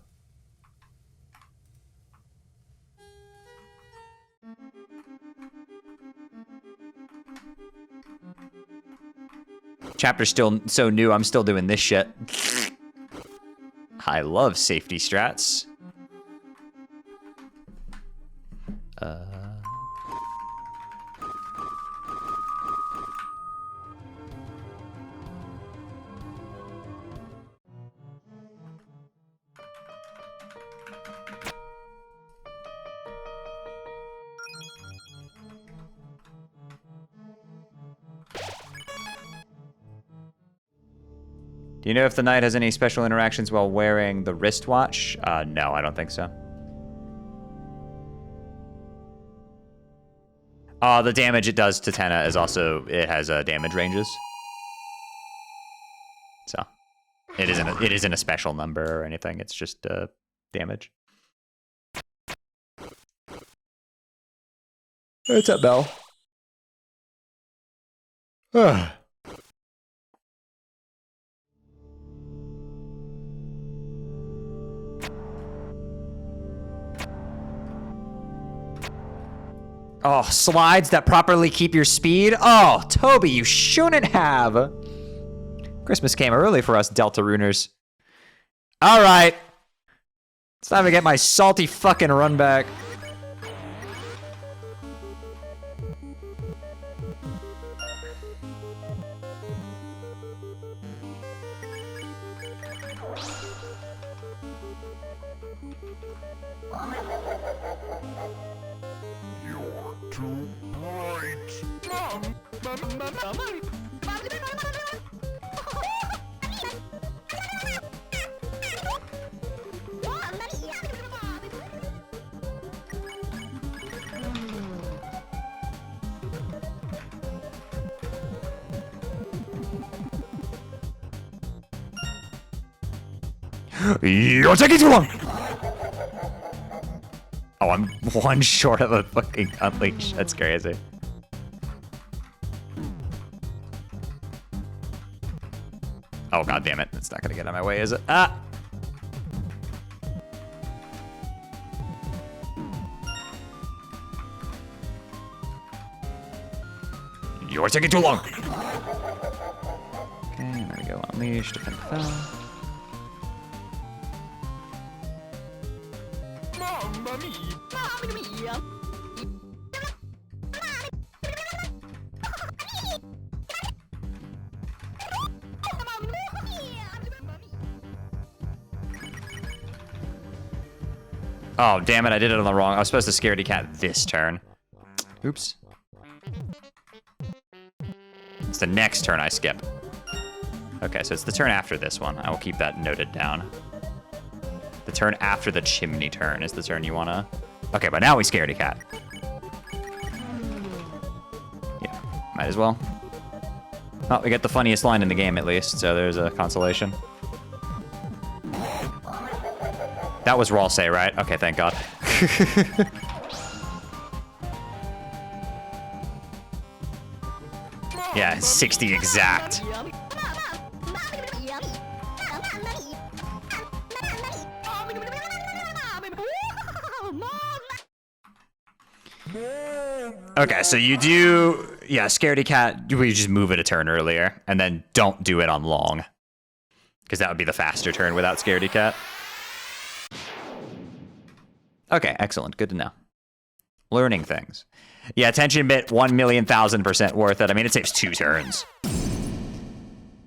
Chapter's still so new, I'm still doing this shit. I love safety strats. Do you know if the knight has any special interactions while wearing the wristwatch? No, I don't think so. The damage it does to Tenna is also, it has damage ranges. So, it isn't a special number or anything, it's just damage. What's up, Belle? Oh, slides that properly keep your speed? Oh, Toby, you shouldn't have. Christmas came early for us Deltaruners. All right. It's time to get my salty fucking run back. You're taking too long! Oh, I'm one short of a fucking unleash. That's crazy. Oh, god damn it. It's not gonna get in my way, is it? Ah! You're taking too long! Okay, and there we go. Unleash, defend the fell. Oh, damn it, I did it on the wrong. I was supposed to scaredy cat this turn. Oops. It's the next turn I skip. Okay, so it's the turn after this one. I will keep that noted down. The turn after the chimney turn is the turn you wanna... Okay, but now we scaredy cat. Yeah, might as well. Well, we get the funniest line in the game at least, so there's a consolation. That was Raw say, right? Okay, thank God. Yeah, 60 exact. Okay, so you do... Yeah, scaredy cat, we just move it a turn earlier, and then don't do it on long. Because that would be the faster turn without scaredy cat. Okay, excellent. Good to know. Learning things. Yeah, tension bit, 1,000,000% worth it. I mean, it saves 2 turns.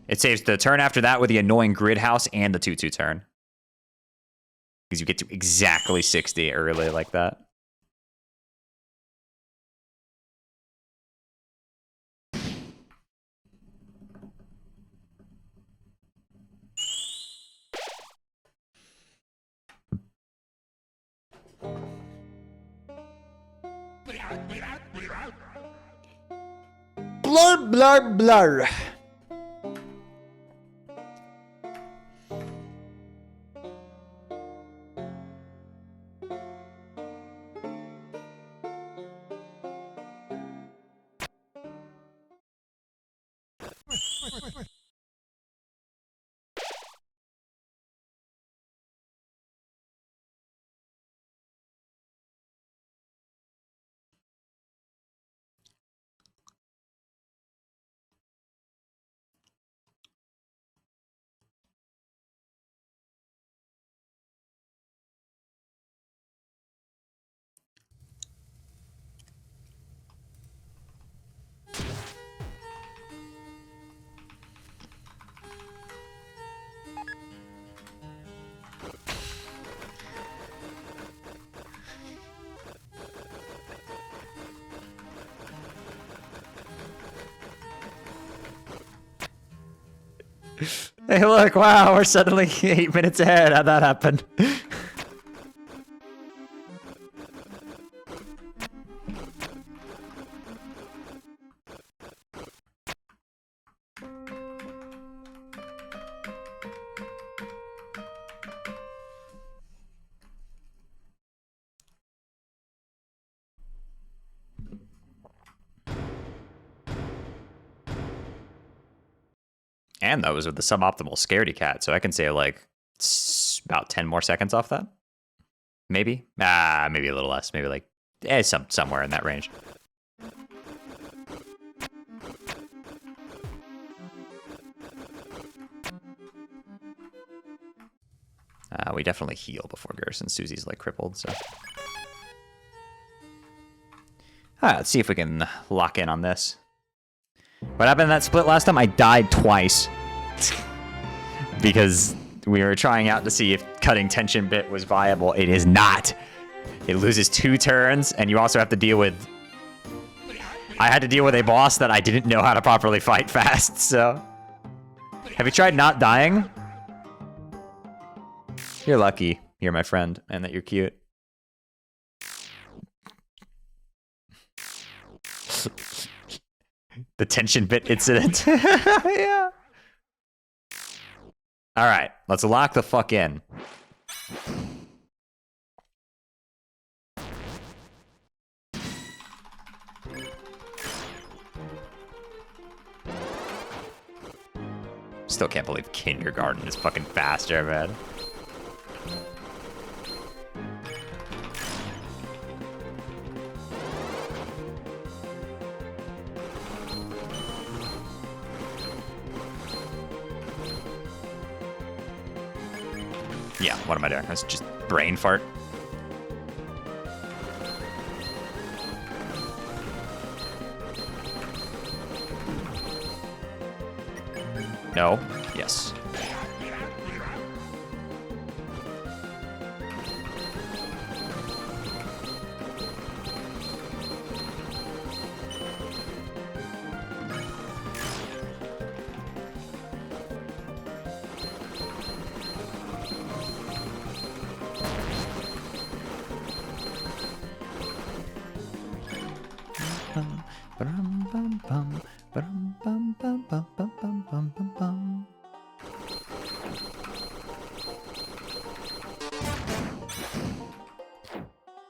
It saves the turn after that with the annoying grid house and the 2/2 turn. Because you get to exactly 60 early like that. Blur, blur, blur. Hey, look, wow, we're suddenly 8 minutes ahead. How'd that happen? And that was with the suboptimal scaredy cat, so I can say like about 10 more seconds off that. Maybe? Maybe a little less. Maybe like somewhere in that range. We definitely heal before Gerson. Susie's like crippled, so. Alright, let's see if we can lock in on this. What happened in that split last time? I died twice. Because we were trying out to see if cutting tension bit was viable. It is not. It loses 2 turns, and you also have to deal with... I had to deal with a boss that I didn't know how to properly fight fast, so... Have you tried not dying? You're lucky. You're my friend, and that you're cute. The tension bit incident. Yeah. All right, let's lock the fuck in. Still can't believe kindergarten is fucking faster, man. Yeah, what am I doing? That's just brain fart. No. Yes.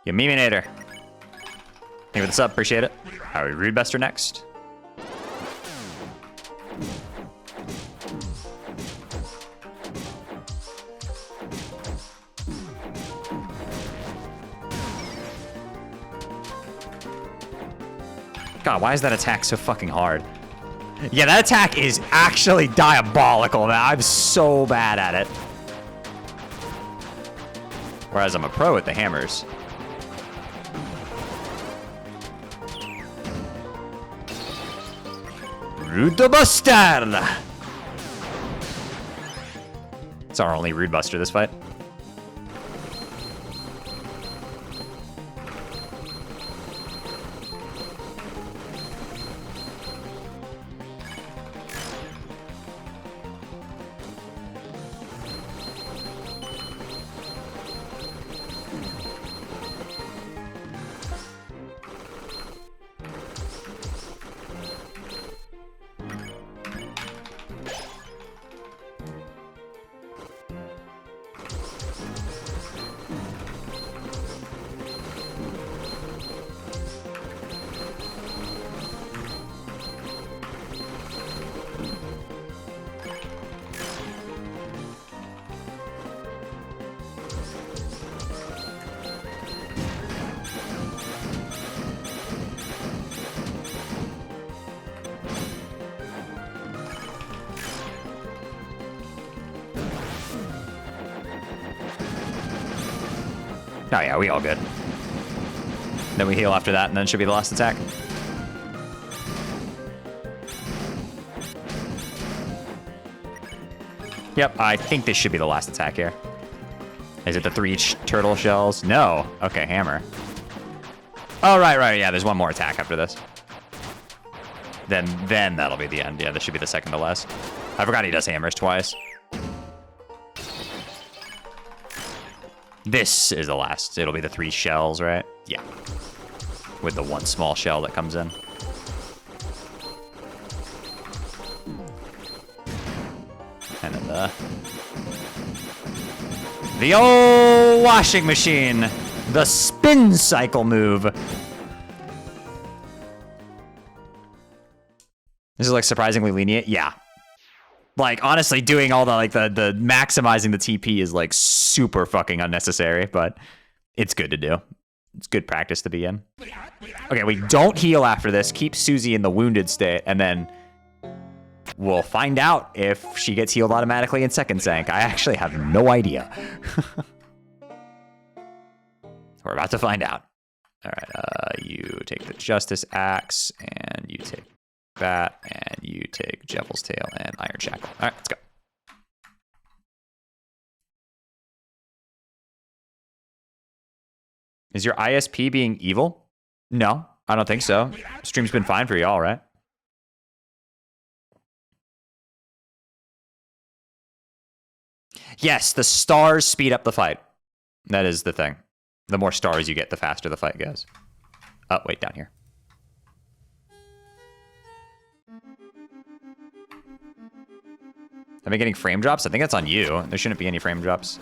You memeinator. Thank you for the sub, appreciate it. All right, Rudebuster next. God, why is that attack so fucking hard? Yeah, that attack is actually diabolical, man. I'm so bad at it. Whereas I'm a pro at the hammers. Rudebuster! It's our only Rudebuster this fight. Oh yeah, we all good. Then we heal after that, and then it should be the last attack. Yep, I think this should be the last attack here. Is it the 3 turtle shells? No. Okay, hammer. Oh, right, yeah, there's one more attack after this. Then that'll be the end. Yeah, this should be the second to last. I forgot he does hammers twice. This is the last. It'll be the 3 shells, right? Yeah. With the 1 small shell that comes in. And then the old washing machine. The spin cycle move. This is like surprisingly lenient. Yeah. Like, honestly, doing all the maximizing the TP is like super fucking unnecessary, but it's good to do. It's good practice to be in. Okay, we don't heal after this. Keep Susie in the wounded state, and then we'll find out if she gets healed automatically in second sank. I actually have no idea. We're about to find out. All right, you take the Justice Axe, and you take that, and you take Devil's Tail and Iron Shackle. All right, let's go. Is your ISP being evil? No, I don't think so. Stream's been fine for y'all, right? Yes, the stars speed up the fight. That is the thing. The more stars you get, the faster the fight goes. Oh, wait, down here. Am I getting frame drops? I think that's on you. There shouldn't be any frame drops.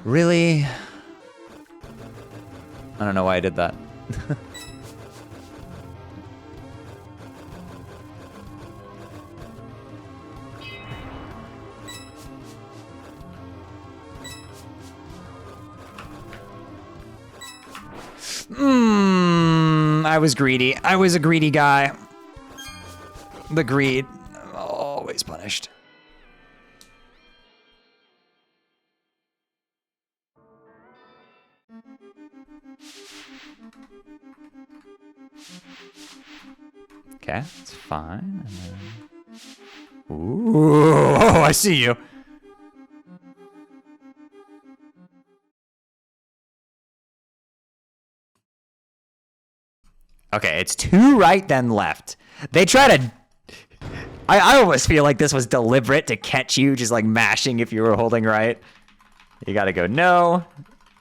Really? I don't know why I did that. I was greedy. I was a greedy guy. The greed, always punished. Okay, it's fine. And then... Ooh, oh, I see you. Okay, it's 2 right, then left. They try to... I almost feel like this was deliberate to catch you, just like mashing if you were holding right. You gotta go no,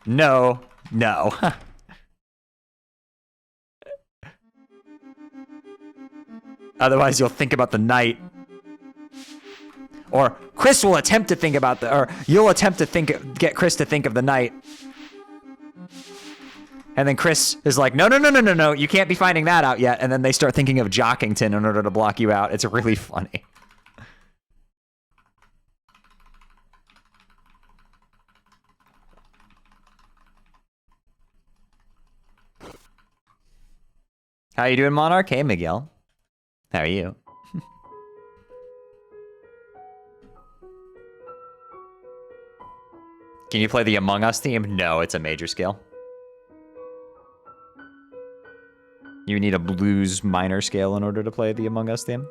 no, no. Otherwise, you'll think about the knight. Or Chris will attempt to think about the... Or you'll attempt to get Chris to think of the knight. And then Chris is like, no, no, no, no, no, no, you can't be finding that out yet. And then they start thinking of Jockington in order to block you out. It's really funny. How you doing, Monarch? Hey, Miguel. How are you? Can you play the Among Us theme? No, it's a major scale. You need a blues minor scale in order to play the Among Us theme.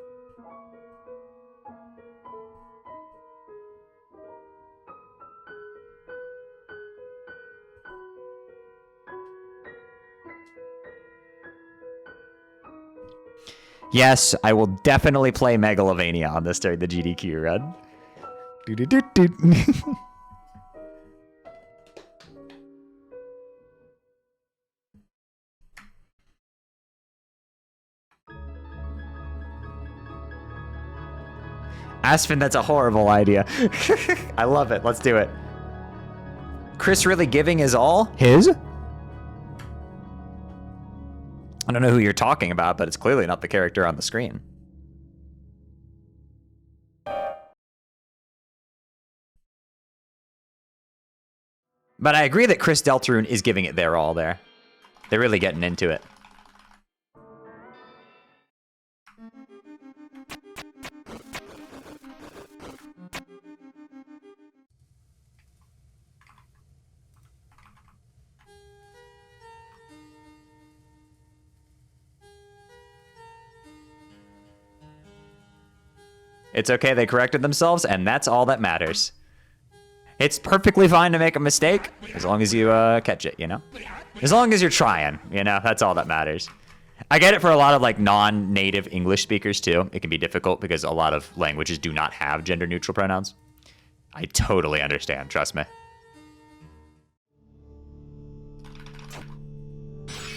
Yes, I will definitely play Megalovania on this during the GDQ run. Aspen, that's a horrible idea. I love it. Let's do it. Chris really giving his all? His? I don't know who you're talking about, but it's clearly not the character on the screen. But I agree that Chris Deltarune is giving it their all there. They're really getting into it. It's okay, they corrected themselves, and that's all that matters. It's perfectly fine to make a mistake, as long as you catch it, you know? As long as you're trying, you know? That's all that matters. I get it for a lot of, like, non-native English speakers, too. It can be difficult because a lot of languages do not have gender-neutral pronouns. I totally understand, trust me.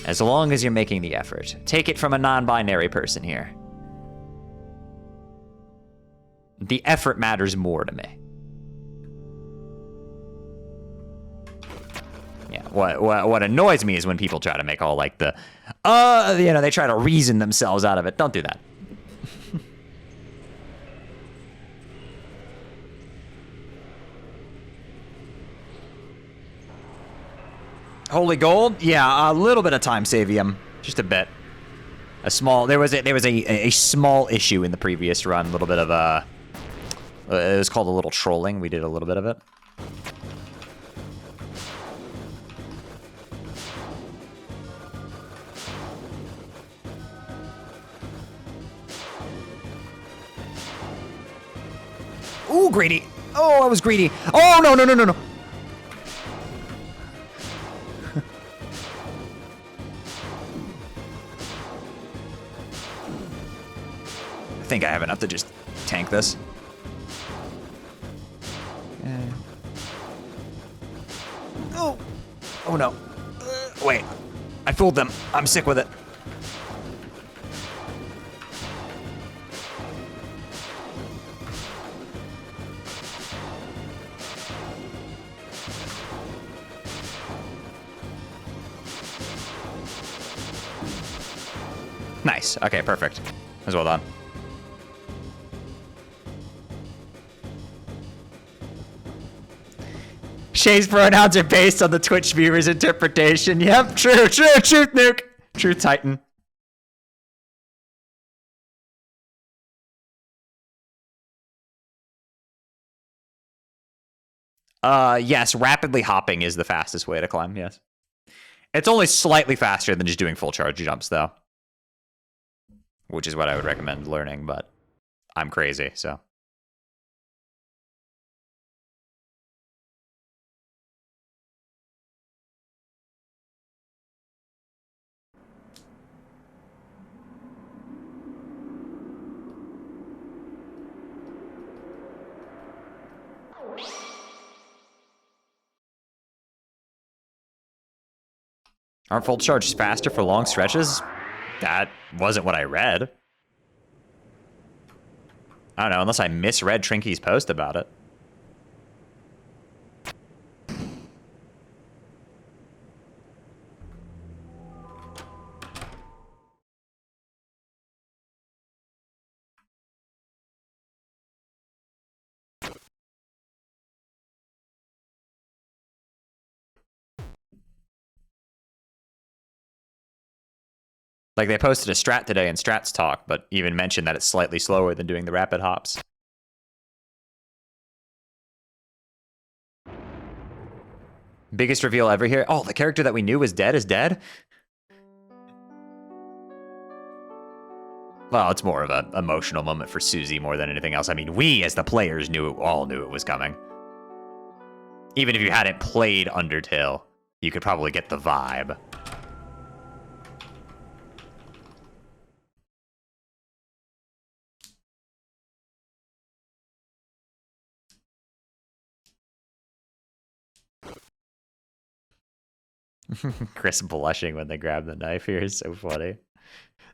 As long as you're making the effort. Take it from a non-binary person here. The effort matters more to me. Yeah, what annoys me is when people try to make all like the, you know, they try to reason themselves out of it. Don't do that. Holy gold? Yeah, a little bit of time savium, just a bit. A small. There was a small issue in the previous run. A little bit of it was called a little trolling. We did a little bit of it. Ooh, greedy. Oh, I was greedy. Oh, no, no, no, no, no. I think I have enough to just tank this. Oh. Oh, no. Wait. I fooled them. I'm sick with it. Nice. Okay, perfect. That was well done. Shay's pronouns are based on the Twitch viewer's interpretation. Yep, true, truth nuke. Truth Titan. Yes, rapidly hopping is the fastest way to climb, yes. It's only slightly faster than just doing full charge jumps, though. Which is what I would recommend learning, but I'm crazy, so. Aren't full charges faster for long stretches? That wasn't what I read. I don't know, unless I misread Trinky's post about it. Like, they posted a strat today in Strats Talk, but even mentioned that it's slightly slower than doing the rapid hops. Biggest reveal ever here? Oh, the character that we knew was dead is dead? Well, it's more of an emotional moment for Susie more than anything else. I mean, we, as the players, all knew it was coming. Even if you hadn't played Undertale, you could probably get the vibe. Chris blushing when they grab the knife here is so funny.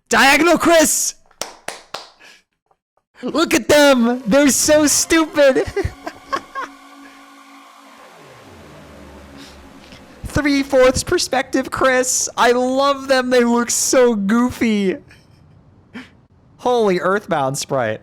Diagonal Chris! Look at them! They're so stupid! 3/4 perspective Chris! I love them, they look so goofy! Holy Earthbound sprite.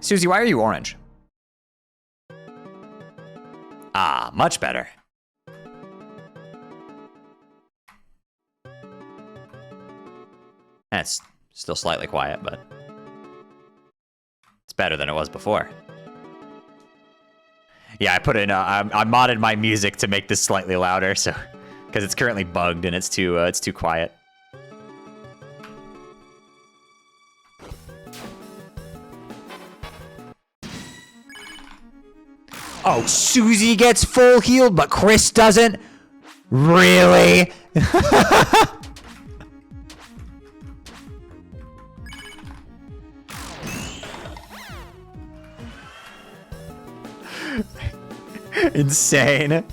Susie, why are you orange? Ah, much better. That's still slightly quiet, but it's better than it was before. Yeah, I put in, I modded my music to make this slightly louder, so, because it's currently bugged and it's too quiet. Oh, Susie gets full healed, but Chris doesn't? Really? Insane.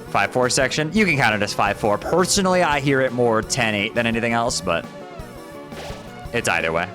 Five 4 section. You can count it as 5-4. Personally, I hear it more 10-8 than anything else, but it's either way.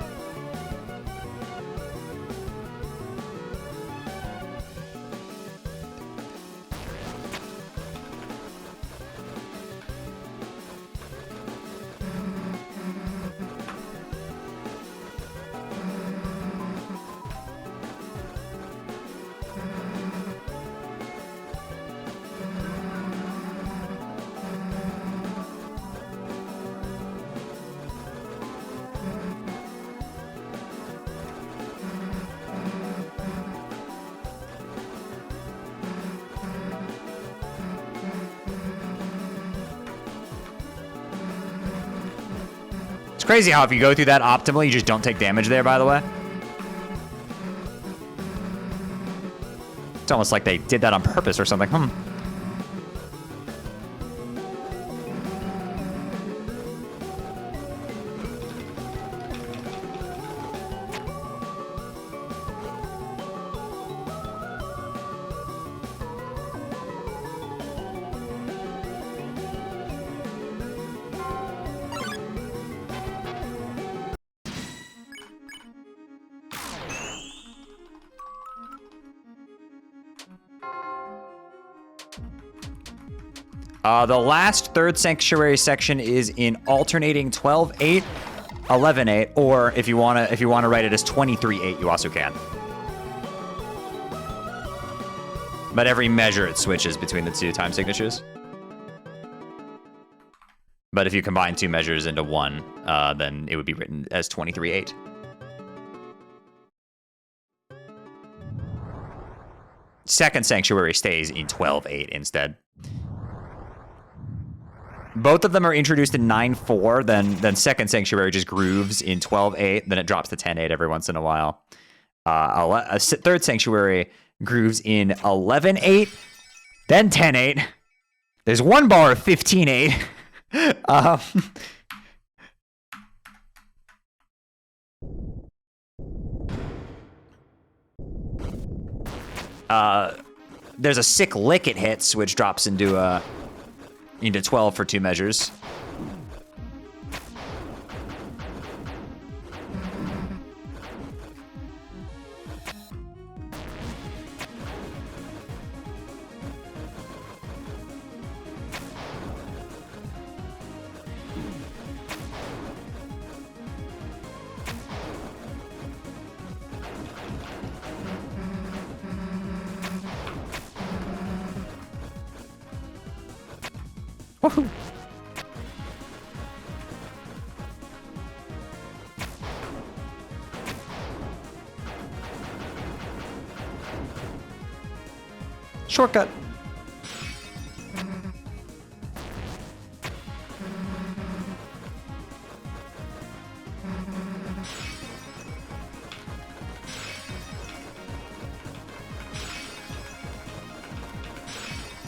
It's crazy how if you go through that optimally, you just don't take damage there, by the way. It's almost like they did that on purpose or something. The last third sanctuary section is in alternating 12-8, 11-8, or if you wanna write it as 23-8, you also can. But every measure it switches between the two time signatures. But if you combine two measures into one, then it would be written as 23-8. Second sanctuary stays in 12-8 instead. Both of them are introduced in 9-4, then second sanctuary just grooves in 12-8, then it drops to 10-8 every once in a while. Third sanctuary grooves in 11-8, then 10-8. There's one bar of 15-8. There's a sick lick it hits, which drops into 12 for two measures. Woohoo! Shortcut.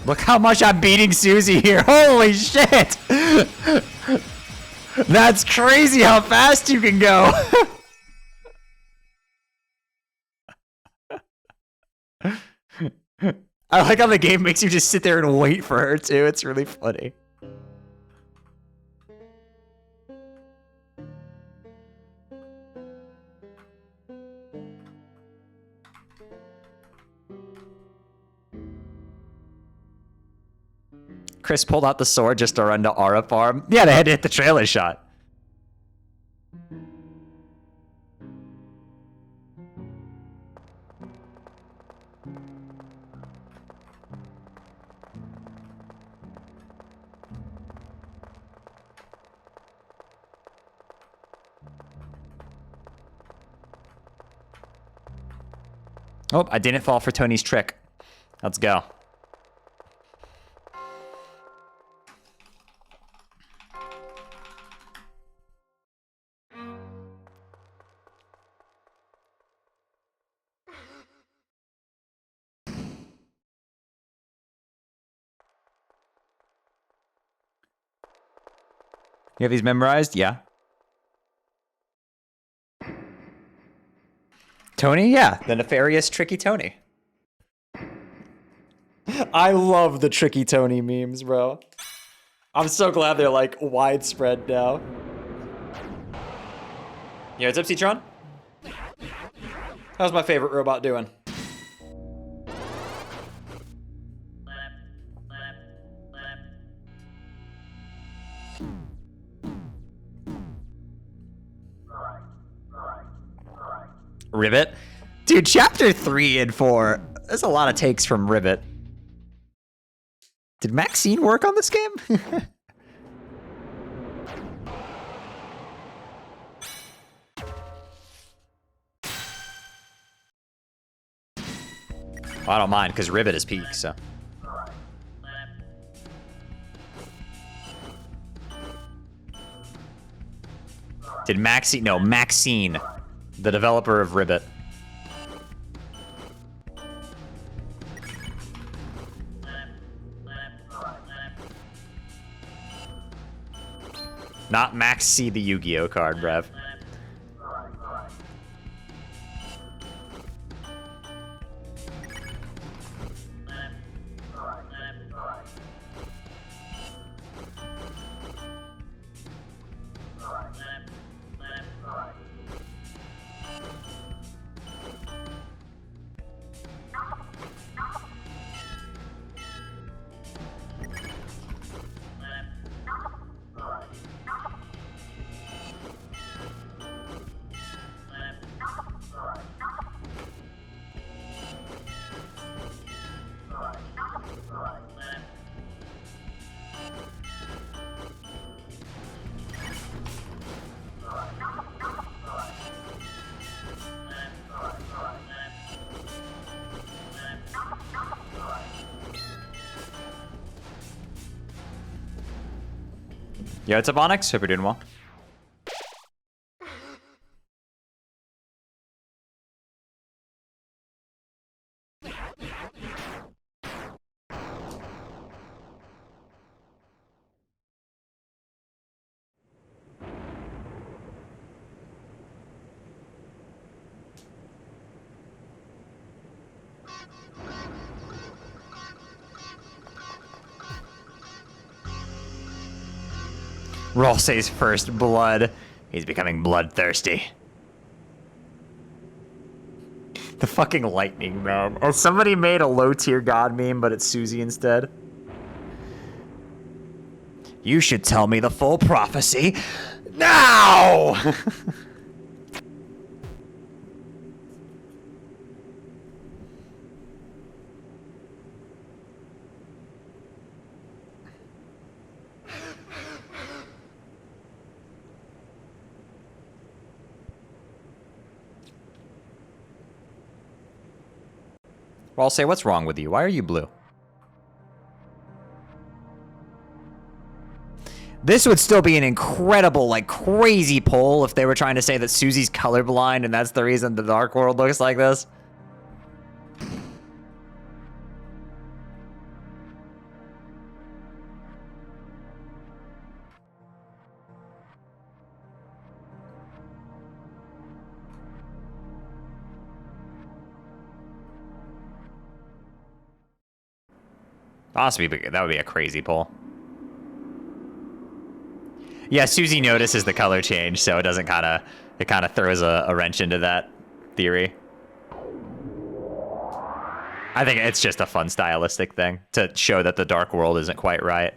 Look how much I'm beating Susie here. Holy shit! That's crazy how fast you can go. I like how the game makes you just sit there and wait for her too. It's really funny. Chris pulled out the sword just to run to Aura Farm. Yeah, they had to hit the trailer shot. Oh, I didn't fall for Tony's trick. Let's go. You have these memorized? Yeah. Tony? Yeah. The nefarious Tricky Tony. I love the Tricky Tony memes, bro. I'm so glad they're like widespread now. Yeah, what's up, Citron? How's my favorite robot doing? Rivet? Dude, chapter 3 and 4, there's a lot of takes from Rivet. Did Maxine work on this game? Well, I don't mind, because Rivet is peak, so. Did Maxine? No, Maxine. The developer of Ribbit. Not Max C, the Yu-Gi-Oh card, Brev. Yo, what's up, Onyx? Hope you're doing well. Ralsei's first blood. He's becoming bloodthirsty. The fucking lightning, man. Oh, somebody made a low-tier god meme, but it's Susie instead. You should tell me the full prophecy now! Well, I'll say, what's wrong with you? Why are you blue? This would still be an incredible, like, crazy poll if they were trying to say that Susie's colorblind and that's the reason the Dark World looks like this. Honestly, that would be a crazy poll. Yeah, Susie notices the color change, so it doesn't kind of throws a wrench into that theory. I think it's just a fun stylistic thing to show that the Dark World isn't quite right.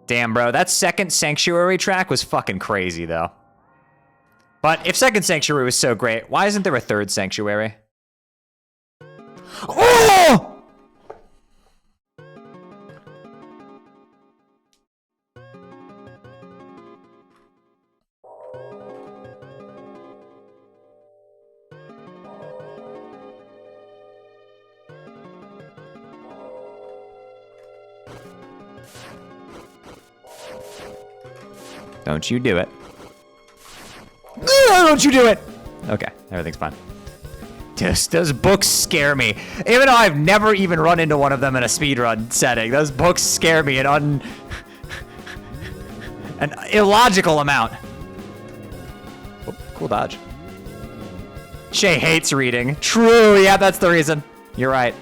Damn, bro, that second Sanctuary track was fucking crazy, though. But if second Sanctuary was so great, why isn't there a third Sanctuary? Oh! Don't you do it. Don't you do it! Okay, everything's fine. Those books scare me. Even though I've never even run into one of them in a speedrun setting, those books scare me an illogical amount. Oh, cool dodge. Shay hates reading. True, yeah, that's the reason. You're right.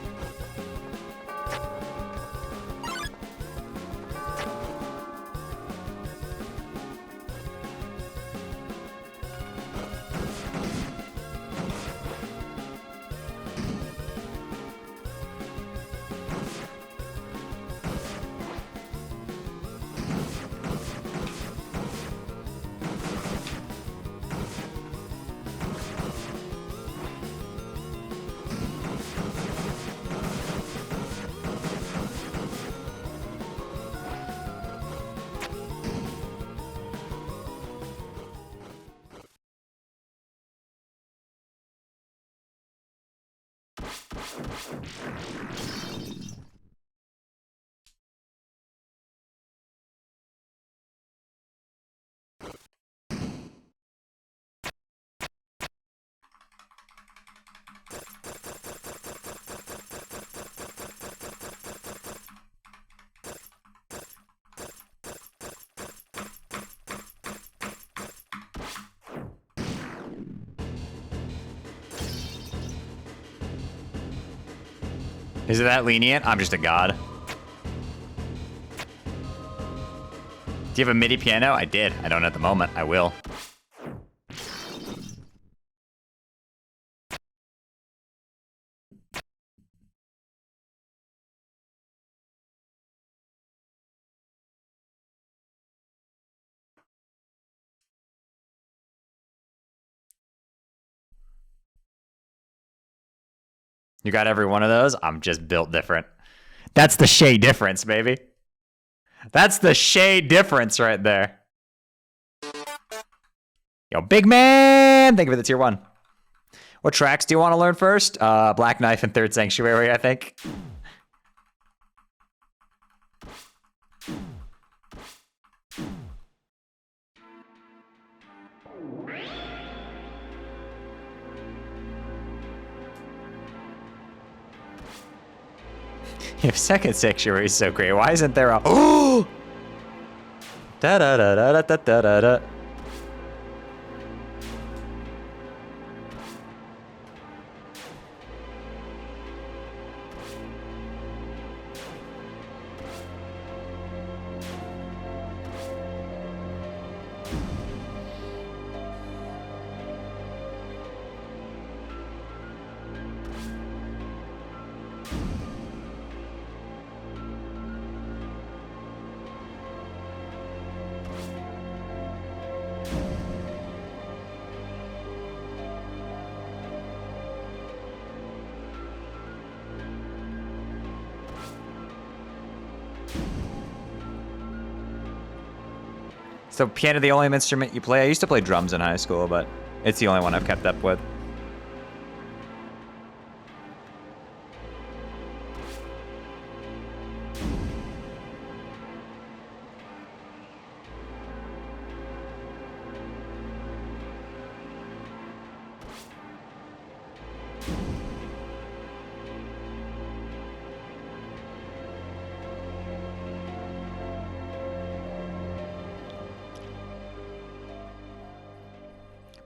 Is it that lenient? I'm just a god. Do you have a MIDI piano? I did. I don't at the moment. I will. You got every one of those? I'm just built different. That's the shade difference, baby. That's the shade difference right there. Yo, big man! Thank you for the tier 1. What tracks do you want to learn first? Black Knife and Third Sanctuary, I think. If Second Sanctuary is so great, why isn't there a oh da da da da da da da da? So piano the only instrument you play? I used to play drums in high school, but it's the only one I've kept up with.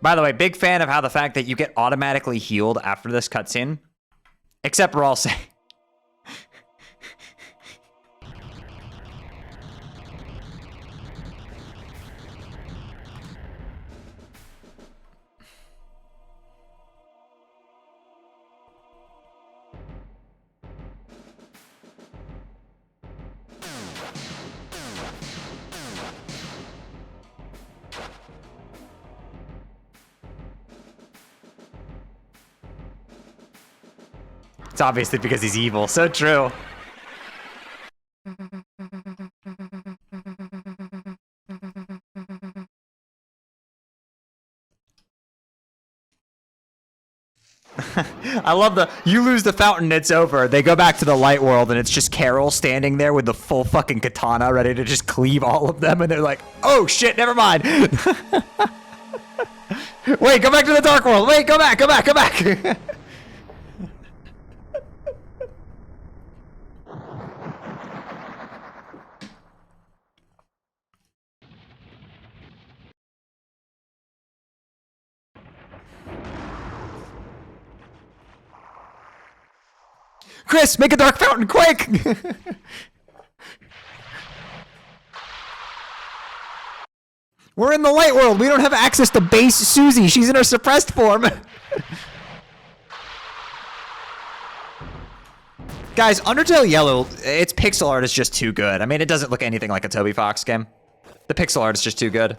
By the way, big fan of how the fact that you get automatically healed after this cutscene. Except we're all saying. It's obviously because he's evil. So true. I love you lose the fountain, it's over. They go back to the light world and it's just Carol standing there with the full fucking katana ready to just cleave all of them. And they're like, oh shit, never mind. Wait, go back to the dark world. Wait, go back, go back, go back. Chris, make a dark fountain, quick! We're in the light world. We don't have access to base Susie. She's in her suppressed form. Guys, Undertale Yellow, its pixel art is just too good. I mean, it doesn't look anything like a Toby Fox game. The pixel art is just too good.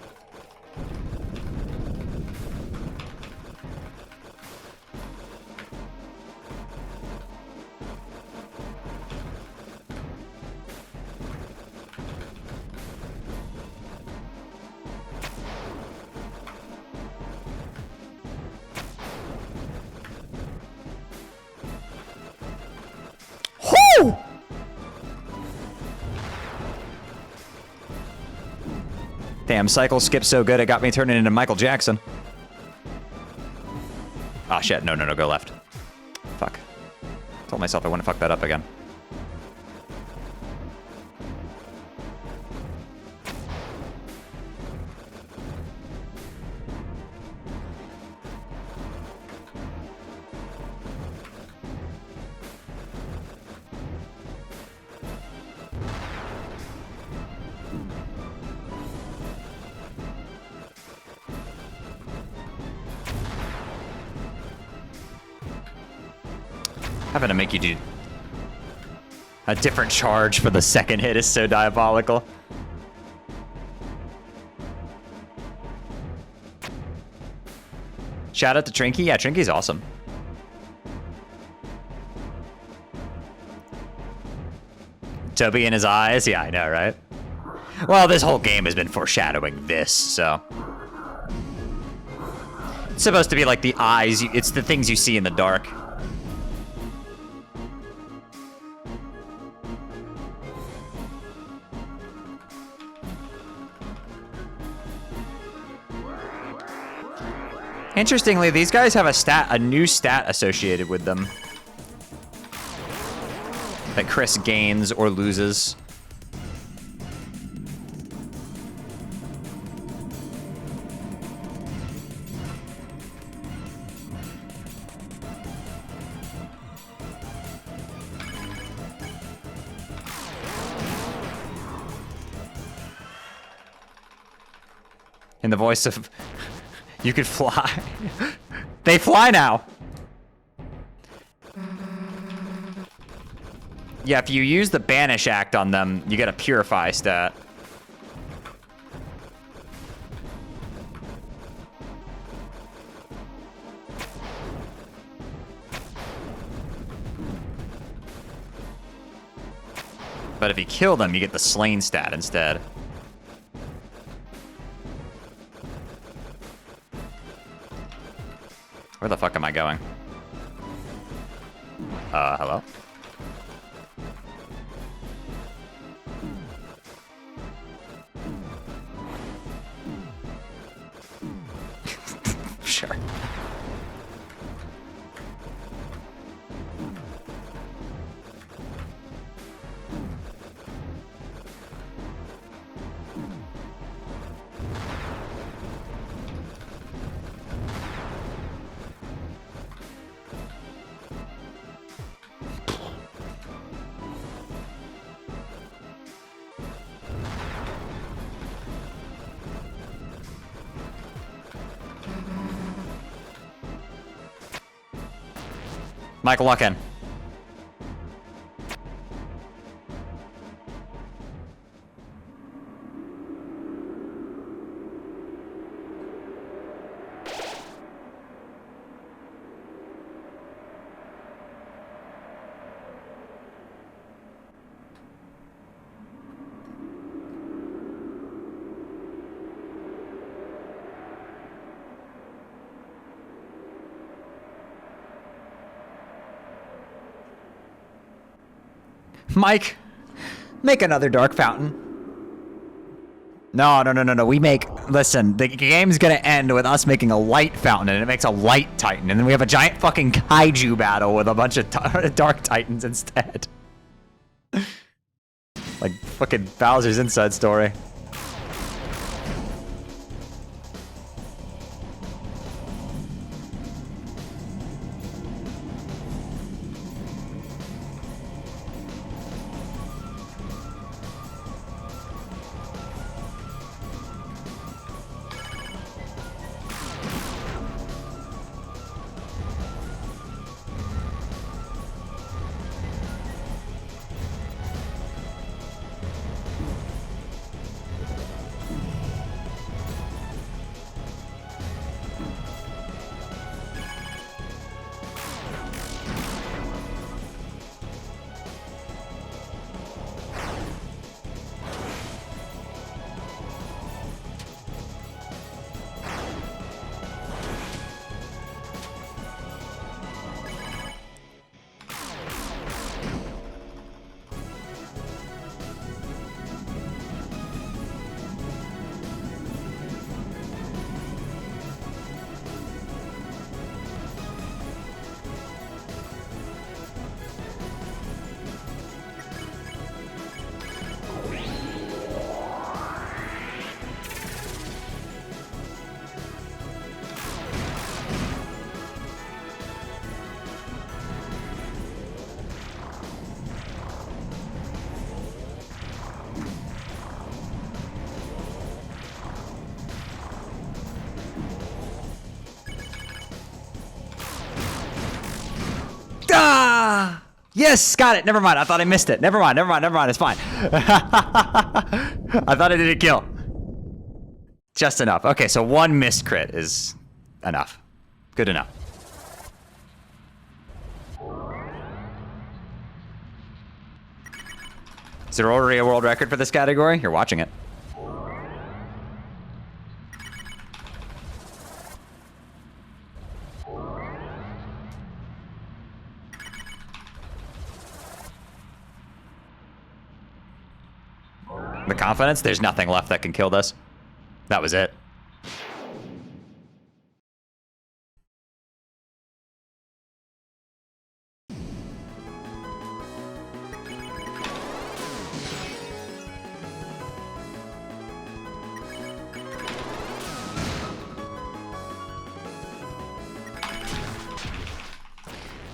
Damn, cycle skip so good it got me turning into Michael Jackson. Ah, shit. No, go left. Fuck. Told myself I wouldn't fuck that up again. Having to make you do a different charge for the second hit is so diabolical. Shout out to Trinky. Yeah, Trinky's awesome. Toby in his eyes. Yeah, I know, right? Well, this whole game has been foreshadowing this, so. It's supposed to be like the eyes. It's the things you see in the dark. Interestingly, these guys have a new stat associated with them that Chris gains or loses. In the voice of... You could fly. They fly now. Yeah, if you use the Banish Act on them, you get a Purify stat. But if you kill them, you get the Slain stat instead. Where the fuck am I going? Hello? Sure. Michael, lock in. Mike, make another dark fountain. No. We make... Listen, the game's gonna end with us making a light fountain, and it makes a light titan, and then we have a giant fucking kaiju battle with a bunch of dark titans instead. Like fucking Bowser's Inside Story. Yes, got it. Never mind. I thought I missed it. Never mind. It's fine. I thought I didn't kill. Just enough. Okay, so one missed crit is enough. Good enough. Is there already a world record for this category? You're watching it. The confidence? There's nothing left that can kill this. That was it.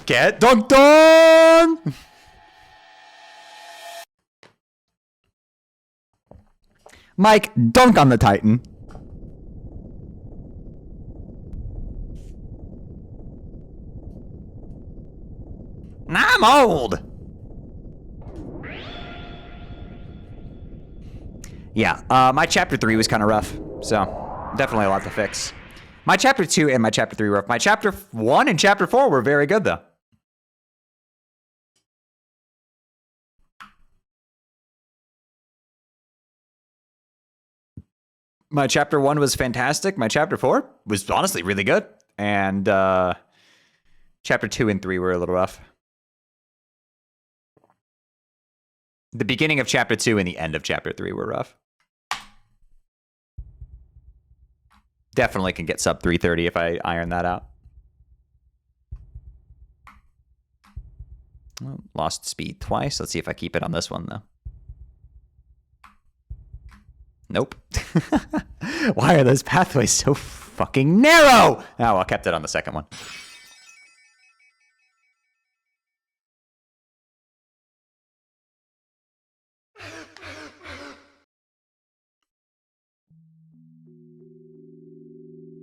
Get dunked on! Mike, dunk on the Titan. I'm old. Yeah, my chapter 3 was kind of rough, so definitely a lot to fix. My chapter 2 and my chapter 3 were rough. My chapter 1 and chapter 4 were very good, though. My chapter 1 was fantastic. My chapter 4 was honestly really good. And chapter 2 and 3 were a little rough. The beginning of chapter 2 and the end of chapter 3 were rough. Definitely can get sub 330 if I iron that out. Well, lost speed twice. Let's see if I keep it on this one, though. Nope. Why are those pathways so fucking narrow? Oh, well, I kept it on the second one.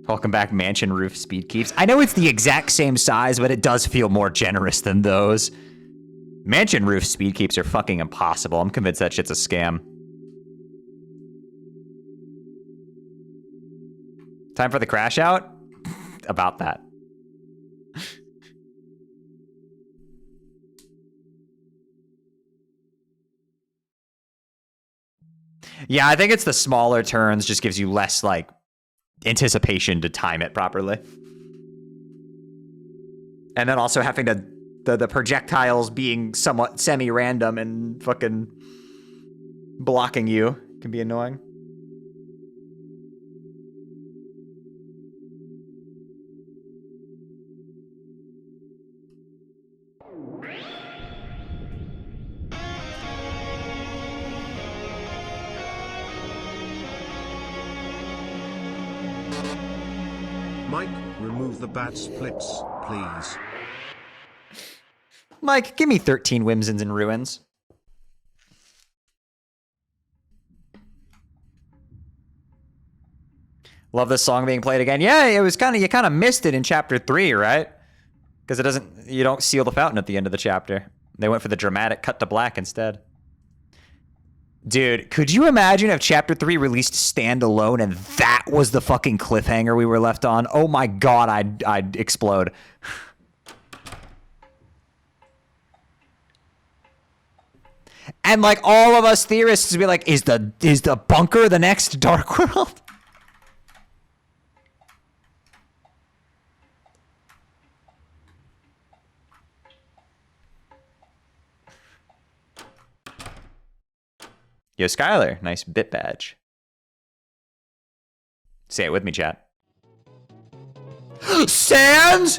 Welcome back, mansion roof speed keeps. I know it's the exact same size, but it does feel more generous than those. Mansion roof speed keeps are fucking impossible. I'm convinced that shit's a scam. Time for the crash out? About that. Yeah, I think it's the smaller turns just gives you less, like, anticipation to time it properly. And then also having to the projectiles being somewhat semi-random and fucking blocking you can be annoying. Mike, remove the bad splits, please. Mike, give me 13 Whimsins and Ruins. Love this song being played again. Yeah, it was you kind of missed it in chapter 3, right? Because you don't seal the fountain at the end of the chapter. They went for the dramatic cut to black instead. Dude, could you imagine if chapter 3 released standalone and that was the fucking cliffhanger we were left on? Oh my god, I'd explode. And like all of us theorists would be like, is the bunker the next Dark World? Yo, Skylar, nice bit badge. Say it with me, chat. Sans?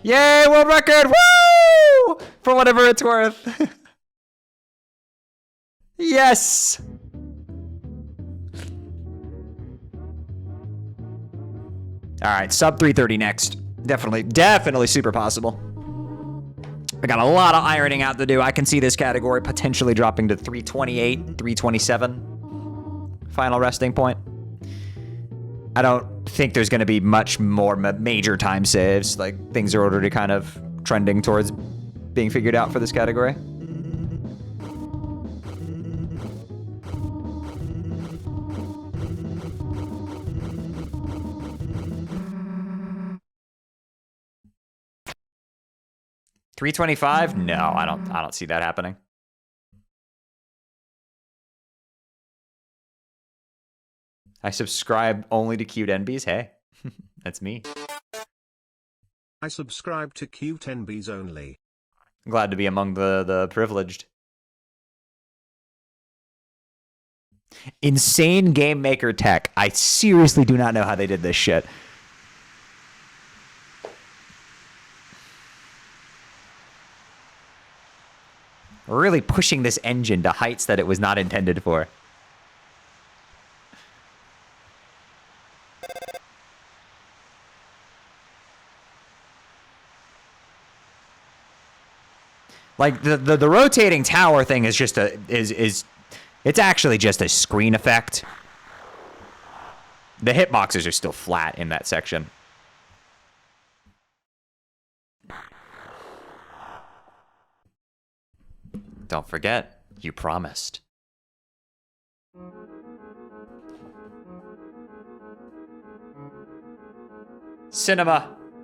Yay, world record! Woo! For whatever it's worth. Yes! All right, sub 330 next. Definitely super possible. I got a lot of ironing out to do. I can see this category potentially dropping to 328, 327. Final resting point. I don't think there's going to be much more major time saves. Like, things are already kind of trending towards being figured out for this category. $325? No, I don't see that happening. I subscribe only to cute NBs. Hey, that's me. I subscribe to cute NBs only. I'm glad to be among the privileged. Insane game maker tech. I seriously do not know how they did this shit. We're really pushing this engine to heights that it was not intended for. Like the rotating tower thing is just it's actually just a screen effect. The hitboxes are still flat in that section. Don't forget, you promised. Cinema.